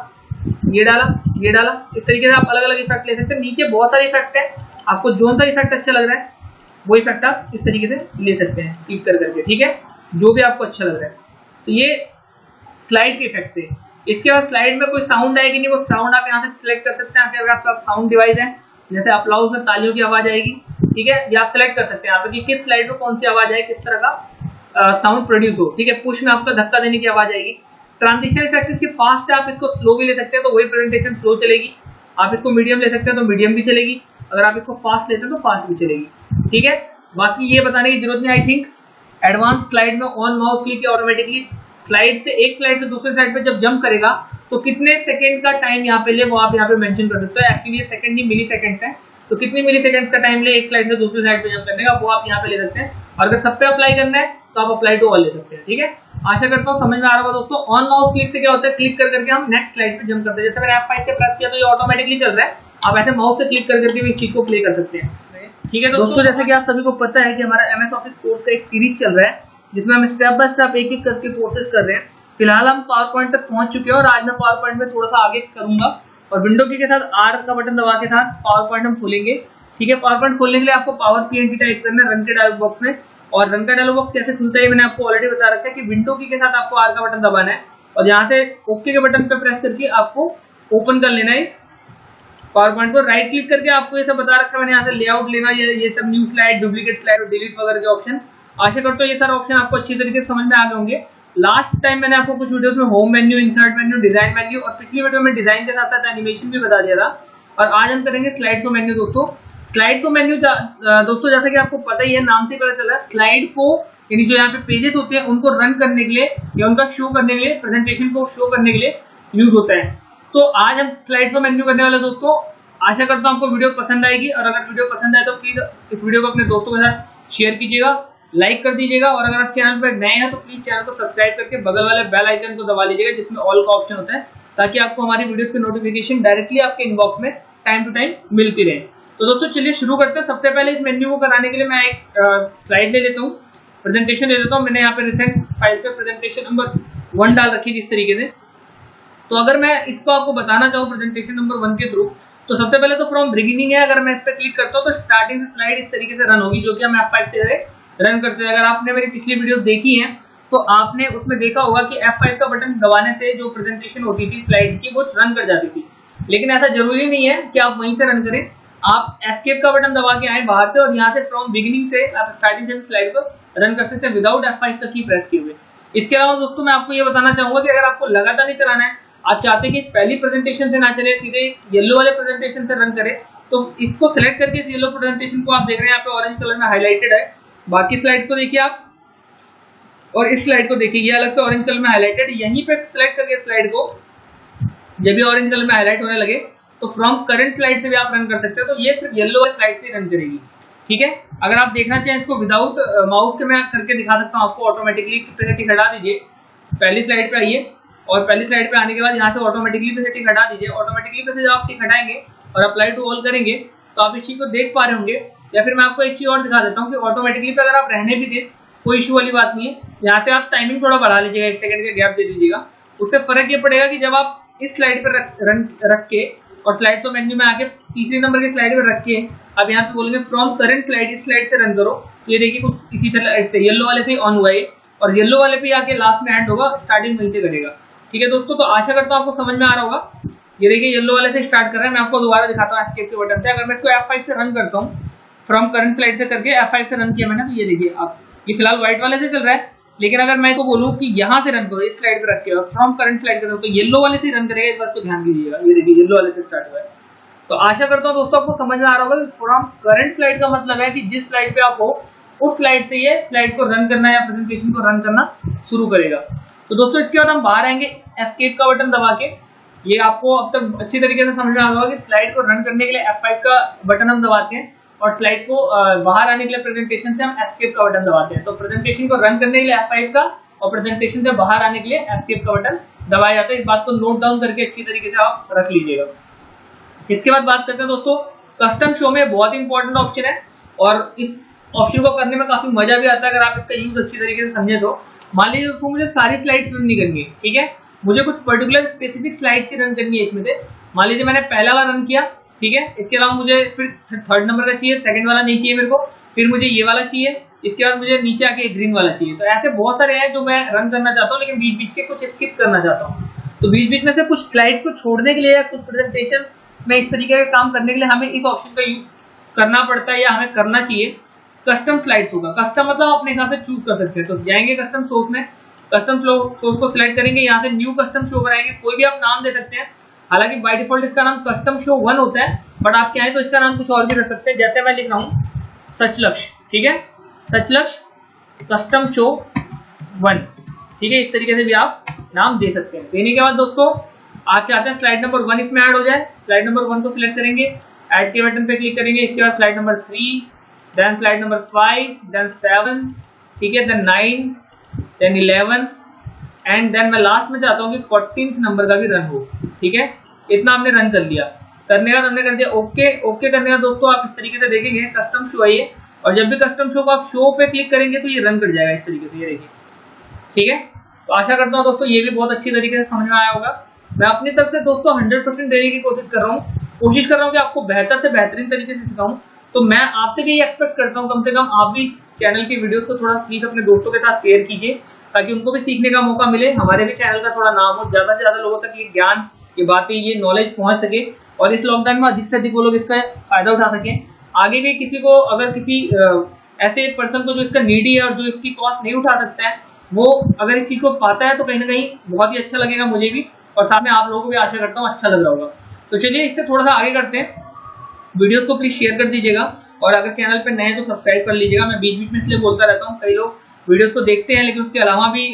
ये डाला, ये डाला, इस तरीके से आप अलग अलग इफेक्ट ले सकते हैं। नीचे बहुत सारे इफेक्ट है, आपको जो सा इफेक्ट अच्छा लग रहा है वो इफेक्ट आप इस तरीके से ले सकते हैं क्लिक कर करके, ठीक है, जो भी आपको अच्छा लग रहा है। तो ये स्लाइड के इफेक्ट थे। इसके बाद स्लाइड में कोई साउंड आएगी नहीं, वो साउंड आप यहाँ से सिलेक्ट कर सकते हैं। अगर आपका साउंड डिवाइस है, जैसे अप्लाउज में तालियों की आवाज आएगी, ठीक है, ये आप सिलेक्ट कर सकते हैं यहाँ पे कि किस स्लाइड में कौन सी आवाज आए, किस तरह का साउंड प्रोड्यूस हो, ठीक है। पुश में आपका धक्का देने की आवाज आएगी। ट्रांजिशन इफेक्ट इसकी फास्ट है, आप इसको स्लो भी ले सकते हैं तो वही प्रेजेंटेशन स्लो चलेगी। आप इसको मीडियम ले सकते हैं तो मीडियम भी चलेगी, अगर आप इसको फास्ट लेते हैं तो फास्ट भी चलेगी, ठीक है। बाकी ये बताने की जरूरत नहीं, आई थिंक एडवांस स्लाइड में on mouse click automatically slide से एक स्लाइड से दूसरे स्लाइड पे जब जंप करेगा तो कितने सेकंड का टाइम यहाँ पे ले वो आप यहाँ पे मेंशन कर सकते हो। एक्चुअली ये सेकंड नहीं मिली सेकंड्स है, तो कितनी मिली सेकंड्स का टाइम ले एक स्लाइड से दूसरी स्लाइड पे जंप करने का वो आप यहाँ पे ले सकते हैं। और अगर सब पे अप्लाई करना है तो आप अप्लाई टू ऑल ले सकते हैं, ठीक है। आशा करता हूँ समझ में आ रहा होगा दोस्तों। ऑन माउस क्लिक से क्या होता है, क्लिक कर करके हम नेक्स्ट स्लाइड पे जंप करते हैं। जैसे मैंने F5 से प्रेस किया तो ये ऑटोमेटिकली चल रहा है, आप ऐसे माउस से क्लिक कर करके भी इस चीज को प्ले कर सकते हैं, ठीक है दोस्तों। जैसे कि आप सभी को पता है कि हमारा MS ऑफिस कोर्स का एक सीरीज चल रहा है जिसमें हम स्टेप बाय स्टेप एक एक करके कोर्सेज कर रहे हैं। फिलहाल हम पावर पॉइंट तक पहुंच चुके हैं और आज मैं पावर पॉइंट में थोड़ा सा आगे करूंगा, और विंडो की के साथ R का बटन दबा के साथ पावर पॉइंट हम खोलेंगे, ठीक है। पावर पॉइंट खोलने के लिए आपको पावर PNG टाइप करना है रन के डायलॉग बॉक्स में, और रन का डायलॉग बॉक्स कैसे खुलता है मैंने आपको ऑलरेडी बता रखा है कि विंडो की के साथ आपको R का बटन दबाना है और यहाँ से ओके के बटन पे प्रेस करके आपको ओपन कर लेना है पावर पॉइंट को। राइट क्लिक करके आपको ये सब बता रखा है मैंने, यहाँ से लेआउट लेना, ये सब न्यू स्लाइड, डुप्लीकेट स्लाइड और डिलीट वगैरह के ऑप्शन। आशा करता हूँ ये सारे ऑप्शन आपको अच्छी तरीके से समझ में आ गए होंगे। लास्ट टाइम मैंने आपको कुछ वीडियोस में home menu, insert menu, design menu और पिछली वीडियो में डिजाइन के साथ साथ एनिमेशन भी बता दिया था। और आज हम करेंगे स्लाइड शो मेन्यू दोस्तों। स्लाइड शो मेन्यू दोस्तों जैसा कि आपको पता ही है, नाम से पता चला, स्लाइड को यानी जो यहाँ पे पेजेस होते हैं उनको रन करने के लिए या उनका शो करने के लिए, प्रेजेंटेशन को शो करने के लिए यूज होता है। तो आज हम स्लाइड शो मेन्यू करने वाले दोस्तों। आशा करता हूँ आपको वीडियो पसंद आएगी, और अगर वीडियो पसंद आए तो प्लीज इस वीडियो को अपने दोस्तों के साथ शेयर कीजिएगा, लाइक कर दीजिएगा, और अगर आप चैनल पर नए हैं तो प्लीज चैनल को सब्सक्राइब करके बगल वाले बेल आइकन को दबा लीजिएगा जिसमें ऑल का ऑप्शन होता है, ताकि आपको हमारी वीडियोस की नोटिफिकेशन डायरेक्टली आपके इनबॉक्स में टाइम टू टाइम मिलती रहे। तो दोस्तों चलिए शुरू करते हैं। सबसे पहले इस मेन्यू को बनाने के लिए मैं एक स्लाइड ले लेता हूँ, प्रेजेंटेशन ले लेता हूँ। मैंने यहाँ पे रिसेंट फाइल से प्रेजेंटेशन नंबर 1 डाल रखी है इस तरीके से। तो अगर मैं इसको आपको बताना चाहूँ प्रेजेंटेशन नंबर 1 के थ्रू, तो सबसे पहले तो फ्रॉम बिगिनिंग है। अगर मैं इस पर क्लिक करता हूँ तो स्टार्टिंग से स्लाइड इस तरीके से रन होगी, जो कि हम F5 से रन करते हैं। अगर आपने मेरी पिछली वीडियो देखी है तो आपने उसमें देखा होगा कि F5 का बटन दबाने से जो प्रेजेंटेशन होती थी स्लाइड्स की वो रन कर जाती थी। लेकिन ऐसा जरूरी नहीं है कि आप वहीं से रन करें, आप एस्केप का बटन दबा के आए बाहर से और यहाँ से फ्रॉम बिगिनिंग से आप स्टार्टिंग से स्लाइड को रन कर सकते हैं विदाउट F5 का की प्रेस किए हुए। इसके अलावा दोस्तों मैं आपको ये बताना चाहूंगा कि अगर आपको लगातार नहीं चलाना है, आप चाहते हैं कि पहली प्रेजेंटेशन से ना चले, सीधे येलो वाले प्रेजेंटेशन से रन करे, तो इसको सिलेक्ट करके इस येलो प्रेजेंटेशन को आप देख रहे हैं यहाँ पे ऑरेंज कलर में हाईलाइटेड है। बाकी स्लाइड्स को देखिए आप, और इस स्लाइड को देखिए, ये अलग से ऑरेंज कलर में हाईलाइटेड। यहीं पे सिलेक्ट करके स्लाइड को जब भी ऑरेंज कलर में हाईलाइट होने लगे तो फ्रॉम करंट स्लाइड से भी आप रन कर सकते हो। तो ये सिर्फ येलो वाली स्लाइड से रन करेगी, ठीक है। अगर आप देखना चाहें इसको विदाउट माउस के मैं करके दिखा सकता हूँ आपको। ऑटोमेटिकली टिक हटा दीजिए, पहली स्लाइड पे आइए, और पहली स्लाइड पे आने के बाद यहाँ से ऑटोमेटिकली टिक हटा दीजिए। ऑटोमेटिकली पे से जब आप टिक हटाएंगे और अप्लाई टू ऑल करेंगे तो आप इस चीज को देख पा रहे होंगे। या फिर मैं आपको एक चीज और दिखा देता हूँ कि ऑटोमेटिकली पे अगर आप रहने भी दें कोई इशू वाली बात नहीं है। यहाँ पे आप टाइमिंग थोड़ा बढ़ा लीजिएगा, 1 सेकंड का गैप दे दीजिएगा। उससे फर्क ये पड़ेगा कि जब आप इस स्लाइड पर रख के और स्लाइड शो मेन्यू में आके तीसरी नंबर की स्लाइड पर रख के अब यहाँ पे बोलेंगे फ्रॉम करंट स्लाइड, इस स्लाइड से रन करो, तो ये देखिए कुछ इसी तरह से येलो वाले से ऑन हुआ है और येलो वाले पे आके लास्ट में एंड होगा, स्टार्टिंग वहीं से करेगा, ठीक है दोस्तों। तो आशा करता हूँ आपको समझ में आ रहा होगा। ये देखिए येलो वाले से स्टार्ट कर रहा है। मैं आपको दोबारा दिखाता हूँ एस्केप के बटन से। अगर मैं इसको F5 से रन करता हूँ, फ्रॉम करंट स्लाइड से करके F5 से रन किया मैंने, तो ये देखिए आप, ये फिलहाल व्हाइट वाले से चल रहा है, लेकिन अगर मैं इसको बोलूँ कि यहाँ से रन करो, इस स्लाइड पे रख के और फ्रॉम करंट स्लाइड करो, तो येलो वाले से रन करेगा। इस बात को ध्यान दीजिएगा, ये देखिए येलो वाले से स्टार्ट हुआ है। तो आशा करता हूँ दोस्तों आपको समझ में आ रहा होगा कि फ्रॉम करंट स्लाइड का मतलब है कि जिस स्लाइड पे आप हो उस स्लाइड से ये स्लाइड को रन करना या प्रेजेंटेशन को रन करना शुरू करेगा। तो दोस्तों इसके बाद हम बाहर आएंगे एस्केप का बटन दबा के। ये आपको अब तक अच्छी तरीके से समझ में आ रहा होगा कि स्लाइड को रन करने के लिए F5 का बटन हम दबाते हैं और स्लाइड को बाहर आने के लिए प्रेजेंटेशन से हम एस्केप का बटन दबाते हैं। तो प्रेजेंटेशन को रन करने के लिए F5 का और प्रेजेंटेशन से बाहर आने के लिए एस्केप का बटन दबाया जाता है। इस बात को नोट डाउन करके अच्छी तरीके से आप रख लीजिएगा। इसके बाद बात करते हैं दोस्तों कस्टम शो में, बहुत ही इंपॉर्टेंट ऑप्शन है और इस ऑप्शन को करने में काफी मजा भी आता है अगर आप इसका यूज अच्छी तरीके से समझे तो। मान लीजिए दोस्तों मुझे सारी स्लाइड्स रन नहीं करनी है, ठीक है, मुझे कुछ पर्टिकुलर स्पेसिफिक स्लाइड्स ही रन करनी है इसमें से। मान लीजिए मैंने पहला वाला रन किया, ठीक है, इसके अलावा मुझे फिर थर्ड नंबर का चाहिए, सेकंड वाला नहीं चाहिए मेरे को, फिर मुझे ये वाला चाहिए, इसके बाद मुझे नीचे आके ग्रीन वाला चाहिए। तो ऐसे बहुत सारे हैं जो मैं रन करना चाहता हूँ, लेकिन बीच बीच के कुछ स्किप करना चाहता हूँ। तो बीच बीच में से कुछ स्लाइड्स को छोड़ने के लिए या कुछ प्रेजेंटेशन में इस तरीके का काम करने के लिए हमें इस ऑप्शन का यूज करना पड़ता है या हमें करना चाहिए। कस्टम स्लाइड्स होगा, कस्टम मतलब अपने हिसाब से चूज कर सकते हैं। तो जाएंगे कस्टम सोर्स में, कस्टम सोर्स को सिलेक्ट करेंगे, यहाँ से न्यू कस्टम शो बनाएंगे, कोई भी आप नाम दे सकते हैं। हालांकि बाय डिफॉल्ट इसका नाम कस्टम शो 1 होता है, बट आप चाहें तो इसका नाम कुछ और भी रख सकते हैं। जैसे मैं लिख रहा हूँ सचलक्ष्य, ठीक है, सचलक्ष्य कस्टम शो 1, ठीक है, इस तरीके से भी आप नाम दे सकते हैं। देने के बाद दोस्तों आप चाहते हैं स्लाइड नंबर 1 इसमें ऐड हो जाए, स्लाइड नंबर 1 को सिलेक्ट करेंगे, ऐड के बटन पे क्लिक करेंगे, इसके बाद slide number 3, then slide number 5, then 7, ठीक है, देन 9, देन 11 एंड देन मैं लास्ट में चाहता हूँ कि 14th नंबर का भी रन हो, ठीक है। इतना हमने रन कर लिया, करने का हमने कर दिया ओके। ओके करने का दोस्तों आप इस तरीके से देखेंगे कस्टम शो है ये, और जब भी कस्टम शो को आप शो पे क्लिक करेंगे तो ये रन कर जाएगा इस तरीके से, ये देखिए, ठीक है। तो आशा करता हूँ दोस्तों ये भी बहुत अच्छी तरीके से समझ में आया होगा। मैं अपनी तरफ से दोस्तों 100% देने की कोशिश कर रहा हूँ कि आपको बेहतर से बेहतरीन तरीके से सिखाऊं। तो मैं आपसे भी एक्सपेक्ट करता हूँ कम से कम आप भी चैनल की वीडियोस को थोड़ा प्लीज अपने दोस्तों के साथ शेयर कीजिए, ताकि उनको भी सीखने का मौका मिले, हमारे भी चैनल का थोड़ा नाम हो, ज्यादा से ज्यादा लोगों तक ये ज्ञान, ये बातें, ये नॉलेज पहुंच सके और इस लॉकडाउन में अधिक से अधिक वो लोग इसका फायदा उठा सकें। आगे भी किसी को, अगर किसी ऐसे पर्सन को जो इसका नीडी है और जो इसकी कॉस्ट नहीं उठा सकता है, वो अगर इस चीज को पाता है तो कहीं ना कहीं बहुत ही अच्छा लगेगा मुझे भी, और साथ में आप लोगों को भी आशा करता हूँ अच्छा लग रहा होगा। तो चलिए इससे थोड़ा सा आगे करते हैं, वीडियोस को प्लीज शेयर कर दीजिएगा और अगर चैनल पे नए हैं तो सब्सक्राइब कर लीजिएगा। मैं बीच बीच में इसलिए बोलता रहता हूँ, कई लोग वीडियोस को देखते हैं लेकिन उसके अलावा भी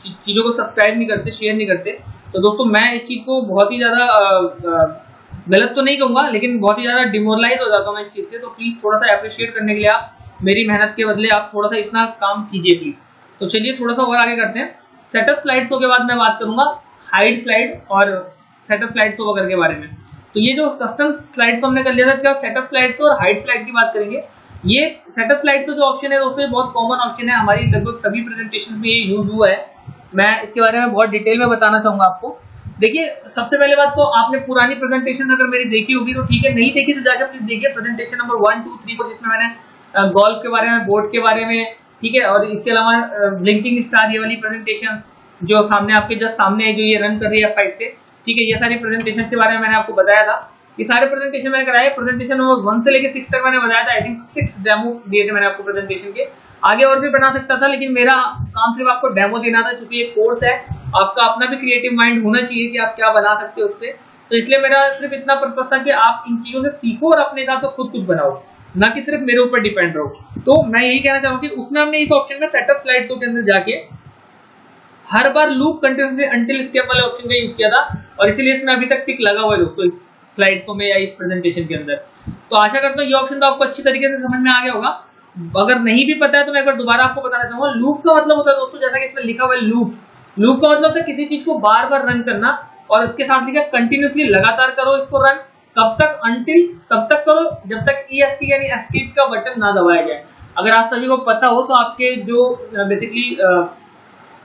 चीजों को सब्सक्राइब नहीं करते, शेयर नहीं करते। तो दोस्तों मैं इस चीज को बहुत ही ज्यादा गलत तो नहीं कहूंगा, लेकिन बहुत ही ज्यादा डिमोरलाइज हो जाता हूँ मैं इस चीज से। तो प्लीज थोड़ा सा अप्रिशिएट करने के लिए आप मेरी मेहनत के बदले आप थोड़ा सा इतना काम कीजिए प्लीज। तो चलिए थोड़ा सा और आगे करते हैं। सेटअप स्लाइड शो के बाद मैं बात करूंगा हाइड स्लाइड और सेटअप स्लाइड शो वगैरह के बारे में। तो ये जो कस्टम स्लाइड शो हमने कर लिया था, इसके बाद सेटअप स्लाइड शो और हाइड स्लाइड की बात करेंगे। ये सेटअप स्लाइड शो जो ऑप्शन है दोस्तों, ये बहुत कॉमन ऑप्शन है, हमारी लगभग सभी प्रेजेंटेशन में ये यूज हुआ है। मैं इसके बारे में बहुत डिटेल में बताना चाहूंगा आपको। देखिए सबसे पहले बात तो आपने पुरानी प्रेजेंटेशन अगर मेरी देखी होगी तो ठीक है, नहीं देखी तो जाकर प्लीज देखिए प्रेजेंटेशन नंबर 1, 2, 3 को, जिसमें मैंने गोल्फ के बारे में, बोर्ड के बारे में, ठीक है, और इसके अलावा ब्लिंकिंग स्टार ये वाली प्रेजेंटेशन जो सामने आपके जस्ट सामने है, जो ये रन कर रही है F5 से, ठीक है, ये सारी प्रेजेंटेशन के बारे में मैंने आपको बताया था। ये सारे प्रेजेंटेशन मैंने कराए, प्रेजेंटेशन नंबर 1 से लेकर 6 तक मैंने बताया था। आई थिंक 6 डेमो दिए थे मैंने आपको प्रेजेंटेशन के। आगे और भी बना सकता था, लेकिन मेरा काम सिर्फ आपको डेमो देना था। चूंकि ये कोर्स है, आपका अपना भी क्रिएटिव माइंड होना चाहिए कि आप क्या बना सकते हो उससे। तो इसलिए मेरा सिर्फ इतना पर्पस था कि आप इन चीजों से सीखो और अपने हिसाब से खुद कुछ बनाओ, ना कि सिर्फ मेरे ऊपर डिपेंड रहो। तो मैं यही कहना चाहूंगा कि उसमें हमने इस ऑप्शन में सेटअप स्लाइड शो के अंदर जाके हर बार लूप कंटिन्यूअसली अंटिल स्टेप वाले ऑप्शन का यूज किया था, और इसीलिए इसमें अभी तक टिक लगा हुआ है दोस्तों स्लाइड शो में या इस प्रेजेंटेशन के अंदर। तो आशा करता हूँ ये ऑप्शन तो आपको अच्छी तरीके से समझ में आ गया होगा। अगर नहीं भी पता है तो मैं एक बार दोबारा आपको बताना चाहूंगा। लूप का मतलब होता है दोस्तों, जैसा कि इसमें लिखा हुआ है लूप, लूप का मतलब होता है किसी चीज को बार बार रन करना, और इसके साथ लिखा कंटिन्यूअसली लगातार करो इसको रन, कब तक, अंटिल, तब तक करो जब तक ESC यानी एस्केप का बटन ना दबाया जाए। अगर आप सभी को पता हो तो आपके जो बेसिकली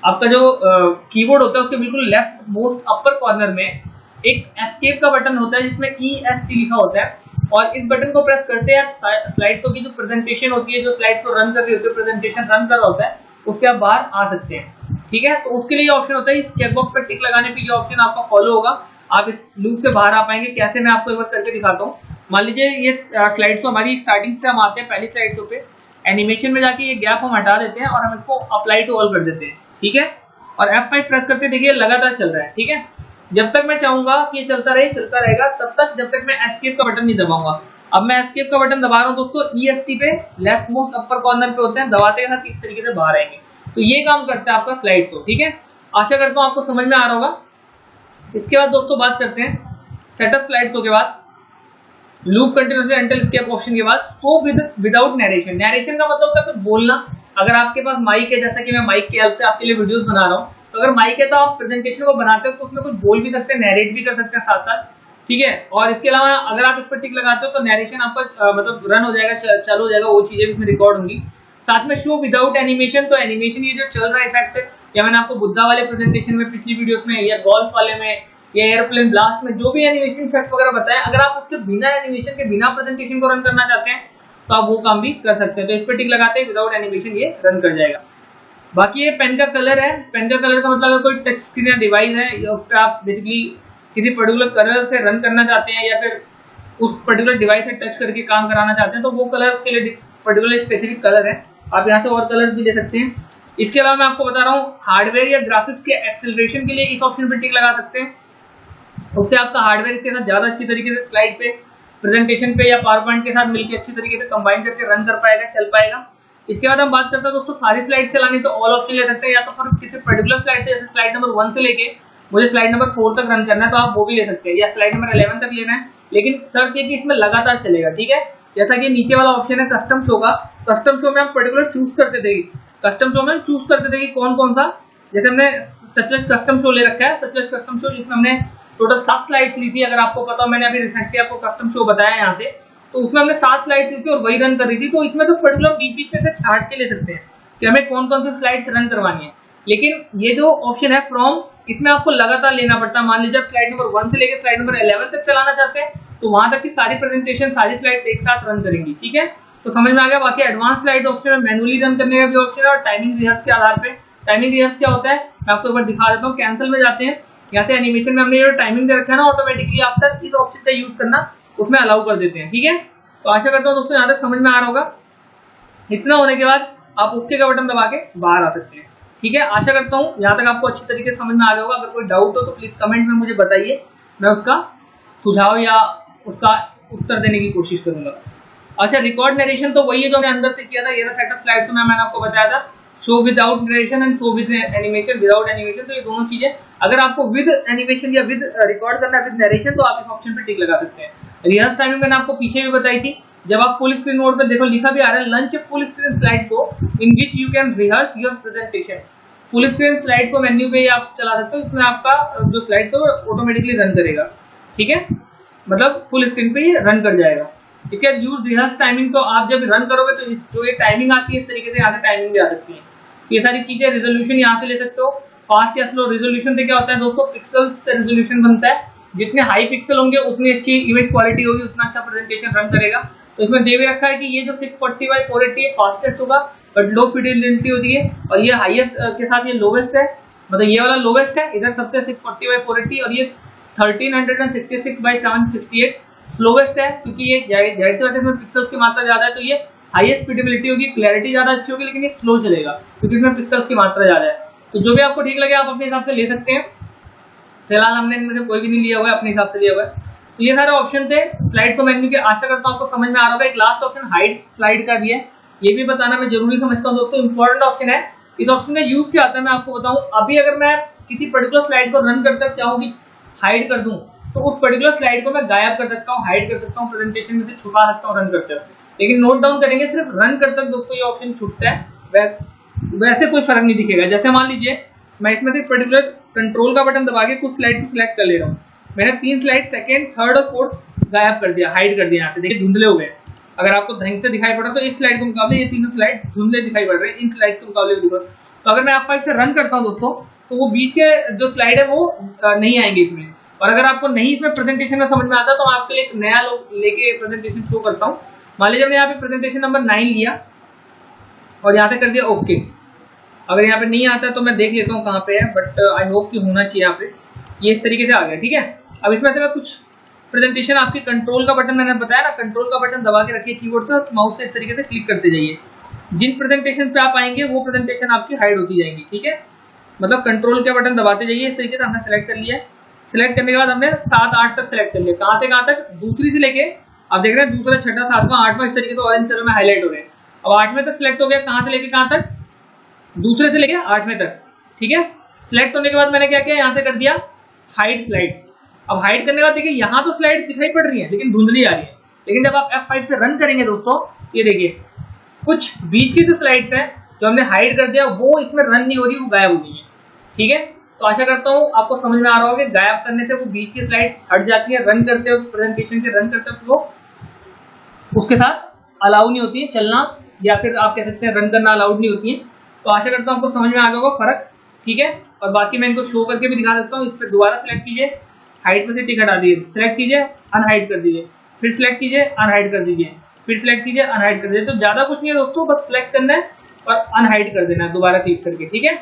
आपका जो कीबोर्ड होता है उसके बिल्कुल लेफ्ट मोस्ट अपर कॉर्नर में एक एस्केप का बटन होता है जिसमें ESC लिखा होता है, और इस बटन को प्रेस करते हैं स्लाइड्स की जो प्रेजेंटेशन होती है, जो स्लाइड्स को रन कर रही होती है, प्रेजेंटेशन रन कर रहा होता है, उससे आप बाहर आ सकते हैं। ठीक है, तो उसके लिए ऑप्शन होता है इस चेकबॉक्स पर टिक लगाने पे ये ऑप्शन आपका फॉलो होगा, आप इस लूप से बाहर आ पाएंगे। कैसे, मैं आपको एक बार करके दिखाता हूँ। मान लीजिए ये स्लाइड्स हमारी स्टार्टिंग से हम आते हैं पहली स्लाइड्स पे, एनिमेशन में जाके ये गैप हम हटा देते हैं और हम इसको अप्लाई टू ऑल कर देते हैं। ठीक है, और F5 प्रेस करते देखिए लगातार चल रहा है। ठीक है, जब तक मैं चाहूंगा कि ये चलता रहेगा तब तक, जब तक मैं एस्केप का बटन नहीं दबाऊंगा। अब मैं एस्केप का बटन दबा रहा हूँ दोस्तों, ESC पे लेफ्ट मोस्ट अपर कॉर्नर पे होते हैं, दबाते हैं इस तरीके से बाहर आएंगे। तो ये काम करता है आपका स्लाइड शो। ठीक है, आशा करता हूँ आपको समझ में आ रहा होगा। इसके बाद दोस्तों बात करते हैं सेटअप स्लाइड शो के बाद, loop continuously until escape option के बाद शो विदाउट नरेशन। नरेशन का मतलब होता है कुछ बोलना। अगर आपके पास माइक है, जैसा कि मैं माइक की हेल्प से आपके लिए वीडियोस बना रहा हूँ, तो अगर माइक है तो आप प्रेजेंटेशन को बनाते हो तो उसमें कुछ बोल भी सकते हैं, नरेट भी कर सकते हैं साथ साथ। ठीक है, और इसके अलावा अगर आप इस पर टिक लगाते हो तो नरेशन आपका मतलब रन हो जाएगा, चालू हो जाएगा, वो चीजें भी इसमें रिकॉर्ड होंगी। साथ में शो विदाउट एनिमेशन, तो एनिमेशन ये जो चल रहा है इफेक्ट, या मैंने आपको बुद्धा वाले प्रेजेंटेशन में पिछली वीडियोस में, या गोल्फ वाले में, या एयरप्लेन ब्लास्ट में जो भी एनिमेशन इफेक्ट वगैरह बताया, अगर आप उसके बिना एनिमेशन के बिना प्रेजेंटेशन को रन करना चाहते हैं तो आप वो काम भी कर सकते हैं। तो इस पर टिक लगाते हैं विदाउट एनिमेशन, ये रन कर जाएगा। बाकी ये पेन का कलर है। पेन का कलर का मतलब अगर कोई टच स्क्रीन या डिवाइस है, या उस पर आप बेसिकली किसी पर्टिकुलर कलर से रन करना चाहते हैं, या फिर उस पर्टिकुलर डिवाइस से टच करके काम कराना चाहते हैं, तो वो कलर उसके लिए पर्टिकुलर स्पेसिफिक कलर है। आप यहाँ से और कलर भी ले सकते हैं। इसके अलावा मैं आपको बता रहा हूँ हार्डवेयर या ग्राफिक्स के एक्सेलरेशन के लिए इस ऑप्शन पर टिक लगा सकते हैं। उससे आपका हार्डवेयर के साथ ज्यादा अच्छी तरीके से स्लाइड पे, प्रेजेंटेशन पे या पावर पॉइंट के साथ मिलकर अच्छी तरीके से कंबाइन करके रन कर पाएगा, चल पाएगा। इसके बाद हम बात करते हैं दोस्तों सारी स्लाइड चलानी, तो ऑल ऑप्शन ले सकते हैं, या तो फिर किसी पर्टिकुलर स्लाइड से, जैसे स्लाइड नंबर 1 से लेके मुझे स्लाइड नंबर 4 तक रन करना है तो आप वो भी ले सकते हैं, या स्लाइड नंबर 11 तक लेना है, लेकिन शर्त ये कि इसमें लगातार चलेगा। ठीक है, जैसा कि नीचे वाला ऑप्शन है कस्टम शो का, कस्टम शो में हम पर्टिकुलर चूज करते थे, कस्टम शो में चूज करते थे कि कौन कौन सा, जैसे हमने सचलेस कस्टम शो ले रखा है, सचलेस कस्टम शो जिसमें हमने टोटल 7 स्लाइड्स ली थी। अगर आपको पता हो, मैंने अभी रिसेंटली आपको कस्टम शो बताया यहाँ से, तो उसमें हमने 7 स्लाइड्स ली थी और वही रन कर रही थी। तो इसमें तो पर्टिकुलर बीच में से छाट के ले सकते हैं कि हमें कौन कौन सी स्लाइड्स रन करवानी है। लेकिन ये जो ऑप्शन है फ्रॉम, इसमें आपको लगातार लेना पड़ता है। मान लीजिए आप स्लाइड नंबर 1 से लेकर स्लाइड नंबर 11 तक चलाना चाहते हैं, तो वहां तक की सारी प्रेजेंटेशन, सारी स्लाइड्स एक साथ रन करेंगी। ठीक है, तो समझ में आ गया। बाकी एडवांस स्लाइड ऑप्शन में मैनुअली रन करने का भी ऑप्शन है, और टाइमिंग रिहर्स के आधार पर। टाइमिंग रिहर्स क्या होता है मैं आपको एक बार दिखा देता हूँ। कैंसिल में जाते हैं, यहाँ से एनिमेशन में हमने ये टाइमिंग दे रखा है ना, ऑटोमेटिकली आफ्टर इस ऑप्शन का यूज करना उसमें अलाउ कर देते हैं। ठीक है, तो आशा करता हूँ दोस्तों यहाँ तक समझ में आ रहा होगा। इतना होने के बाद आप ओके का बटन दबा के बाहर आ सकते हैं। ठीक है, आशा करता हूँ यहाँ तक आपको अच्छी तरीके से समझ में आ गया होगा। अगर कोई डाउट हो तो प्लीज कमेंट में मुझे बताइए, मैं उसका सुझाव या उसका उत्तर देने की कोशिश करूंगा। अच्छा, रिकॉर्ड नरेशन तो वही है जो हमने अंदर से किया था, ये सेटअप स्लाइड में मैंने आपको बताया था, show without narration and show with animation, without animation. तो ये दोनों चीजें, अगर आपको विद एनिमेशन या विद रिकॉर्ड करना है विद नरेशन, तो आप इस ऑप्शन पे टिक लगा सकते हैं। रिहर्स टाइमिंग मैंने आपको पीछे भी बताई थी। जब आप फुल स्क्रीन मोड पे देखो, लिखा भी आ रहा है lunch full screen slide show in which you can rehearse your presentation. Full screen slide show menu पे आप चला सकते हो, इसमें आपका जो स्लाइड शो ऑटोमेटिकली रन करेगा। ठीक है, मतलब फुल स्क्रीन पे ये रन कर जाएगा। ठीक है, यूज रिहर्स टाइमिंग, तो आप जब रन करोगे तो जो ये टाइमिंग आती है इस तरीके से यहाँ से टाइमिंग भी आ सकती है। ये सारी चीजें, रेजोल्यूशन यहाँ से ले सकते हो, फास्ट या स्लो। रेजोल्यूशन से क्या होता है दोस्तों, पिक्सल्स से रेजोल्यूशन बनता है, जितने हाई पिक्सल होंगे उतनी अच्छी इमेज क्वालिटी होगी, उतना अच्छा प्रेजेंटेशन रन करेगा। तो इसमें दे भी रखा है कि ये जो 640x480 फास्टेस्ट होगा, बट लो फिडेलिटी होती है, और ये हाईएस्ट के साथ ये लोवेस्ट है, मतलब ये वाला लोवेस्ट है, इधर सबसे 640x480, और ये 1366x768 स्लोवेस्ट है, क्योंकि ये जाहिर सी बात है इसमें पिक्सल्स की मात्रा ज्यादा है, तो ये हाईएस्ट रीडेबिलिटी होगी, क्लैरिटी ज्यादा अच्छी होगी, लेकिन ये स्लो चलेगा क्योंकि इसमें पिक्सेल्स की मात्रा ज्यादा है। तो जो भी आपको ठीक लगे आप अपने हिसाब से ले सकते हैं। फिलहाल हमने इनमें से कोई भी नहीं लिया हुआ है, अपने हिसाब से लिया हुआ है। तो ये सारे ऑप्शन थे स्लाइड्स और मेन्यू के। आशा करता हूँ आपको समझ में आ रहा होगा। एक लास्ट ऑप्शन हाइड स्लाइड का भी है, ये भी बताना मैं जरूरी समझता हूँ दोस्तों, इंपॉर्टेंट ऑप्शन है। इस ऑप्शन का यूज क्या आता है मैं आपको बताऊं। अभी अगर मैं किसी पर्टिकुलर स्लाइड को रन करते चाहूँ कि हाइड कर दूं, तो उस पर्टिकुलर स्लाइड को मैं गायब कर सकता हूँ, हाइड कर सकता हूँ, प्रेजेंटेशन में से छुपा सकता हूँ रन करते हुए। लेकिन नोट डाउन करेंगे सिर्फ रन करते दोस्तों ये ऑप्शन छूटता है, वैसे कोई फर्क नहीं दिखेगा। जैसे मान लीजिए मैं इसमें से पर्टिकुलर कंट्रोल का बटन दबा के कुछ स्लाइड को सिलेक्ट कर ले रहा हूँ, मैंने 3 स्लाइड सेकंड, थर्ड और फोर्थ गायब कर दिया, हाइड कर दिया। यहाँ से देखिए धुंधले हो गए। अगर आपको ढंग से दिखाई पड़ रहा तो इस स्लाइड के मुकाबले ये तीनों स्लाइड धुंधले दिखाई पड़ रहे हैं, इन स्लाइड के मुकाबले। तो अगर मैं F5 से रन करता हूँ दोस्तों, तो वो बीच के जो स्लाइड है वो नहीं आएंगे इसमें। और अगर आपको नहीं इसमें प्रेजेंटेशन में समझ में आता तो मैं आपके लिए एक नया लेके प्रेजेंटेशन शो करता हूँ। मान लीजिए मैंने यहाँ पे प्रेजेंटेशन नंबर 9 लिया और यहाँ से कर दिया ओके। अगर यहाँ पे नहीं आता तो मैं देख लेता हूँ कहाँ पे है, बट आई होप कि होना चाहिए यहाँ पे। ये इस तरीके से आ गया, ठीक है। अब इसमें से मैं कुछ प्रेजेंटेशन, आपकी कंट्रोल का बटन मैंने बताया ना, कंट्रोल का बटन दबा के रखिए कीबोर्ड पे और माउस से इस तरीके से क्लिक करते जाइए। जिन प्रेजेंटेशन पे आप आएंगे वो प्रेजेंटेशन आपकी हाइड होती जाएंगी, ठीक है। मतलब कंट्रोल के बटन दबाते जाइए इस तरीके से। हमने सेलेक्ट कर लिया है। सिलेक्ट करने के बाद हमने 7-8 तक सिलेक्ट कर लिया। कहाँ से कहाँ तक? दूसरी से लेके, आप देख रहे हैं दूसरा, छठा, 7वां, 8वां इस तरीके से ऑरेंज कलर में हाईलाइट हो रहे हैं। अब 8वें तक सिलेक्ट हो गया। कहाँ से लेके कहाँ तक? दूसरे से लेके 8वें तक, ठीक है। सिलेक्ट होने के बाद मैंने क्या किया, यहाँ से कर दिया हाइड स्लाइड। अब हाइड करने के बाद देखिए यहाँ तो स्लाइड दिखाई पड़ रही है लेकिन धुंधली आ रही है। लेकिन जब आप F5 से रन करेंगे दोस्तों, ये देखिए कुछ बीच की जो स्लाइड्स है जो हमने हाइड कर दिया वो इसमें रन नहीं हो रही, वो गायब हो गई है, ठीक है। तो आशा करता हूँ आपको समझ में आ रहा होगा। गायब करने से वो बीच की स्लाइड हट जाती है, रन करते वक्त प्रेजेंटेशन के रन करते वक्त वो उसके साथ अलाउ नहीं होती है चलना, या फिर आप कह सकते हैं रन करना अलाउड नहीं होती है। तो आशा करता हूँ आपको समझ में आ गया होगा फर्क, ठीक है। और बाकी मैं इनको शो करके भी दिखा सकता हूँ। इस पर दोबारा सिलेक्ट कीजिए, हाइड में से टिक हटा दीजिए, सिलेक्ट कीजिए, अनहाइड कर दीजिए, फिर सिलेक्ट कीजिए, अनहाइड कर दीजिए, फिर सिलेक्ट कीजिए, अनहाइड कर दीजिए। तो ज्यादा कुछ नहीं है दोस्तों, बस सिलेक्ट करना है और अनहाइड कर देना है दोबारा क्लिक करके, ठीक है।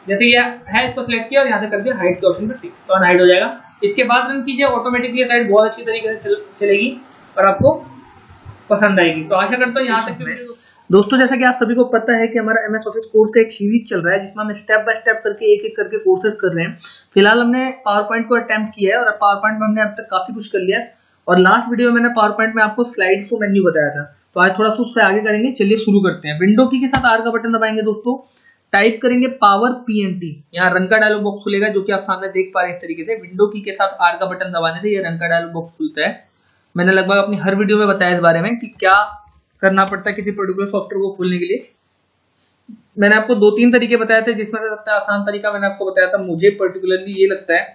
जैसे ये है इसको सिलेक्ट किया और यहाँ से कर दिया हाइड के ऑप्शन पर टिक, तो अनहाइड हो जाएगा। इसके बाद रन कीजिए, ऑटोमेटिकली साइड बहुत अच्छी तरीके से चलेगी और आपको पसंद आएगी। तो आशा करता हूँ यहाँ तक दोस्तों, जैसा कि आप सभी को पता है कि हमारा MS ऑफिस कोर्स का एक सीरीज चल रहा है जिसमें हम स्टेप बाय स्टेप करके एक एक करके कोर्सेज कर रहे हैं। फिलहाल हमने पावर पॉइंट को अटेम्प्ट किया है और पावर पॉइंट में हमने अब तक काफी कुछ कर लिया है। और लास्ट वीडियो में मैंने पावर पॉइंट में आपको स्लाइड्स को मेन्यू बताया था, तो आज थोड़ा सा उससे आगे करेंगे। चलिए शुरू करते हैं। विंडो की के साथ R का बटन दबाएंगे दोस्तों, टाइप करेंगे पावर PNT। यहाँ रन का डायलॉग बॉक्स खुलेगा जो कि आप सामने देख पा रहे हैं इस तरीके से। विंडो की के साथ R का बटन दबाने से ये रन का डायलॉग बॉक्स खुलता है। मैंने लगभग अपनी हर वीडियो में बताया इस बारे में कि क्या करना पड़ता है किसी पर्टिकुलर सॉफ्टवेयर को खोलने के लिए। मैंने आपको 2-3 तरीके बताए थे, जिसमें से सबसे आसान तरीका मैंने आपको बताया था, मुझे पर्टिकुलरली ये लगता है,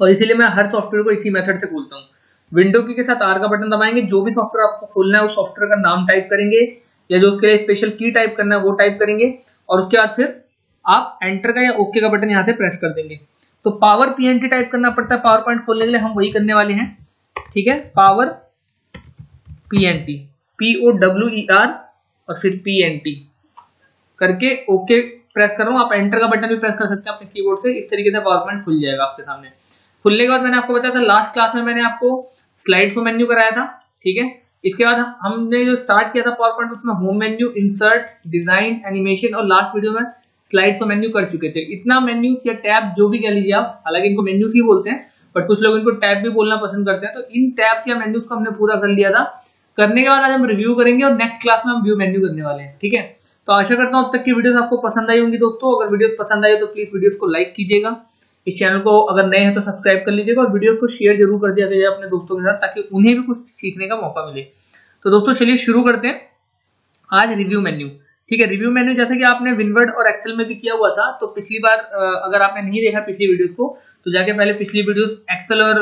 और इसीलिए मैं हर सॉफ्टवेयर को इसी मेथड से खोलता हूँ। विंडो की के साथ R का बटन दबाएंगे, जो भी सॉफ्टवेयर आपको खोलना है उस सॉफ्टवेयर का नाम टाइप करेंगे या जो उसके लिए स्पेशल की टाइप करना है वो टाइप करेंगे, और उसके बाद फिर आप एंटर का या ओके का बटन यहाँ से प्रेस कर देंगे। तो पावर PNT टाइप करना पड़ता है पावर पॉइंट खोलने के लिए, हम वही करने वाले हैं, ठीक है। पावर PNT, POWER और फिर PNT करके ओके प्रेस कर रहा हूँ। आप एंटर का बटन भी प्रेस कर सकते हैं अपने कीबोर्ड से। इस तरीके से पावर पॉइंट खुल जाएगा आपके सामने। खुलने के बाद मैंने आपको बताया था लास्ट क्लास में मैंने आपको स्लाइड शो मेन्यू कराया था, ठीक है। इसके बाद हमने जो स्टार्ट किया था पावर पॉइंट, उसमें home menu, insert, design, animation और लास्ट वीडियो में स्लाइड शो मेन्यू कर चुके थे। इतना मेन्यू या टैब जो भी कह लीजिए आप, हालांकि इनको मेन्यू ही बोलते हैं बट कुछ लोग इनको टैब भी बोलना पसंद करते हैं। तो इन टैब्स या मेन्यूज को हमने पूरा कर लिया था। करने के बाद आज हम रिव्यू करेंगे और नेक्स्ट क्लास में हम व्यू मेन्यू करने वाले हैं, ठीक है। तो आशा करता हूँ अब तक की वीडियोस आपको पसंद आई होंगी दोस्तों। अगर वीडियोस पसंद आई तो प्लीज वीडियोस को लाइक कीजिएगा, इस चैनल को अगर नए हैं तो सब्सक्राइब कर लीजिएगा और वीडियोस को शेयर जरूर कर दिया जाए अपने दोस्तों के साथ, ताकि उन्हें भी कुछ सीखने का मौका मिले। तो दोस्तों चलिए शुरू करते हैं आज रिव्यू मेन्यू, ठीक है। रिव्यू मेन्यू जैसे कि आपने विनवर्ड और एक्सेल में भी किया हुआ था, तो पिछली बार अगर आपने नहीं देखा पिछली वीडियोस को तो जाके पहले पिछली वीडियोस एक्सेल और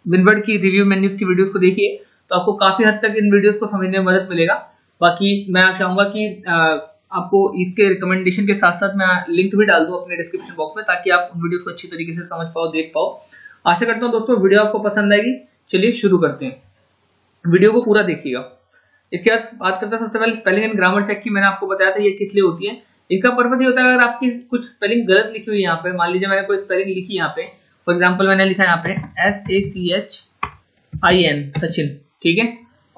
विनवर्ड की रिव्यू मेन्यूज की वीडियोस को देखिए, तो आपको काफी हद तक इन वीडियोस को समझने में मदद मिलेगा। बाकी मैं चाहूंगा कि आपको इसके रिकमेंडेशन के साथ साथ मैं लिंक भी डाल दूं अपने डिस्क्रिप्शन बॉक्स में, ताकि आप उन वीडियोस को अच्छी तरीके से समझ पाओ, देख पाओ। आशा करता हूँ दोस्तों वीडियो आपको पसंद आएगी। चलिए शुरू करते हैं, वीडियो को पूरा देखिएगा। इसके बाद बात करते हैं सबसे पहले स्पेलिंग एंड ग्रामर चेक की। मैंने आपको बताया था ये किस लिए होती है। इसका पर्पस ये होता है अगर आपकी कुछ स्पेलिंग गलत लिखी हुई है यहाँ पे, मान लीजिए मैंने कोई स्पेलिंग लिखी यहाँ पे, फॉर एग्जाम्पल मैंने लिखा यहाँ पे SACHIN सचिन, ठीक है,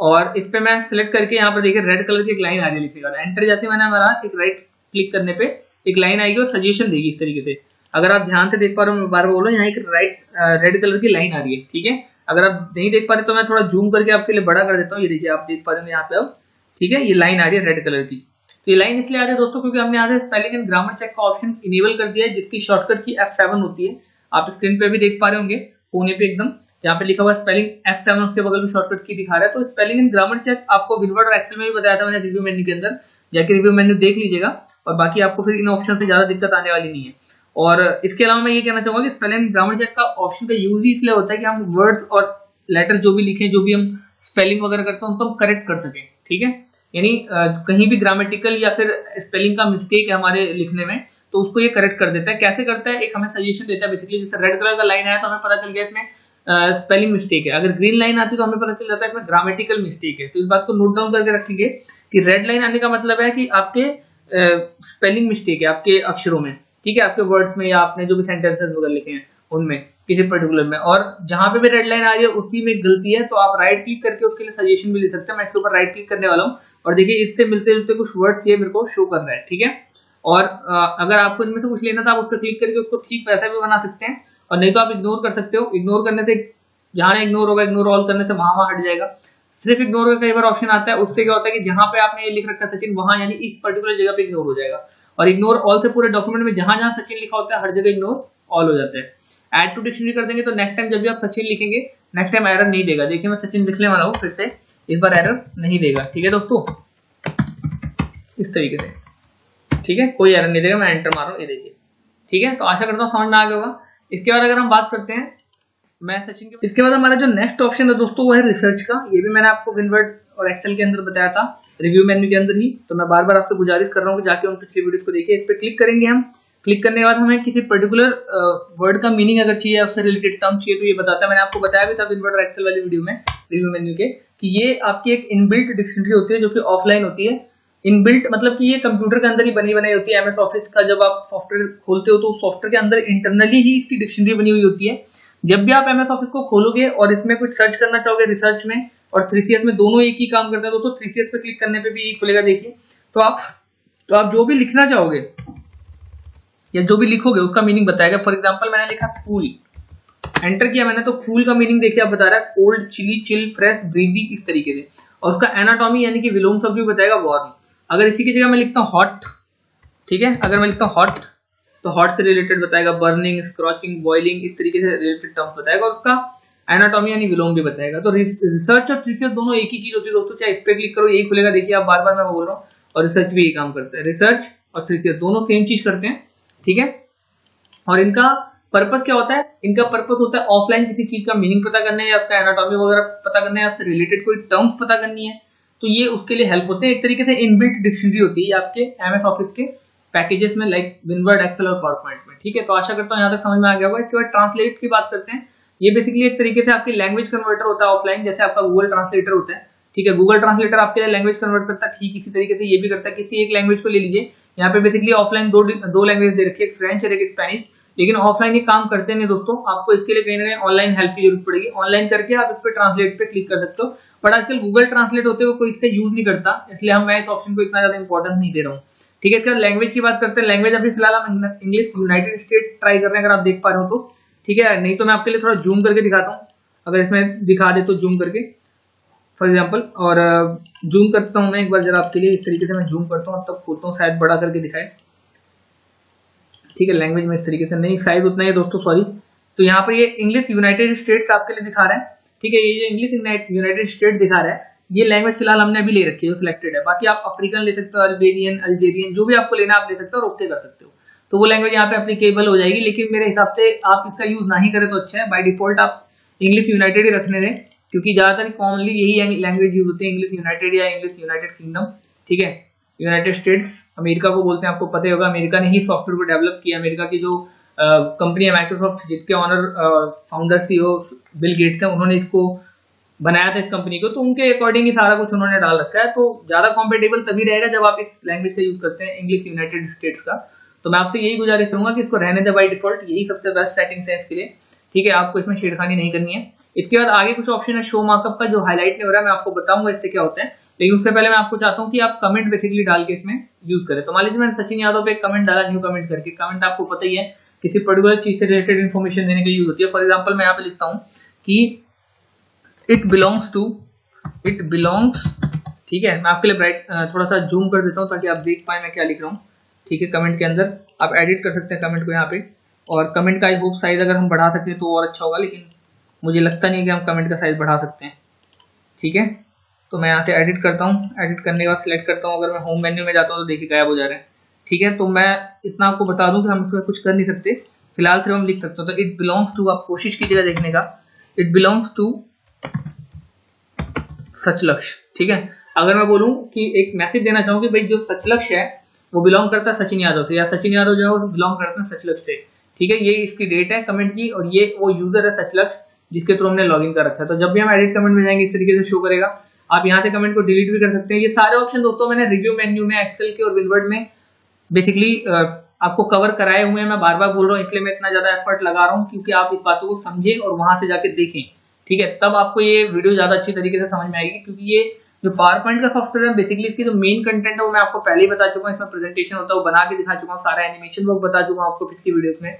और इस पे मैं सिलेक्ट करके यहाँ पर देखिए रेड कलर की एक लाइन आ रही है लिखेगा, एंटर जैसे मैंने हमारा एक राइट क्लिक करने पे एक लाइन आएगी और सजेशन देगी इस तरीके से। अगर आप ध्यान से देख पा रहे हो, मैं बार बार बोल रहा हूँ, यहाँ एक रेड कलर की लाइन आ रही है, ठीक है। अगर आप नहीं देख पा रहे तो मैं थोड़ा जूम करके आपके लिए बड़ा कर देता हूँ, ये देखिए आप देख पा रहे हो यहाँ पे अब, ठीक है, ये लाइन आ रही है रेड कलर की। तो ये लाइन इसलिए आ रही है दोस्तों क्योंकि हमने यहाँ से स्पेलिंग एंड ग्रामर चेक का ऑप्शन इनेबल कर दिया है, जिसकी शॉर्टकट की F7 होती है। आप स्क्रीन पे भी देख पा रहे होंगे कोने पे एकदम, जहाँ पे लिखा हुआ स्पेलिंग F7, उसके बगल में शॉर्टकट की दिखा रहा है। तो स्पेलिंग एंड ग्रामर चेक आपको विनवर्ड और एक्सेल में भी बताया था मैंने रिव्यू मेन्यू के अंदर, जाके रिव्यू मेन्यू देख लीजिएगा, और बाकी आपको फिर इन ऑप्शन से ज्यादा दिक्कत आने वाली नहीं है। और इसके अलावा मैं ये कहना चाहूंगा कि स्पेलिंग एंड ग्रामर चेक का ऑप्शन का यूज ही इसलिए होता है कि हम वर्ड्स और लेटर जो भी लिखे, जो भी हम स्पेलिंग वगैरह करते हैं उनको हम करेक्ट कर सकें, ठीक है। यानी कहीं भी ग्रामेटिकल या फिर स्पेलिंग का मिस्टेक है हमारे लिखने में, तो उसको ये करेक्ट कर देता है। कैसे करता है, एक हमें सजेशन देता है बेसिकली। जैसे रेड कलर का लाइन आया तो हमें पता चल गया इसमें स्पेलिंग मिस्टेक है, अगर ग्रीन लाइन आती तो हमें पता चल जाता है इसमें ग्रामेटिकल मिस्टेक है। तो इस बात को नोट डाउन करके रखेंगे कि रेड लाइन आने का मतलब है कि आपके स्पेलिंग मिस्टेक है आपके अक्षरों में, ठीक है, आपके वर्ड्स में या आपने जो भी सेंटेंसेस वगैरह लिखे हैं उनमें किसी पर्टिकुलर में। और जहां पे भी रेड लाइन आ रही है उसी में गलती है तो आप राइट क्लिक करके उसके लिए सजेशन भी ले सकते हैं। मैं इसके ऊपर राइट क्लिक करने वाला हूँ और देखिए इससे मिलते जुलते कुछ वर्ड्स ये मेरे को शो कर रहा है, ठीक है। और अगर आपको इनमें से कुछ लेना था आप उस पर क्लिक करके उसको ठीक वैसा भी बना सकते हैं, और नहीं तो आप इग्नोर कर सकते हो। इग्नोर करने से जहां इग्नोर होगा, इग्नोर ऑल करने से वहां हट जाएगा। सिर्फ इग्नोर का कई बार ऑप्शन आता है, उससे क्या होता है कि जहां पे आपने ये लिख रखा है सचिन, वहां यानी इस पर्टिकुलर जगह पे इग्नोर हो जाएगा। और इग्नोर ऑल से पूरे डॉक्यूमेंट में जहां जहां सचिन लिखा होता है हर जगह इग्नोर ऑल हो जाता है। ऐड टू डिक्शनरी कर देंगे तो नेक्स्ट टाइम जब भी आप सचिन लिखेंगे नेक्स्ट टाइम एरर नहीं देगा। देखिए मैं सचिन लिखने वाला हूँ फिर से, इस बार एरर नहीं देगा, ठीक है दोस्तों, इस तरीके से, ठीक है, कोई एरर नहीं देगा। मैं एंटर मार रहा हूँ, ये देखिए, ठीक है। तो आशा करता हूँ समझ में आ गया होगा। इसके बाद अगर हम बात करते हैं मैं सचिन के, इसके बाद हमारा जो नेक्स्ट ऑप्शन है दोस्तों वो है रिसर्च का। ये भी मैंने आपको विनवर्ड और एक्सेल के अंदर बताया था रिव्यू मेन्यू के अंदर ही। तो मैं बार बार आपसे गुजारिश कर रहा हूँ कि जाके उन पिछली वीडियोस को देखिए। इस पे क्लिक करेंगे हम, क्लिक करने के बाद हमें किसी पर्टिकुलर वर्ड का मीनिंग अगर चाहिए, उससे रिलेटेड टर्म चाहिए तो ये बताता है। मैंने आपको बताया भी था विनवर्ड और एक्सेल वाली वीडियो में रिव्यू मेन्यू के, कि ये आपकी एक इनबिल्ट डिक्शनरी होती है जो कि ऑफलाइन होती है। इनबिल्ट मतलब कि ये कंप्यूटर के अंदर ही बनी बनाई होती है। एमएस ऑफिस का जब आप सॉफ्टवेयर खोलते हो तो सॉफ्टवेयर के अंदर इंटरनली ही इसकी डिक्शनरी बनी हुई होती है। जब भी आप एमएस ऑफिस को खोलोगे और इसमें कुछ सर्च करना चाहोगे रिसर्च में और 3CS में, दोनों एक ही काम करते हैं दोस्तों। 3CS पे क्लिक करने पे भी खुलेगा, देखिए। तो आप जो भी लिखना चाहोगे या जो भी लिखोगे उसका मीनिंग बताएगा। फॉर एग्जांपल मैंने लिखा फूल, एंटर किया मैंने, तो फूल का मीनिंग देखिए आप बता रहा है cold, chilly, chill, fresh, breezy, इस तरीके से। और उसका एनाटॉमी यानी कि विलोम शब्द भी बताएगा वार्म। अगर इसी की जगह मैं लिखता हूँ हॉट, ठीक है, अगर मैं लिखता हूँ हॉट तो हॉट से रिलेटेड बताएगा, बर्निंग, स्क्रॉचिंग, बॉइलिंग, इस तरीके से रिलेटेड टर्म्स बताएगा और उसका एनाटॉमी यानी विलोम भी बताएगा। तो रिसर्च और थीसिस दोनों एक ही चीज होती है दोस्तों। चाहे इस पे क्लिक करो यही खुलेगा, देखिए आप बार बार मैं बोल रहा हूँ। और रिसर्च भी यही काम करता है, रिसर्च और थीसिस दोनों सेम चीज करते हैं, ठीक है। और इनका पर्पस क्या होता है, इनका पर्पस होता है ऑफलाइन किसी चीज का मीनिंग पता करना है या उसका एनाटॉमी वगैरह पता करना है, उससे रिलेटेड कोई टर्म्स पता करनी है, तो ये उसके लिए हेल्प होते हैं। एक तरीके से इनबिल्ट डिक्शनरी होती है आपके एमएस ऑफिस के पैकेजेस में, लाइक विनवर्ड, एक्सेल और पावरपॉइंट में, ठीक है। तो आशा करता हूँ यहाँ तक समझ में आ गया होगा। इसके बाद ट्रांसलेट की बात करते हैं। ये बेसिकली एक तरीके से आपकी लैंग्वेज कन्वर्टर होता है ऑफलाइन, जैसे आपका गूगल ट्रांसलेटर होता है, ठीक है। गूगल ट्रांसलेटर आपके लिए लैंग्वेज कन्वर्ट करता है, ठीक इसी तरीके से ये भी करता है। किसी एक लैंग्वेज को ले लीजिए, यहाँ पे बेसिकली ऑफलाइन दो लैंग्वेज दे रखी है, एक फ्रेंच और एक स्पेनिश। लेकिन ऑफलाइन ये काम करते नहीं दोस्तों, आपको इसके लिए कहीं ना कहीं ऑनलाइन हेल्प की जरूरत पड़ेगी। ऑनलाइन करके आप इस पर ट्रांसलेट पे क्लिक कर सकते हो, बट आजकल गूगल ट्रांसलेट होते हुए कोई इसका यूज नहीं करता, इसलिए मैं इस ऑप्शन को इतना ज्यादा इंपॉर्टेंस नहीं दे रहा हूँ, ठीक है। इसके बाद लैंग्वेज की बात करते हैं। लैंग्वेज अभी फिलहाल हम इंग्लिश यूनाइटेड स्टेट ट्राई कर रहे हैं, अगर आप देख पा रहे हो तो, ठीक है। नहीं तो मैं आपके लिए थोड़ा जूम करके दिखाता हूँ, अगर इसमें दिखा दे तो जूम करके फॉर एग्जाम्पल। और जूम करता हूँ मैं एक बार जरा आपके लिए, इस तरीके से मैं जूम करता हूँ तब खोलता हूँ, शायद बड़ा करके दिखाए, ठीक है। लैंग्वेज में इस तरीके से नहीं, साइज उतना ही दोस्तों, सॉरी। तो यहाँ पर ये इंग्लिश यूनाइटेड स्टेट्स आपके लिए दिखा रहा है, ठीक है। ये जो इंग्लिश यूनाइटेड स्टेट दिखा रहा है, ये लैंग्वेज फिलहाल हमने अभी ले रखी है, सिलेक्टेड है। बाकी आप अफ्रीकन ले सकते हो, अल्बेनियन, अल्जेरियन, जो भी आपको लेना आप ले सकते हो और ओके कर सकते हो, तो वो लैंग्वेज यहाँ पे एप्लीकेबल हो जाएगी। लेकिन मेरे हिसाब से आप इसका यूज ना ही करें तो अच्छा है। बाय डिफॉल्ट आप इंग्लिश यूनाइटेड ही रखने दें, क्योंकि ज्यादातर कॉमनली यही लैंग्वेज यूज होती है, इंग्लिश यूनाइटेड या इंग्लिश यूनाइटेड किंगडम, ठीक है। यूनाइटेड स्टेट्स अमेरिका को बोलते हैं, आपको पता ही होगा। अमेरिका ने ही सॉफ्टवेयर को डेवलप किया। अमेरिका की जो कंपनी है माइक्रोसॉफ्ट, जिसके owner founder CEO Bill Gates हैं, उन्होंने इसको बनाया था इस कंपनी को, तो उनके अकॉर्डिंग ही सारा कुछ उन्होंने डाल रखा है। तो ज्यादा कॉम्पेटेबल तभी रहेगा जब आप इस लैंग्वेज का यूज करते हैं, इंग्लिश यूनाइटेड स्टेट्स का। तो मैं आपसे यही गुजारिश करूंगा कि इसको रहने दे बाय डिफॉल्ट, यही सबसे बेस्ट सेटिंग्स है इसके लिए, ठीक है, आपको इसमें छेड़खानी नहीं करनी है। इसके बाद आगे कुछ ऑप्शन है शो मार्कअप का, जो हाईलाइट नहीं हो रहा है, मैं आपको बताऊंगा इससे क्या होता है। लेकिन उससे पहले मैं आपको चाहता हूं कि आप कमेंट बेसिकली डाल के इसमें यूज करें। तो मान लीजिए मैंने सचिन यादव पे एक कमेंट डाला, न्यू कमेंट करके। कमेंट आपको पता ही है किसी पर्टिकुलर चीज से रिलेटेड इन्फॉर्मेशन देने के लिए यूज होती है। फॉर एग्जाम्पल मैं यहाँ पे लिखता हूँ कि इट बिलोंग्स, ठीक है, मैं आपके लिए ब्राइट थोड़ा सा जूम कर देता हूँ ताकि आप देख पाए मैं क्या लिख रहा हूँ। ठीक है, कमेंट के अंदर आप एडिट कर सकते हैं कमेंट को यहाँ पे, और कमेंट का आई होप साइज अगर हम बढ़ा सकते हैं तो और अच्छा होगा, लेकिन मुझे लगता नहीं कि हम कमेंट का साइज बढ़ा सकते हैं। ठीक है, तो मैं यहाँ से एडिट करता हूँ। एडिट करने के बाद सिलेक्ट करता हूँ। अगर मैं होम मेन्यू में जाता हूँ तो देखिए गायब हो जा रहे हैं। ठीक है, तो मैं इतना आपको बता दूं कि हम इसमें कुछ कर नहीं सकते, फिलहाल सिर्फ हम लिख सकते हो। तो इट बिलोंग्स टू, आप कोशिश कीजिएगा देखने का, इट बिलोंग्स टू सचलक्ष्य। ठीक है, अगर मैं बोलूं कि एक मैसेज देना चाहूँ कि भाई जो सचलक्ष्य है वो बिलोंग करता है सचिन यादव से, या सचिन यादव जो है वो बिलोंग करते हैं सचलक्ष्य से। ठीक है, ये इसकी डेट है कमेंट की, और ये वो यूजर है सचलक्ष्य जिसके थ्रू हमने लॉगिन कर रखा है। तो जब भी हम एडिट कमेंट में जाएंगे इस तरीके से शो करेगा। आप यहाँ से कमेंट को डिलीट भी कर सकते हैं। ये सारे ऑप्शन दोस्तों मैंने रिव्यू मेन्यू में, एक्सेल के और विनवर्ड में बेसिकली आपको कवर कराए हुए हैं। मैं बार बार बोल रहा हूँ, इसलिए मैं इतना ज्यादा एफर्ट लगा रहा हूँ क्योंकि आप इस बातों को समझें और वहां से जाके देखें। ठीक है, तब आपको ये वीडियो ज्यादा अच्छी तरीके से समझ में आएगी, क्योंकि ये जो पावर पॉइंट का सॉफ्टवेयर है बेसिकली इसकी जो मेन कंटेंट है वो मैं आपको पहले ही बता चुका हूँ। इसमें प्रेजेंटेशन होता है वो बना के दिखा चुका हूँ, सारा एनिमेशन वर्क बता चुका हूँ आपको पिछली वीडियोस में।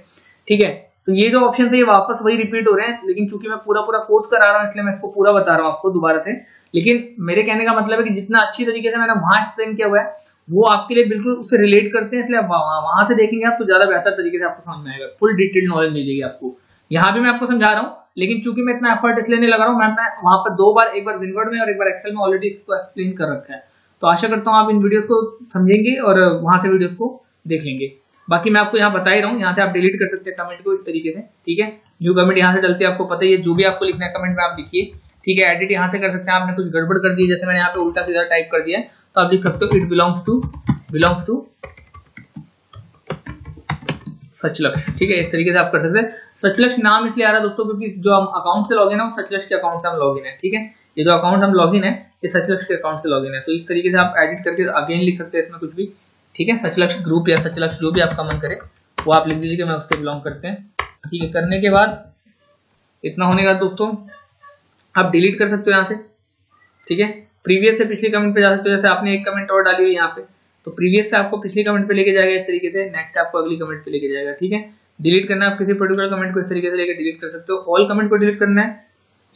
ठीक है, तो ये जो ऑप्शन थे ये वापस वही रिपीट हो रहे हैं, लेकिन चूंकि मैं पूरा कोर्स करा रहा हूँ इसलिए मैं इसको पूरा बता रहा हूँ आपको दोबारा से। लेकिन मेरे कहने का मतलब है कि जितना अच्छी तरीके से मैंने वहां एक्सप्लेन किया हुआ है वो आपके लिए बिल्कुल उससे रिलेट करते हैं, इसलिए वहां से देखेंगे आप तो ज्यादा बेहतर तरीके से आपको समझ में आएगा, फुल डिटेल नॉलेज मिलेगी आपको। यहाँ भी मैं आपको समझा रहा हूँ, लेकिन चूंकि मैं इतना एफर्ट इसलिए नहीं लगा रहा हूँ, मैं वहां पर दो बार, एक बार विनवर्ड में और एक बार एक्सेल में ऑलरेडी इसको एक्सप्लेन कर रखा है। तो आशा करता हूँ आप इन वीडियोस को समझेंगे और वहां से वीडियोस को देख लेंगे। बाकी मैं आपको यहाँ बता ही रहा हूँ, यहाँ से आप डिलीट कर सकते हैं कमेंट को इस तरीके से। ठीक है, न्यू कमेंट यहाँ से डलती है, आपको पता ही है, जो भी आपको लिखना है कमेंट में आप लिखिए। ठीक है, एडिट यहाँ से कर सकते हैं। आपने कुछ गड़बड़ कर दी, जैसे मैंने यहाँ पे उल्टा सीधा टाइप कर दिया है, तो आप लिख सकते हो इट बिलोंग्स टू सचलक्ष्य। ठीक है, इस तरीके से आप कर सकते हैं। सचलक्ष्य नाम इसलिए आ रहा है दोस्तों क्योंकि जो हम अकाउंट से लॉगिन है वो सचलक्ष्य के अकाउंट से हम लॉगिन है। ठीक है, ये जो अकाउंट हम लॉगिन है ये सचलक्ष्य के अकाउंट से लॉगिन है। तो इस तरीके से आप एडिट करके अगेन लिख सकते हैं इसमें कुछ भी। ठीक है, सचलक्ष्य ग्रुप या सचलक्ष्य जो भी आपका मन करे वो आप लिख दीजिए कि मैं उससे बिलोंग करते हैं। ठीक है, करने के बाद इतना होने के बाद दोस्तों आप डिलीट कर सकते हो यहाँ से। ठीक है, प्रीवियस से पिछले कमेंट पे जा सकते हो। जैसे आपने एक कमेंट और डाली हुई यहाँ पे, तो प्रीवियस से आपको पिछली कमेंट पे लेके जाएगा इस तरीके से, नेक्स्ट आपको अगली कमेंट पे लेके जाएगा। ठीक है, डिलीट करना है, आप किसी पर्टिकुलर कमेंट को इस तरीके से लेके डिलीट कर सकते हो। ऑल कमेंट को डिलीट करना है।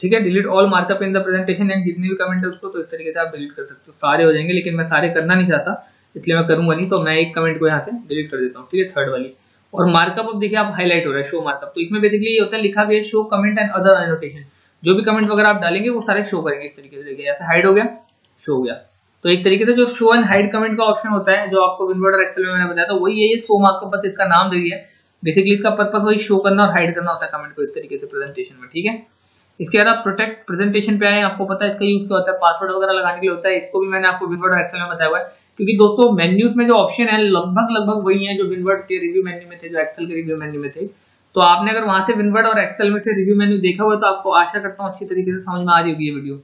ठीक है, delete all markup in the presentation and जितनी भी कमेंट है उसको, तो इस तरीके से आप डिलीट कर सकते हो। सारे हो जाएंगे, लेकिन मैं सारे करना नहीं चाहता इसलिए मैं करूंगा नहीं, तो मैं एक कमेंट को यहाँ से डिलीट कर देता हूँ। ठीक है, थर्ड वाली। और मार्कअप अब देखिए आप हाईलाइट हो रहा है शो मार्कअप, तो इसमें बेसिकली ये होता है, लिखा गया show comment and other annotation. जो भी कमेंट वगैरह आप डालेंगे वो सारे शो करेंगे इस तरीके से। देखिए ऐसे हाइड हो गया, शो हो गया। तो एक तरीके से जो शो एंड हाइड कमेंट का ऑप्शन होता है जो आपको विनवर्ड और एक्सेल में मैंने बताया, तो वही है ये शो मार्कअप, बस इसका नाम दे दिया है। बेसिकली इसका पर्पस वही शो करना और हाइड करना होता है कमेंट को इस तरीके से प्रेजेंटेशन में। ठीक है, इसके बाद आप प्रोटेक्ट प्रेजेंटेशन पे आए, आपको पता है इसका यूज क्या होता है, पासवर्ड वगैरह लगाने के लिए होता है। इसको भी मैंने आपको विनवर्ड और एक्सेल में बताया हुआ है, क्योंकि दोस्तों मेन्यूज में जो ऑप्शन है लगभग वही है जो विनवर्ड के रिव्यू मेन्यू में थे, जो एक्सेल के रिव्यू मेन्यू में थे। तो आपने अगर वहां से विनवर्ड और एक्सेल में से रिव्यू मेन्यू देखा हुआ तो आपको आशा करता हूँ अच्छी तरीके से समझ में आ रही होगी ये वीडियो।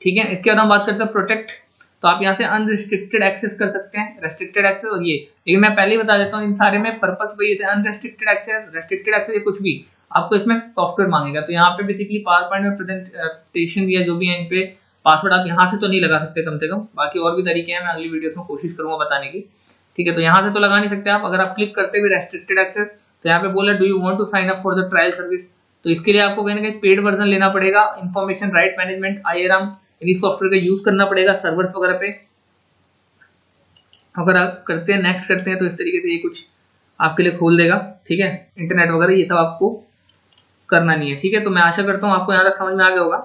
ठीक है, इसके बाद हम बात करते हैं प्रोटेक्ट। तो आप यहाँ से अनरिस्ट्रिक्टेड एक्सेस कर सकते हैं, रेस्ट्रिक्टेड एक्सेस और ये, लेकिन मैं पहले ही बता देता हूँ इन सारे में पर्पस वही है। अनरिस्ट्रिक्टेड एक्सेस, रेस्ट्रिक्टेड एक्सेस, ये कुछ भी आपको इसमें सॉफ्टवेयर मांगेगा। तो यहाँ पे बेसिकली पावर पॉइंट में प्रेजेंटेशन या जो भी है इन पे पासवर्ड आप यहाँ से तो नहीं लगा सकते कम से कम, बाकी और भी तरीके हैं, मैं अगली वीडियो में कोशिश करूंगा बताने की। ठीक है, तो यहाँ से तो लगा नहीं सकते आप। अगर आप क्लिक करते हुए रेस्ट्रिक्टेड एक्सेस, तो यहाँ पे बोला do you want to sign up for the trial service, तो इसके लिए आपको कहीं ना कहीं पेड वर्जन लेना पड़ेगा। इंफॉर्मेशन राइट मैनेजमेंट, IRM, इस सॉफ्टवेयर का यूज करना पड़ेगा सर्वर्स वगैरह पे। अगर आप करते हैं, नेक्स्ट करते हैं, तो इस तरीके से ये कुछ आपके लिए खोल देगा। ठीक है, इंटरनेट वगैरह ये सब आपको करना नहीं है। ठीक है, तो मैं आशा करता हूँ आपको यहाँ तक समझ में आ गया होगा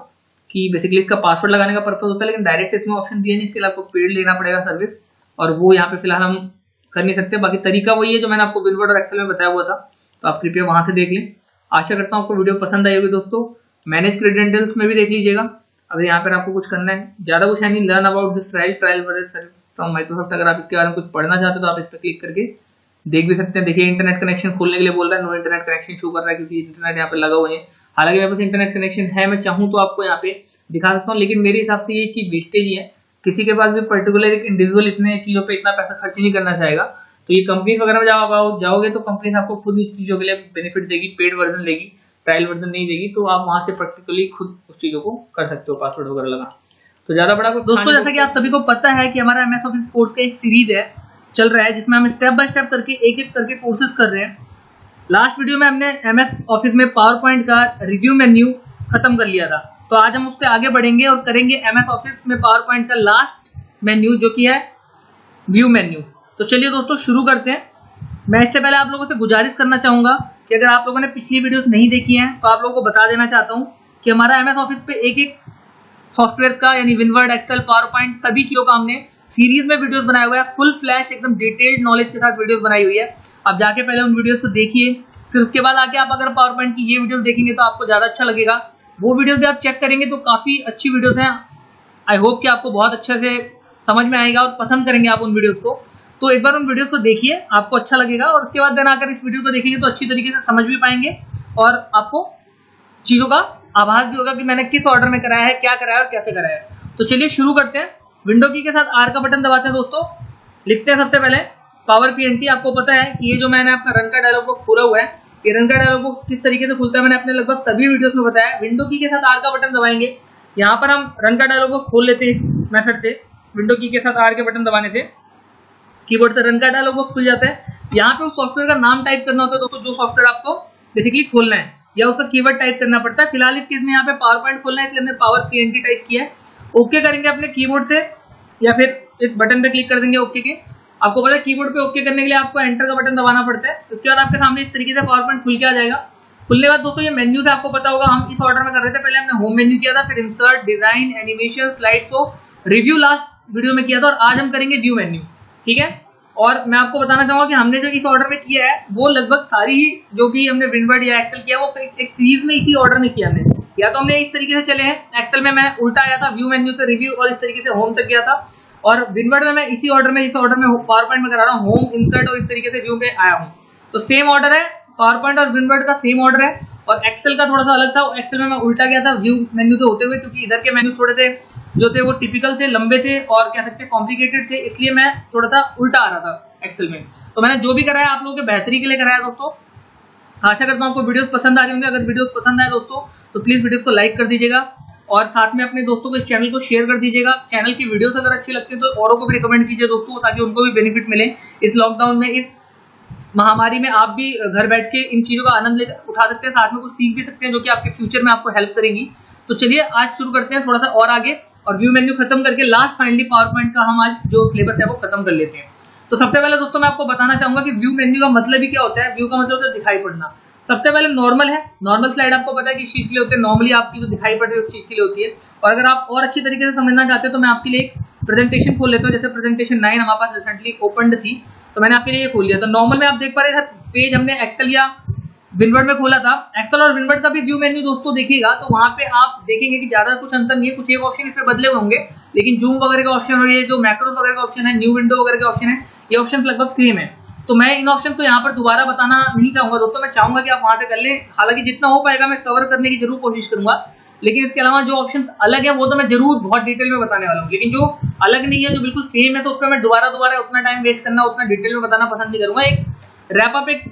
कि बेसिकली इसका पासवर्ड लगाने का पर्पस होता है, लेकिन डायरेक्ट इसमें ऑप्शन दिया नहीं, इसके लिए आपको पेड लेना पड़ेगा सर्विस, और वो यहाँ पे फिलहाल हम कर नहीं सकते। बाकी तरीका वही है जो मैंने आपको विनवर्ड और एक्सेल में बताया हुआ था, तो आप कृपया वहां से देख लें। आशा करता हूँ आपको वीडियो पसंद आई होगी दोस्तों। मैनेज क्रेडेंशियल्स में भी देख लीजिएगा, अगर यहाँ पर आपको कुछ करना है, ज्यादा कुछ है नहीं। Learn about this trial from Microsoft, अगर आप इसके बारे में कुछ पढ़ना चाहते हो तो आप इस पर क्लिक करके देख भी सकते हैं। देखिए इंटरनेट कनेक्शन खोलने के लिए बोल रहा है, नो इंटरनेट कनेक्शन शो कर रहा है क्योंकि इंटरनेट यहाँ पे लगा हुआ है। हालांकि मेरे पास इंटरनेट कनेक्शन है, मैं चाहूँ तो आपको यहाँ पे दिखा सकता हूँ, लेकिन मेरे हिसाब से ये चीज वेस्टेज ही है। किसी के पास भी पर्टिकुलर एक इंडिविजुअल इतने चीजों पे इतना पैसा खर्च नहीं करना चाहेगा। तो ये कंपनी वगैरह में जाओगे तो कंपनी आपको खुद इस चीजों के लिए बेनिफिट देगी, पेड वर्जन लेगी, ट्रायल वर्जन नहीं देगी, तो आप वहां से प्रैक्टिकली खुद उस चीजों को कर सकते हो, पासवर्ड वगैरह लगा। तो ज्यादा बड़ा कुछ दोस्तों जैसा कि आप सभी को पता है कि हमारा MS ऑफिस कोर्स का एक सीरीज है चल रहा है, जिसमें हम स्टेप बाय स्टेप करके एक एक करके कोर्सेज कर रहे हैं। लास्ट वीडियो में हमने MS ऑफिस में पावर पॉइंट का रिव्यू मेन्यू खत्म कर लिया था, तो आज हम उससे आगे बढ़ेंगे और करेंगे MS ऑफिस में पावर पॉइंट का लास्ट मेन्यू जो कि है व्यू मेन्यू। तो चलिए दोस्तों शुरू करते हैं। मैं इससे पहले आप लोगों से गुजारिश करना चाहूंगा कि अगर आप लोगों ने पिछली वीडियोस नहीं देखी हैं तो आप लोगों को बता देना चाहता हूं कि हमारा MS ऑफिस पे एक एक सॉफ्टवेयर का यानी विनवर्ड, एक्सेल, पावर पॉइंट सभी चीजों का हमने सीरीज में वीडियोस बनाया हुआ है। फुल फ्लैश एकदम डिटेल्ड नॉलेज के साथ वीडियोस बनाई हुई है। आप जाके पहले उन वीडियोस को देखिए, फिर उसके बाद आके आप अगर पावर पॉइंट की ये वीडियोस देखेंगे तो आपको ज्यादा अच्छा लगेगा। वो वीडियोस भी आप चेक करेंगे तो काफी अच्छी वीडियोस हैं। आई होप कि आपको बहुत अच्छे से समझ में आएगा और पसंद करेंगे आप उन वीडियोस को। तो एक बार उन वीडियोस को देखिए, आपको अच्छा लगेगा और उसके बाद देन आकर इस वीडियो को देखेंगे तो अच्छी तरीके से समझ भी पाएंगे और आपको चीजों का आभास भी होगा कि मैंने किस ऑर्डर में कराया है, क्या कराया और कैसे कराया है। तो चलिए शुरू करते हैं। विंडो की के साथ आर का बटन दबाते हैं दोस्तों। लिखते हैं सबसे पहले पावर PNT। आपको पता है कि ये जो मैंने आपका रन का डायलॉग बॉक्स खोला हुआ है, ये रन का डायलॉग बॉक्स किस तरीके से खुलता है मैंने अपने लगभग सभी वीडियोस में बताया है। विंडो की के साथ आर का बटन दबाएंगे, यहाँ पर हम रन का डायलॉग बॉक्स खोल लेते हैं मेथड से। विंडो की के साथ आर के बटन दबाने से कीबोर्ड से रन का डायलॉग बॉक्स खुल जाता है। यहाँ पे उस सॉफ्टवेयर का नाम टाइप करना होता है दोस्तों, जो सॉफ्टवेयर आपको बेसिकली खोलना है या उसका कीवर्ड टाइप करना पड़ता है। फिलहाल इस केस में यहाँ पे पावर पॉइंट खोलना है, इसलिए हमने पावर PNT टाइप किया है। ओके करेंगे अपने कीबोर्ड से या फिर इस बटन पे क्लिक कर देंगे ओके के। आपको पता है कीबोर्ड पे ओके करने के लिए आपको एंटर का बटन दबाना पड़ता है। उसके बाद आपके सामने इस तरीके से पावर पॉइंट खुल के आ जाएगा। खुलने के बाद दोस्तों ये मेन्यू से आपको पता होगा हम इस ऑर्डर में कर रहे थे। पहले हमने होम मेन्यू किया था, फिर insert, design, animation, slide show, review last video में किया था और आज हम करेंगे व्यू मेन्यू। ठीक है, और मैं आपको बताना चाहूंगा कि हमने जो इस ऑर्डर में किया है वो लगभग सारी ही जो भी हमने विनवर्ड या एक्सेल किया वो एक सीरीज में इसी ऑर्डर में किया हमने। या तो हमने इस तरीके से चले हैं, एक्सेल में मैं उल्टा आया था, व्यू मेन्यू से रिव्यू और इस तरीके से होम तक गया था, और विनवर्ड में मैं इसी ऑर्डर में, इस ऑर्डर में पावर पॉइंट में करा रहा हूँ, होम, इंसर्ट और इस तरीके से व्यू में आया हूँ। तो सेम ऑर्डर है, पावर पॉइंट और विनवर्ड का सेम ऑर्डर है। और एक्सेल का थोड़ा सा अलग था, एक्सेल में मैं उल्टा गया था व्यू मेन्यू से होते हुए, क्योंकि इधर के मेन्यू थोड़े से जो थे वो टिपिकल थे, लंबे थे और कह सकते कॉम्प्लिकेटेड थे, इसलिए मैं थोड़ा सा उल्टा आ रहा था एक्सेल में। तो मैंने जो भी कराया आप लोगों के बेहतरी के लिए कराया दोस्तों। आशा करता हूँ आपको वीडियोस पसंद आ रही होंगी। अगर वीडियोस पसंद आए दोस्तों तो प्लीज वीडियोस को लाइक कर दीजिएगा और साथ में अपने दोस्तों को इस चैनल को शेयर कर दीजिएगा। चैनल की वीडियोस अगर अच्छी लगती है तो औरों को भी रिकमेंड कीजिए दोस्तों, ताकि उनको भी बेनिफिट मिले। इस लॉकडाउन में, इस महामारी में आप भी घर बैठ के इन चीजों का आनंद उठा सकते हैं, साथ में कुछ सीख भी सकते हैं जो कि आपके फ्यूचर में आपको हेल्प करेंगी। तो चलिए आज शुरू करते हैं थोड़ा सा और आगे, और व्यू मेन्यू खत्म करके लास्ट फाइनली पावर पॉइंट का हम आज जो सिलेबस है वो खत्म कर लेते हैं। तो सबसे पहले दोस्तों मैं आपको बताना चाहूंगा कि व्यू मेन्यू का मतलब ही क्या होता है। व्यू का मतलब होता है दिखाई पड़ना। सबसे पहले नॉर्मल है, नॉर्मल स्लाइड आपको पता है कि चीज के लिए होते हैं, नॉर्मली आपकी जो दिखाई पड़ रही है उस चीज के लिए होती है। और अगर आप और अच्छी तरीके से समझना चाहते हैं तो मैं आपके लिए एक प्रेजेंटेशन खोल लेता हूँ। जैसे प्रेजेंटेशन 9 हमारे पास रिसेंटली ओपन्ड थी, तो मैंने आपके लिए ये खोल लिया। तो नॉर्मल में आप देख पा रहे हैं पेज हमने एक्सेल या विनवर्ड में खोला था। एक्सेल और विनवर्ड का भी व्यू मेन्यू दोस्तों देखिएगा तो वहां पे आप देखेंगे कि ज्यादा कुछ अंतर नहीं है, कुछ एक ऑप्शन इसमें बदले हुए होंगे, लेकिन जूम वगैरह का ऑप्शन और ये जो मैक्रोस वगैरह का ऑप्शन है, न्यू विंडो वगैरह का ऑप्शन है, ये ऑप्शन लगभग सेम है। तो मैं इन ऑप्शन को यहाँ पर दोबारा बताना नहीं चाहूंगा दोस्तों, मैं चाहूंगा कि आप वहां से कर लें। हालांकि जितना हो पाएगा मैं कवर करने की जरूर कोशिश करूंगा, लेकिन इसके अलावा जो ऑप्शन अलग है वो तो मैं जरूर बहुत डिटेल में बताने वाला हूँ। लेकिन जो अलग नहीं है, जो बिल्कुल सेम है, तो उस पर मैं दोबारा उतना टाइम वेस्ट करना, उतना डिटेल में बताना पसंद नहीं करूंगा। एक रैप अप, एक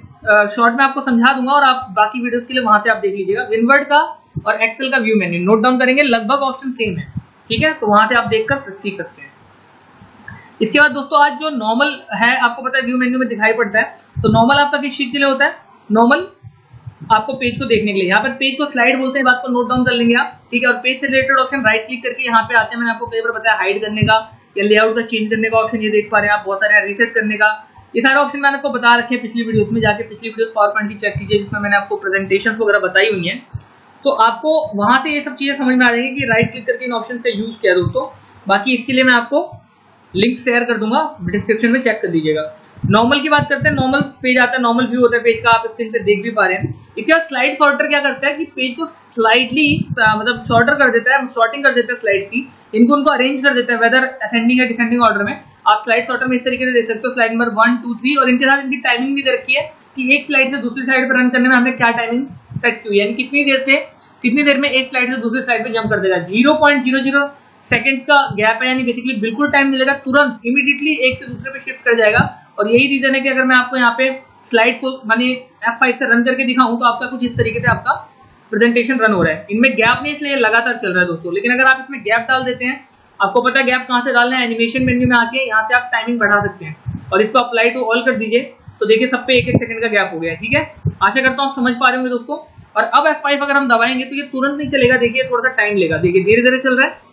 शॉर्ट में आपको समझा दूंगा और आप बाकी वीडियोस के लिए वहां से आप देख लीजिएगा। विनवर्ड का और एक्सेल का व्यू मेन्यू नोट डाउन करेंगे, लगभग ऑप्शन सेम है। ठीक है, तो वहां से आप देखकर सीख सकते हैं। इसके बाद दोस्तों आज जो नॉर्मल है, आपको पता है व्यू मेन्यू में दिखाई पड़ता है। तो नॉर्मल आपका किस चीज के लिए होता है? नॉर्मल आपको पेज को देखने के लिए, यहाँ पर पेज को स्लाइड बोलते हैं, बात को नोट डाउन कर लेंगे आप। ठीक है, और पेज से रिलेटेड ऑप्शन राइट क्लिक करके यहाँ पे आते हैं। मैंने आपको कई बार बताया हाइड करने का या लेआउट का चेंज करने का ऑप्शन, ये देख पा रहे हैं आप, बहुत सारे रीसेट करने का, ये सारे ऑप्शन मैंने आपको बता रखे हैं पिछली वीडियोस में। जाके पिछली वीडियोस पावर पॉइंट की चेक कीजिए जिसमें मैंने आपको प्रेजेंटेशंस वगैरह बताई हुई हैं। तो आपको वहां से ये सब चीजें समझ में आ जाएंगी कि राइट क्लिक करके इन ऑप्शन से यूज किया दोस्तों। बाकी इसके लिए मैं आपको लिंक शेयर कर दूंगा डिस्क्रिप्शन में, चेक कर दीजिएगा। नॉर्मल की बात करते हैं। नॉर्मल पेज आता है, नॉर्मल व्यू होता है पेज का, आप स्क्रीन पे देख भी पा रहे हैं। इसके बाद स्लाइड सॉर्टर क्या करता है कि पेज को स्लाइडली मतलब सॉर्टर कर देता है, सॉर्टिंग कर देता है स्लाइड्स की, उनको अरेंज कर देता है वेदर असेंडिंग या डिसेंडिंग ऑर्डर में। आप स्लाइड सॉर्टर में इस तरीके से देख सकते हो, स्लाइड नंबर 1, 2, 3, और इनके साथ इनकी टाइमिंग भी दे रखी है कि एक स्लाइड से दूसरी स्लाइड पर रन करने में हमने क्या टाइमिंग सेट की हुई है, यानी कितनी देर में एक स्लाइड से दूसरी स्लाइड पे जंप कर देगा। 0.00 सेकंड्स का गैप है, यानी बेसिकली बिल्कुल टाइम मिलेगा, तुरंत इमीडिएटली एक से दूसरे पे शिफ्ट कर जाएगा। और यही रीजन है कि अगर मैं आपको यहाँ पे स्लाइड को माने F5 से रन करके दिखाऊं तो आपका कुछ इस तरीके से आपका प्रेजेंटेशन रन हो रहा है। इनमें गैप नहीं, इसलिए लगातार चल रहा है दोस्तों। लेकिन अगर आप इसमें गैप डाल देते हैं, आपको पता है गैप कहाँ से डालना है, एनिमेशन मेन्यू में आके यहाँ से आप टाइमिंग बढ़ा सकते हैं और इसको अप्लाई टू ऑल कर दीजिए, तो देखिए सब पे 1-1 सेकंड का गैप हो गया है। ठीक है, आशा करता हूँ आप समझ पा रहे होंगे दोस्तों। और अब F5 अगर हम दबाएंगे तो ये तुरंत नहीं चलेगा, देखिए थोड़ा सा टाइम लेगा, देखिए धीरे धीरे चल रहा है।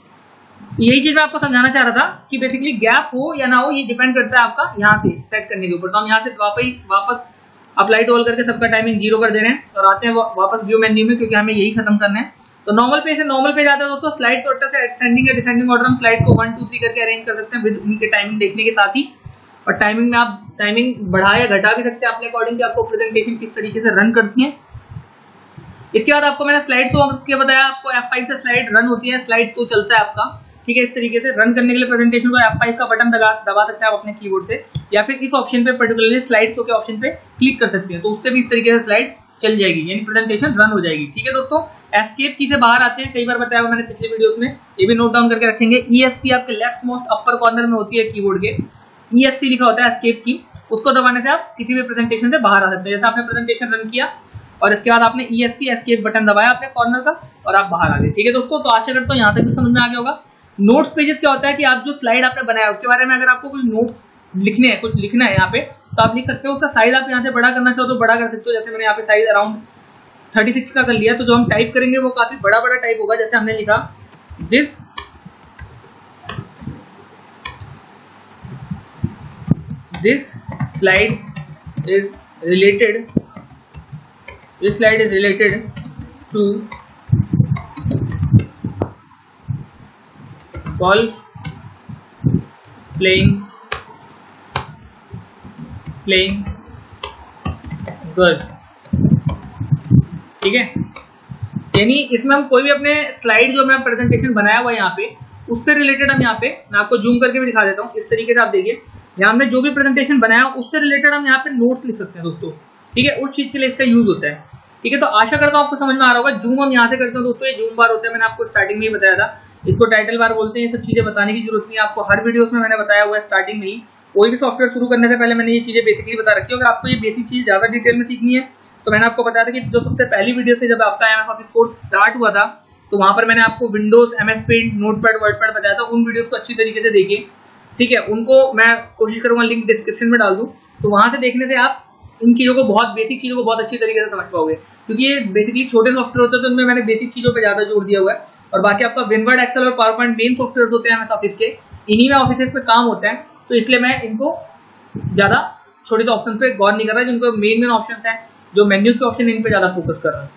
यही चीज मैं आपको समझाना चाह रहा था कि बेसिकली गैप हो या ना हो ये डिपेंड करता है आपका यहाँ से सेट करने के ऊपर। तो हम यहाँ से वापस अप्लाई टू ऑल करके सबका टाइमिंग 0 कर दे रहे हैं और आते हैं वापस व्यू मेन्यू में, क्योंकि हमें यही खत्म करना है। तो नॉर्मल पे से नॉर्मल पे जाते हैं दोस्तों। स्लाइड ऑर्डर से एक्सटेंडिंग या डिसेंडिंग ऑर्डर हम स्लाइड को 1 2 3 करके अरेंज कर सकते हैं विद उनके टाइमिंग देखने के साथ ही। और टाइमिंग में आप टाइमिंग बढ़ा या घटा भी सकते हैं अपने अकॉर्डिंग कि आपको प्रेजेंटेशन किस तरीके से रन करती है। इसके बाद आपको मैंने स्लाइड शो करके बताया, आपको F5 से स्लाइड रन होती है, स्लाइड शो चलता है आपका। ठीक है, इस तरीके से रन करने के लिए प्रेजेंटेशन को F5 का बटन दबा सकते हैं आप अपने कीबोर्ड से, या फिर इस ऑप्शन पे पर्टिकुलरली स्लाइड शो के ऑप्शन पे क्लिक कर सकते हैं, तो उससे भी इस तरीके से स्लाइड चल जाएगी, यानी प्रेजेंटेशन रन हो जाएगी। ठीक है दोस्तों, एस्केप की से बाहर आते हैं, कई बार बताया हुआ मैंने पिछले वीडियोस में, ये भी नोट डाउन करके रखेंगे। ESC आपके लेफ्ट मोस्ट अपर कॉर्नर में होती है कीबोर्ड के, ESC लिखा होता है एस्केप की, उसको दबाने से आप किसी भी प्रेजेंटेशन से बाहर आ सकते हैं। जैसे आपने प्रेजेंटेशन रन किया और इसके बाद आपने ESC एस्केप बटन दबाया अपने कॉर्नर का और आप बाहर आ गए। ठीक है दोस्तों, तो आशा करता हूँ यहाँ तक भी समझ में आ गया होगा। नोट्स पेजेस क्या होता है कि आप जो स्लाइड आपने बनाया उसके बारे में अगर आपको कुछ नोट्स लिखने हैं, कुछ लिखना है यहाँ पे, तो आप लिख सकते हो। उसका साइज आप यहाँ से बड़ा करना चाहो तो बड़ा कर सकते हो। जैसे मैंने यहाँ पे साइज अराउंड 36 का कर लिया, तो जो हम टाइप करेंगे वो काफी बड़ा बड़ा टाइप होगा। जैसे हमने लिखा this slide is related to golf playing girl. ठीक है, यानी इसमें हम कोई भी अपने स्लाइड जो हमने प्रेजेंटेशन बनाया हुआ है यहाँ पे, उससे रिलेटेड हम यहाँ पे, मैं आपको जूम करके भी दिखा देता हूँ। इस तरीके से आप देखिए, यहाँ हमने जो भी प्रेजेंटेशन बनाया उससे रिलेटेड हम यहाँ पे नोट्स लिख सकते हैं दोस्तों। ठीक है, उस चीज के लिए इसका यूज होता है। ठीक है, तो आशा करता हूँ आपको समझ में आ रहा होगा। जूम हम यहाँ से करते हैं दोस्तों, ये जूम बार होता है, मैंने आपको स्टार्टिंग में ही बताया था। इसको टाइटल बार बोलते हैं। ये सब चीजें बताने की जरूरत नहीं है आपको, हर वीडियोस में मैंने बताया हुआ है स्टार्टिंग में ही। कोई भी सॉफ्टवेयर शुरू करने से पहले मैंने ये चीजें बेसिकली बता रखी है। अगर आपको ये बेसिक चीज ज्यादा डिटेल में सीखनी है तो मैंने आपको बताया था कि जो सबसे पहली वीडियो से जब आपका MS ऑफिस कोर्स स्टार्ट हुआ था, तो वहां पर मैंने आपको Windows, MS Paint, Notepad, WordPad बताया था। उन वीडियोस को अच्छी तरीके से देखिए। ठीक है, उनको मैं कोशिश करूंगा लिंक डिस्क्रिप्शन में डाल दूं, तो वहां से देखने से आप इन चीजों को, बहुत बेसिक चीजों को बहुत अच्छी तरीके से समझ पाओगे, क्योंकि ये बेसिकली छोटे सॉफ्टवेयर होते हैं, तो उनमें मैंने बेसिक चीजों पे ज्यादा जोर दिया हुआ है। और बाकी आपका विनवर्ड, एक्सेल और पावर पॉइंट मेन सॉफ्टवेयर होते हैं MS ऑफिस के, इन्हीं में ऑफिस पे काम होता है, तो इसलिए मैं इनको ज्यादा छोटे ऑप्शन पे गौर नहीं कर रहा, जिनको मेन ऑप्शन है, जो मेन्यू के ऑप्शन, इन पे ज्यादा फोकस कर रहा हूँ।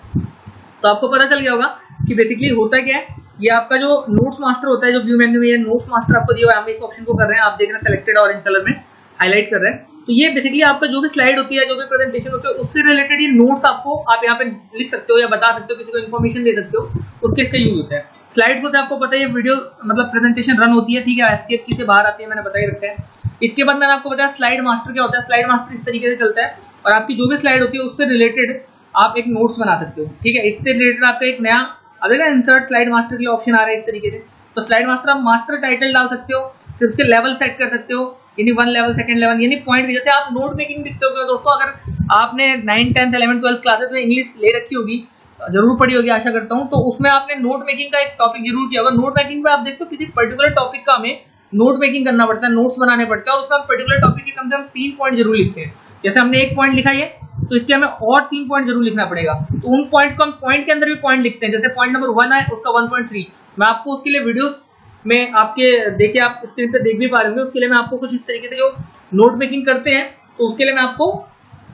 तो आपको पता चल गया होगा कि बेसिकली होता क्या है। ये आपका जो नोट्स मास्टर होता है, जो व्यू मेन्यू में ये नोट्स मास्टर आपको दिया हुआ है, हम इस ऑप्शन को कर रहे हैं, आप देख रहे हैं सेलेक्टेड ऑरेंज कलर में हाईलाइट कर रहे हैं। तो ये बेसिकली आपका जो भी स्लाइड होती है, जो भी प्रेजेंटेशन होती है, उससे रिलेटेड ये नोट्स आपको आप यहाँ पे लिख सकते हो या बता सकते हो, किसी को इन्फॉर्मेशन दे सकते हो, उसके इसका यूज होता है। स्लाइड्स को तो आपको पता है, ये वीडियो मतलब प्रेजेंटेशन रन होती है। ठीक है, एस्केप की से बाहर आती है, मैंने बता ही रखा है। इसके बाद मैंने आपको बताया स्लाइड मास्टर क्या होता है। स्लाइड मास्टर इस तरीके से चलता है और आपकी जो भी स्लाइड होती है उससे रिलेटेड आप एक नोट्स बना सकते हो। ठीक है, इससे रिलेटेड आपका एक नया अब देखा इंसर्ट स्लाइड मास्टर के लिए ऑप्शन आ रहा है इस तरीके से। तो स्लाइड मास्टर आप मास्टर टाइटल डाल सकते हो, फिर उसके लेवल सेट कर सकते हो, यानी 1 लेवल, 2nd लेवल, यानी पॉइंट। जैसे आप नोट मेकिंग लिखते हो दोस्तों, अगर आपने 9th, 10th, 11th, 12th classes में इंग्लिश ले रखी होगी, जरूर पढ़ी होगी आशा करता हूँ, तो उसमें आपने नोट मेकिंग का एक टॉपिक जरूर किया होगा। नोट मेकिंग में आप देखते हो किसी पर्टिकुलर टॉपिक का हमें नोट मेकिंग करना पड़ता है, नोट्स बनाने पड़ते हैं, और उसमें हम पर्टिकुलर टॉपिक के कम से कम 3 पॉइंट जरूर लिखते हैं। जैसे हमने 1 पॉइंट लिखा है, तो इसके हमें और 3 पॉइंट जरूर लिखना पड़ेगा। तो उन पॉइंट्स को हम पॉइंट के अंदर भी पॉइंट लिखते हैं। जैसे पॉइंट नंबर 1 है, उसका 1.3 मैं आपको उसके लिए वीडियोस में आपके देखिए, आप स्क्रीन पे देख भी पा रहे होंगे। उसके लिए मैं आपको कुछ इस तरीके से जो नोट मेकिंग करते हैं, तो उसके लिए मैं आपको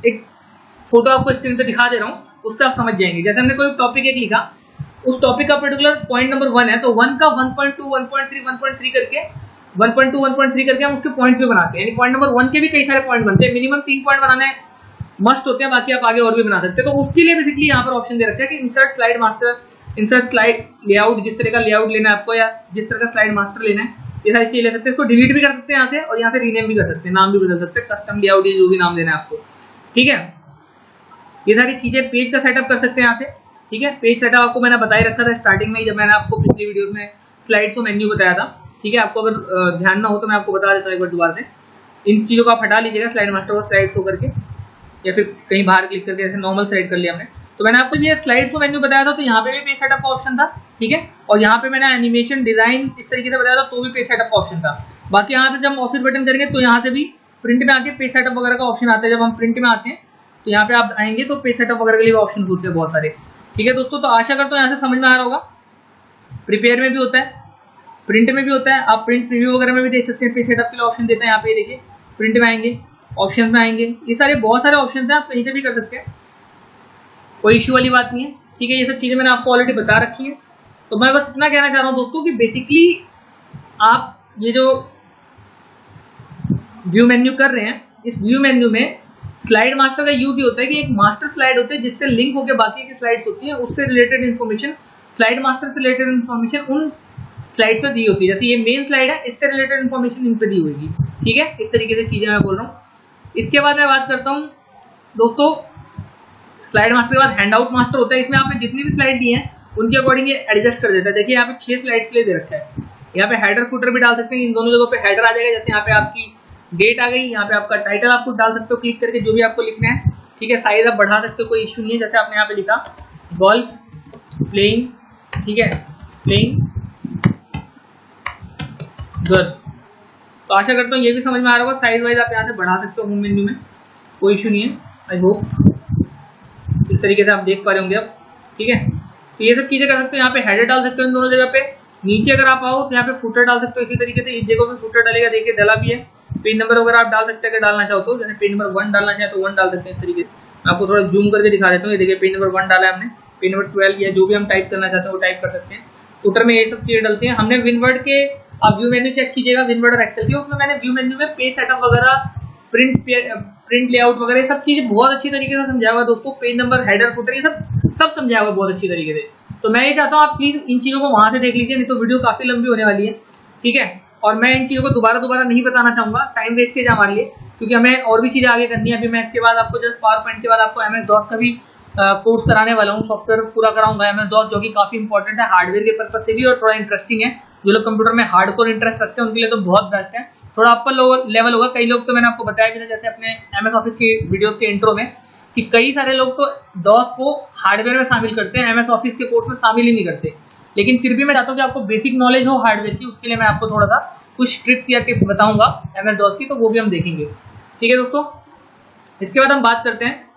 एक फोटो आपको स्क्रीन पे दिखा दे रहा हूँ, उससे आप समझ जाएंगे। जैसे हमने कोई टॉपिक एक लिखा, उस टॉपिक का पर्टिकुलर पॉइंट नंबर 1 है, तो 1 का 1.2, 1.3, 1.3 करके 1.2, 1.3 करके हम उसके पॉइंट्स भी बनाते हैं। यानी पॉइंट नंबर 1 के भी कई सारे पॉइंट बनते हैं, मिनिमम 3 पॉइंट बनाने मस्ट होते हैं, बाकी आप आगे और भी बना सकते हैं। तो उसके लिए बेसिकली यहाँ पर ऑप्शन दे रखा है कि insert slide master, insert slide layout, जिस तरह का लेआउट लेना है आपको या जिस तरह का स्लाइड मास्टर लेना है, ये सारी चीजें ले सकते हैं। इसको डिलीट भी कर सकते हैं यहाँ से, और यहाँ से रीनेम भी कर सकते हैं, नाम भी बदल सकते हैं, कस्टम लेआउट, जो भी नाम देना है आपको। ठीक है, ये सारी चीजें, पेज का सेटअप कर सकते हैं यहाँ से। ठीक है, पेज सेटअप आपको मैंने बता ही रखा था स्टार्टिंग में ही, जब मैंने आपको पिछली वीडियोस में स्लाइड्स और मेन्यू बताया था। ठीक है, आपको अगर ध्यान ना हो तो मैं आपको बता देता हूँ एक बार दोबारा से। इन चीजों को आप हटा लीजिएगा, स्लाइड मास्टर और स्लाइड शो करके, या फिर कहीं बाहर क्लिक करके ऐसे नॉर्मल स्लाइड कर लिया हमने। तो मैंने आपको ये स्लाइड को मेन्यू बताया था, तो यहाँ पे भी पेज सेटअप का ऑप्शन था, ठीक है। और यहाँ पे मैंने एनिमेशन डिजाइन इस तरीके से बताया था, तो भी पेज सेटअप का ऑप्शन था। बाकी यहाँ पे जब ऑफिस बटन करेंगे तो यहाँ से भी प्रिंट में आके पेज सेटअप वगैरह का ऑप्शन आता है। जब हम प्रिंट में आते हैं तो यहाँ पे आप आएंगे तो पेज सेटअप वगैरह के लिए ऑप्शन होते हैं बहुत सारे, ठीक है दोस्तों। तो आशा करता हूँ यहाँ से समझ में आ रहा होगा। प्रिपेयर में भी होता है, प्रिंट में भी होता है, आप प्रिंट प्रीव्यू वगैरह में भी देख सकते हैं। पेज सेटअप के लिए ऑप्शन देते हैं, यहाँ पे देखिए प्रिंट में आएंगे, ऑप्शन में आएंगे, ये सारे बहुत सारे ऑप्शन हैं, आप कहीं से भी कर सकते हैं, कोई इश्यू वाली बात नहीं है, ठीक है। ये सब चीजें मैंने आपको ऑलरेडी बता रखी है। तो मैं बस इतना कहना चाह रहा हूँ दोस्तों कि बेसिकली आप ये जो व्यू मेन्यू कर रहे हैं, इस व्यू मेन्यू में स्लाइड मास्टर का यूज ये होता है कि एक मास्टर स्लाइड होती है जिससे लिंक होकर बाकी की स्लाइड्स होती हैं, उससे रिलेटेड इन्फॉर्मेशन, स्लाइड मास्टर से रिलेटेड इन्फॉर्मेशन उन स्लाइड्स पे दी होती है। जैसे ये मेन स्लाइड है, इससे रिलेटेड इन्फॉर्मेशन इन पे दी होगी, ठीक है। इस तरीके से चीजें मैं बोल रहा हूँ। इसके बाद मैं बात करता हूँ दोस्तों, स्लाइड मास्टर के बाद हैंड आउट मास्टर होता है। इसमें आपने जितनी भी स्लाइड दी है उनके अकॉर्डिंग ये एडजस्ट कर देता है। देखिए यहाँ पे 6 स्लाइड्स के लिए दे रखा है। यहाँ पे हेडर फुटर भी डाल सकते हैं, इन दोनों जगहों पे हेडर आ जाएगा। जैसे यहाँ पे आपकी डेट आ गई, यहाँ पे आपका टाइटल आप खुद डाल सकते हो क्लिक करके, जो भी आपको लिखना है, ठीक है। साइज आप बढ़ा सकते हो, कोई इशू नहीं है। जैसे आपने यहाँ पे लिखा गोल्फ प्लेइंग, ठीक है, प्लेइंग गर्ल। तो आशा करता हूँ ये भी समझ में आ रहा होगा। साइज वाइज आप यहाँ से बढ़ा सकते हो होम मेन्यू में, कोई इशू नहीं है। आई होप इस तरीके से आप देख पा रहे होंगे अब, ठीक है। तो ये सब चीजें कर सकते हो। यहाँ पे हेडर डाल सकते हो इन दोनों जगह पे। नीचे अगर आप आओ तो यहाँ पे फुटर डाल सकते हो इसी तरीके से, इस जगह पे फुटर डालेगा, देखिए डला भी है। पेज नंबर वगैरह आप डाल सकते हैं अगर डालना चाहो तो, जैसे पेज नंबर 1 डालना चाहे तो 1 डाल सकते हैं इस तरीके से। मैं आपको थोड़ा जूम करके दिखा देता हूँ। ये देखिए पेज नंबर 1 डाला है हमने, पेज नंबर 12 या जो भी हम टाइप करना चाहते हैं वो टाइप कर सकते हैं। फुटर में ये सब चीजें डलती हैं। हमने विनवर्ड के, आप व्यू मेन्यू चेक कीजिएगा विनवर्ड और एक्सेल के, उसमें मैंने व्यू मेन्यू में पेज सेटअप वगैरह, प्रिंट लेआउट वगैरह ये सब चीजें बहुत अच्छी तरीके से समझाया हुआ दोस्तों। पेज नंबर, हेडर, फुटर, ये सब समझाया हुआ बहुत अच्छी तरीके से। तो मैं ये चाहता हूँ आप प्लीज इन चीजों को वहां से देख लीजिए, नहीं तो वीडियो काफी लंबी होने वाली है, ठीक है। और मैं इन चीजों को दोबारा नहीं बताना चाहूंगा, टाइम वेस्टेज है हमारे लिए, क्योंकि हमें और भी चीजें आगे करनी है। अभी मैं इसके बाद आपको जस्ट पावर पॉइंट के बाद आपको एमएस डॉस का भी कोर्स कराने वाला हूँ, सॉफ्टवेयर पूरा कराऊंगा एमएस डॉस, जो कि काफी इंपॉर्टेंट है हार्डवेयर के पर्पज से भी और थोड़ा इंटरेस्टिंग है। जो लोग कंप्यूटर में हार्डकोर इंटरेस्ट रखते हैं उनके लिए तो बहुत बेस्ट है। थोड़ा अपर लेवल होगा। कई लोग तो मैंने आपको बताया भी था जैसे अपने एमएस ऑफिस की वीडियोस के इंट्रो में, कि कई सारे लोग तो डॉस को हार्डवेयर में शामिल करते हैं, एमएस ऑफिस के कोर्स में शामिल ही नहीं करते। लेकिन फिर भी मैं चाहता हूँ कि आपको बेसिक नॉलेज हो हार्डवेयर की, उसके लिए मैं आपको थोड़ा सा कुछ ट्रिक्स या टिप्स बताऊंगा एमएस डॉस की, तो वो भी हम देखेंगे, ठीक है दोस्तों। इसके बाद हम बात करते हैं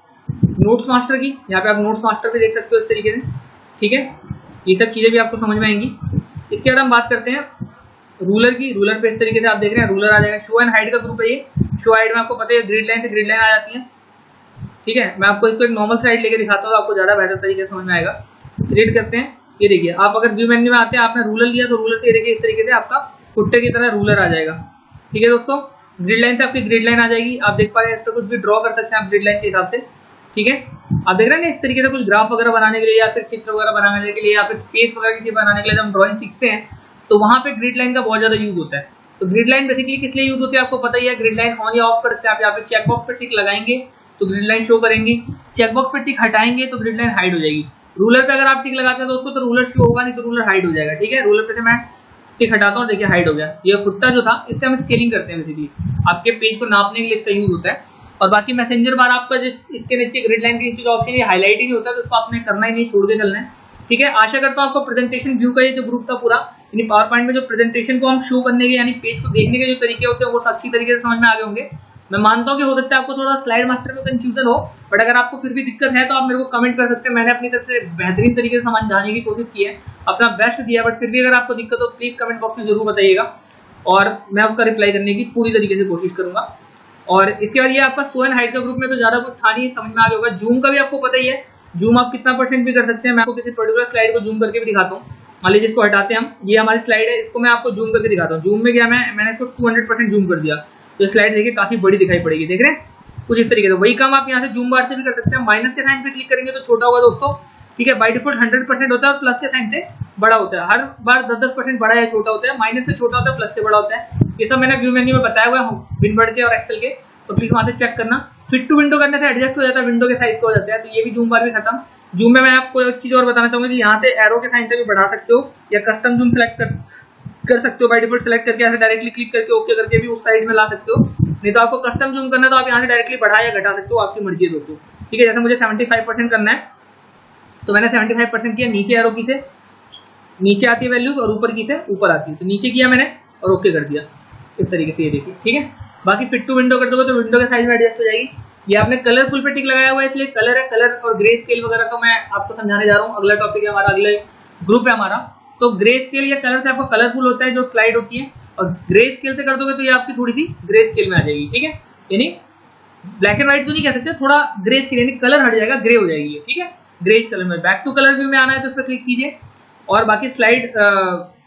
नोट्स मास्टर की। यहाँ पे आप नोट्स मास्टर भी देख सकते हो इस तरीके से, ठीक है। ये सब चीजें भी आपको समझ में आएंगी। इसके बाद हम बात करते हैं रूलर की। रूलर पे इस तरीके से आप देख रहे हैं रूलर आ जाएगा। शो एंड हाइड का ग्रुप है ये। शो हाइड में आपको पता है ग्रिड लाइन से ग्रिड लाइन आ जाती है, ठीक है। मैं आपको इसको एक नॉर्मल स्लाइड लेके दिखाता हूँ, आपको ज्यादा बेहतर तरीके से समझ में आएगा। क्रिएट करते हैं, ये देखिए आप अगर व्यू मेन्यू में आते हैं, आपने रूलर लिया तो रूलर से देखिए इस तरीके से आपका फुट्टे की तरह रूलर आ जाएगा, ठीक है दोस्तों। ग्रिड लाइन से आपकी ग्रिड लाइन आ जाएगी। आप देख पा रहे हैं, इस पर कुछ भी ड्रॉ कर सकते हैं आप ग्रिड लाइन के हिसाब से, ठीक है। आप देख रहे हैं ना इस तरीके से कुछ ग्राफ वगैरह बनाने के लिए या फिर चित्र वगैरह बनाने के लिए या फिर फेस वगैरह की बनाने के लिए जब हम ड्राइंग सीखते हैं तो वहां पे ग्रिड लाइन का बहुत ज्यादा यूज होता है। तो ग्रिड लाइन बेसिकली किस लिए यूज होती है आपको पता ही है। ग्रिड लाइन ऑन या ऑफ करते हैं आप। यहाँ पे चेकबॉक्स पे टिक लगाएंगे तो ग्रिड लाइन शो करेंगे, चेकबॉक्स पे टिक हटाएंगे तो ग्रिड लाइन हाइड हो जाएगी। रूलर पे अगर आप टिक लगाते हैं दोस्तों तो रूलर शो होगा, नहीं तो रूलर हाइड हो जाएगा, ठीक है। रूलर पे से मैं टिक हटाता हूँ, देखिए हाइड हो गया। ये फुट्टा जो था इससे हम स्केलिंग करते हैं, बेसिकली आपके पेज को नापने के लिए इसका यूज होता है। और बाकी मैसेंजर बार आपका जो इसके नीचे ग्रिड लाइन के नीचे जो ऑप्शन है हाईलाइट ही नहीं होता, तो उसको आपने करना ही नहीं, छोड़ के चलना है, ठीक है। आशा करता हूँ आपको प्रेजेंटेशन व्यू का ये जो ग्रुप था पूरा, यानी पावर पॉइंट में जो प्रेजेंटेशन को हम शो करने के यानी पेज को देखने के जो तरीके होते हैं वो अच्छी तरीके से समझ में आ गए होंगे। मैं मानता हूँ कि हो सकता है आपको थोड़ा स्लाइड मास्टर में कंफ्यूजन हो, बट अगर आपको फिर भी दिक्कत है तो आप मेरे को कमेंट कर सकते हैं। मैंने अपनी तरफ से बेहतरीन तरीके से समझाने की कोशिश की है, अपना बेस्ट दिया, बट फिर भी अगर आपको दिक्कत हो प्लीज कमेंट बॉक्स में जरूर बताइएगा और मैं उसका रिप्लाई करने की पूरी तरीके से कोशिश करूंगा। और इसके बाद ये आपका शो एंड हाइड का ग्रुप में तो ज्यादा कुछ था नहीं, समझ में आ गया होगा। जूम का भी आपको पता ही है, जूम आप कितना % भी कर सकते हैं। मैं आपको किसी पर्टिकुलर स्लाइड को जूम करके भी दिखाता हूँ। मान लीजिए इसको हटाते हैं हम, ये हमारी स्लाइड है, इसको मैं आपको जूम करके दिखाता हूँ। जूम में क्या मैंने इसको 200% जूम कर दिया, तो स्लाइड देखिए काफी बड़ी दिखाई पड़ेगी, देख रहे हैं कुछ इस तरीके से। वही काम आप यहाँ से जूम बार से भी कर सकते हैं। माइनस के साइन पे क्लिक करेंगे तो छोटा होगा दोस्तों, ठीक है। बाय डिफॉल्ट 100% होता है और प्लस के साइन से बड़ा होता है। हर बार 10-10% बड़ा या छोटा होता है, माइनस से छोटा होता है, प्लस से बड़ा होता है। ये सब मैंने व्यू मेन्यू में बताया हुआ है विनवर्ड के और एक्सेल के, तो प्लीज वहां से चेक करना। फिट टू विंडो करने से एडजस्ट हो जाता है, विंडो के साइज को हो जाता है। तो ये भी जूम बार भी खत्म। जूम में मैं आपको एक चीज और बताना चाहूंगा कि यहाँ से एरो के साइन से भी बढ़ा सकते हो या कस्टम जूम सेलेक्ट कर सकते हो। बाय डिफॉल्ट सेलेक्ट करके ऐसे डायरेक्टली क्लिक करके ओके करके भी उस साइड में ला सकते हो। नहीं तो आपको कस्टम जूम करना है तो आप यहाँ से डायरेक्टली बढ़ा या घटा सकते हो, आपकी मर्जी है दोस्तों, ठीक है। जैसे मुझे 75% करना है तो मैंने 75% किया, नीचे एरो की से नीचे आती है वैल्यूज और ऊपर की से ऊपर आती है, तो नीचे किया मैंने और ओके कर दिया इस तरीके से, ये देखिए ठीक है। बाकी फिट टू विंडो कर दोगे तो विंडो के साइज में एडजस्ट हो जाएगी। ये आपने कलरफुल पे टिक लगाया हुआ है इसलिए कलर है, कलर और ग्रे स्केल वगैरह का मैं आपको समझाने जा रहा हूँ। अगला टॉपिक है हमारा, अगले ग्रुप है हमारा। तो ग्रे स्केल या कलर से आपको कलरफुल होता है जो स्लाइड होती है, और ग्रे स्केल से कर दोगे तो ये आपकी थोड़ी सी ग्रे स्केल में आ जाएगी, ठीक है। यानी ब्लैक एंड व्हाइट तो नहीं कह सकते, थोड़ा ग्रे स्केल यानी कलर हट जाएगा, ग्रे हो जाएगी, ठीक है, ग्रेज कलर में। बैक टू कलर व्यू में आना है तो इस पर क्लिक कीजिए, और बाकी स्लाइड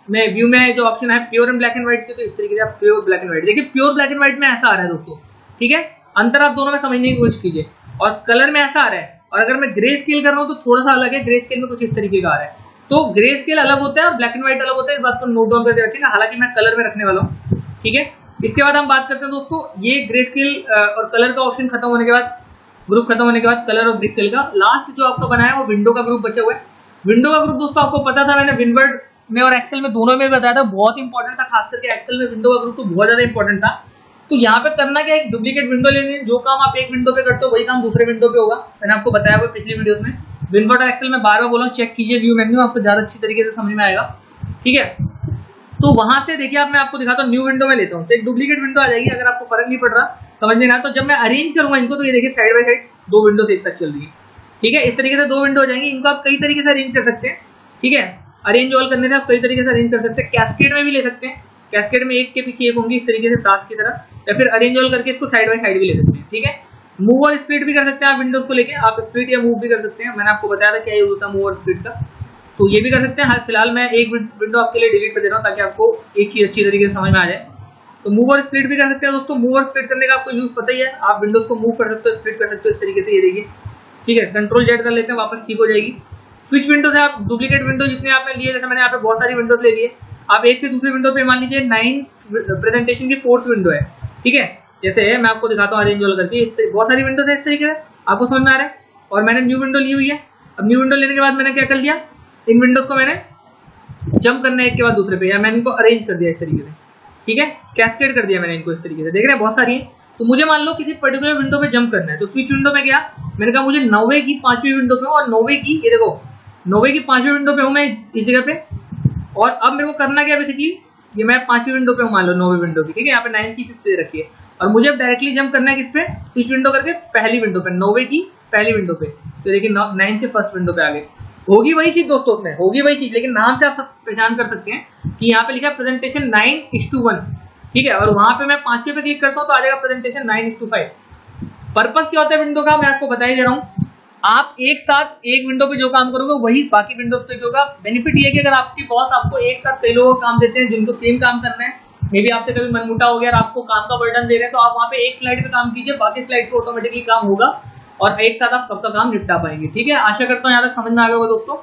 में व्यू में जो ऑप्शन है pure and black and white, तो इस तरीके से आप प्योर ब्लैक एंड व्हाइट देखिए, प्योर ब्लैक एंड व्हाइट में ऐसा आ रहा है दोस्तों, ठीक है। अंतर आप दोनों में समझने की कोशिश कीजिए, और कलर में ऐसा आ रहा है, और अगर मैं ग्रे स्केल कर रहा हूँ तो थोड़ा सा अलग है, ग्रे स्केल में कुछ इस तरीके का आ रहा है। तो ग्रे स्केल अलग होता है और ब्लैक एंड व्हाइट अलग होता है, इस बात को नोट डाउन करके रखिएगा, हालांकि मैं कलर में रखने वाला हूँ, ठीक है। इसके बाद हम बात करते हैं दोस्तों, ये ग्रे स्केल और कलर का ऑप्शन खत्म होने के बाद, ग्रुप खत्म होने के बाद कलर और ग्रे स्केल का लास्ट जो आपका बनाया है वो विंडो का ग्रुप बचा हुआ है। विंडो का ग्रुप दोस्तों आपको पता था, मैंने विनवर्ड में और एक्सेल में दोनों में बताया था, बहुत इंपॉर्टेंट था, खास करके एक्सेल में विंडो का ग्रुप तो बहुत ज्यादा इंपॉर्टेंट था। तो यहाँ पे करना क्या है, एक डुप्लीकेट विंडो लेनी है, जो काम आप एक विंडो पे करते हो वही काम दूसरे विंडो पे होगा। मैंने आपको बताया हुआ पिछली वीडियोस में। विनवर्ड और एक्सेल में बार बार बोला हूँ, चेक कीजिए व्यू मेन्यू, आपको ज्यादा अच्छी तरीके से समझ में आएगा, ठीक है। तो वहां से देखिए, आप मैं आपको दिखाता हूँ, न्यू विंडो में लेता हूँ तो एक डुप्लीकेट विंडो आ जाएगी। अगर आपको फर्क नहीं पड़ रहा, समझ में ना, तो जब मैं अरेंज करूंगा इनको तो ये देखिए साइड बाय साइड दो विंडोज एक साथ चल रही है, ठीक है। इस तरीके से दो विंडो हो जाएंगी, इनको आप कई तरीके से अरेंज कर सकते हैं, ठीक है। अरेंज ऑल करने से आप कई तरीके से अरेंज कर सकते हैं, कैस्केड में भी ले सकते हैं, कैस्केड में एक के पीछे एक होंगी इस तरीके से ताश की तरह, या फिर अरेंज ऑल करके इसको साइड बाय साइड भी ले सकते हैं, ठीक है। मूव और स्प्लिट भी कर सकते हैं आप विंडोज को लेके, आप स्प्लिट या मूव भी कर सकते हैं। मैंने आपको बताया था क्या यूज होता है मूव और स्प्लिट का, तो ये भी कर सकते हैं। फिलहाल मैं एक विंडो आपके लिए डिलीट कर दे रहा हूँ ताकि आपको एक चीज अच्छी तरीके से समझ में आ जाए। तो मूव और स्प्लिट भी कर सकते हैं दोस्तों। मूव और स्प्लिट करने का आपको यूज पता ही है, आप विंडोज को मूव कर सकते हो, स्प्लिट कर सकते हो इस तरीके से, ये देखिए, ठीक है। कंट्रोल जेड कर लेते हैं, वापस ठीक हो जाएगी। स्विच विंडो से आप डुप्लीकेट विंडो जितने आपने लिए, जैसे मैंने यहाँ पे बहुत सारी विंडोज ले लिए, आप एक से दूसरी विंडो पे मान लीजिए 9 प्रेजेंटेशन की 4th विंडो है, ठीक है। जैसे मैं आपको दिखाता हूँ अरेंज ऑल करके, बहुत सारी विंडोज है इस तरीके से, आपको समझ में आ रहा है। और मैंने न्यू विंडो ली हुई है। अब न्यू विंडो लेने के बाद मैंने क्या कर लिया, इन विंडोज को मैंने जंप करना है एक के बाद दूसरे पे, या मैंने इनको अरेंज कर दिया इस तरीके से, ठीक है, कैस्केड कर दिया मैंने इनको इस तरीके से, देख रहे हैं बहुत सारी है। तो मुझे मान लो किसी पर्टिकुलर विंडो पे जंप करना है, तो स्विच विंडो में गया, मैंने कहा मुझे 90 की 5वीं विंडो पे हूँ, और 90 की, ये देखो 90 की 5वीं विंडो पे हूँ मैं इस जगह पे। और अब मेरे को करना क्या, बेसिकली ये मैं 5वीं विंडो पे हूँ, मान लो 90 विंडो की, ठीक है। यहाँ पे 9 की 5th दे रखी है, और मुझे अब डायरेक्टली जंप करना है किस पे, स्विच विंडो करके पहली विंडो पे, 90 की पहली विंडो पे। तो देखिए 9 से फर्स्ट विंडो पे आ गए। होगी वही चीज दोस्तों, उसमें होगी वही चीज, लेकिन नाम से आप सब पहचान कर सकते हैं कि यहाँ पे लिखा है प्रेजेंटेशन 9:1, ठीक है। और वहां पे मैं 5वें पे क्लिक करता हूँ तो आ जाएगा प्रेजेंटेशन 9:5। पर्पस क्या होता है विंडो का, मैं आपको बता ही दे रहा हूँ। आप एक साथ एक विंडो पे जो काम करोगे वही बाकी विंडोज पे होगा। बेनिफिट ये है कि अगर आपके बॉस आपको एक साथ कई लोगों को काम देते हैं जिनको सेम काम करना है, मे बी आपसे कभी मनमुटा हो गया और आपको काम का बर्डन दे रहे हैं, तो आप वहाँ पे एक स्लाइड पे काम कीजिए, बाकी स्लाइड पे ऑटोमेटिकली काम होगा और एक साथ आप सबका काम निपटा पाएंगे, ठीक है। आशा करता हूँ यहाँ तक समझ में आ गया होगा दोस्तों।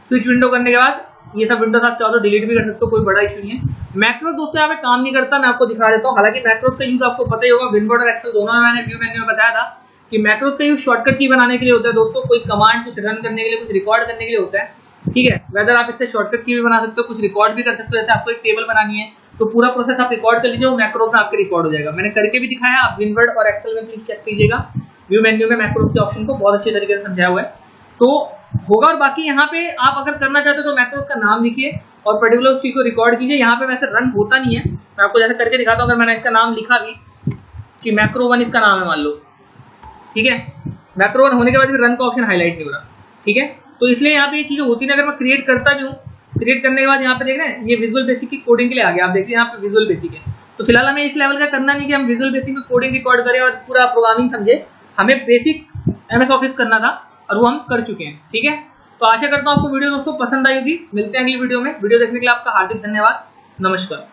स्विच विंडो करने के बाद ये सब विंडोज आप चाहो तो डिलीट भी कर सकते हो, कोई बड़ा इशू नहीं है। मैक्रोस दोस्तों यहाँ पे काम नहीं करता, मैं आपको दिखा देता हूँ। हालांकि मैक्रोस का यूज आपको पता ही होगा, विनवर्ड और एक्सेल दोनों में मैंने व्यू मेन्यू में बताया था कि मैक्रोस का यूज शॉर्टकट की बनाने के लिए होता है दोस्तों। कोई कमांड कुछ रन करने के लिए, कुछ रिकॉर्ड करने के लिए होता है, ठीक है। वेदर आप इससे शॉर्टकट की भी बना सकते हो, कुछ रिकॉर्ड भी कर सकते हो। जैसे आपको एक टेबल बनानी है तो पूरा प्रोसेस आप रिकॉर्ड कर लीजिए, वो मैक्रोस में आपके रिकॉर्ड हो जाएगा। मैंने करके भी दिखाया, आप विनवर्ड और एक्सेल में प्लीज चेक कीजिएगा, व्यू मेन्यू में मैक्रोस के ऑप्शन को बहुत अच्छे तरीके से समझाया हुआ है, तो होगा। और बाकी यहाँ पे आप अगर करना चाहते हो तो मैक्रोस का नाम लिखिए और पर्टिकुलर चीज को रिकॉर्ड कीजिए। यहाँ पे वैसे रन होता नहीं है, मैं आपको जैसे करके दिखाता हूँ। अगर मैंने इसका नाम लिखा भी कि मैक्रो 1 इसका नाम है मान लो, ठीक है, मैक्रो 1 होने के बाद भी रन का ऑप्शन हाईलाइट नहीं हो रहा, ठीक है। तो इसलिए यहाँ पे ये चीजें होती है। अगर मैं क्रिएट करता भी हूँ, क्रिएट करने के बाद यहाँ पे देख रहे हैं ये विजुअल बेसिक की कोडिंग के लिए आ गया, आप देखिए यहाँ पे विजुअल बेसिक है। तो फिलहाल हमें इस लेवल का करना नहीं कि हम विजुअल बेसिक में कोडिंग रिकॉर्ड करें और पूरा प्रोग्रामिंग समझे, हमें बेसिक एमएस ऑफिस करना था और वो हम कर चुके हैं, ठीक है। तो आशा करता हूँ आपको वीडियो दोस्तों पसंद आई होगी। मिलते हैं अगली वीडियो में। वीडियो देखने के लिए आपका हार्दिक धन्यवाद। नमस्कार।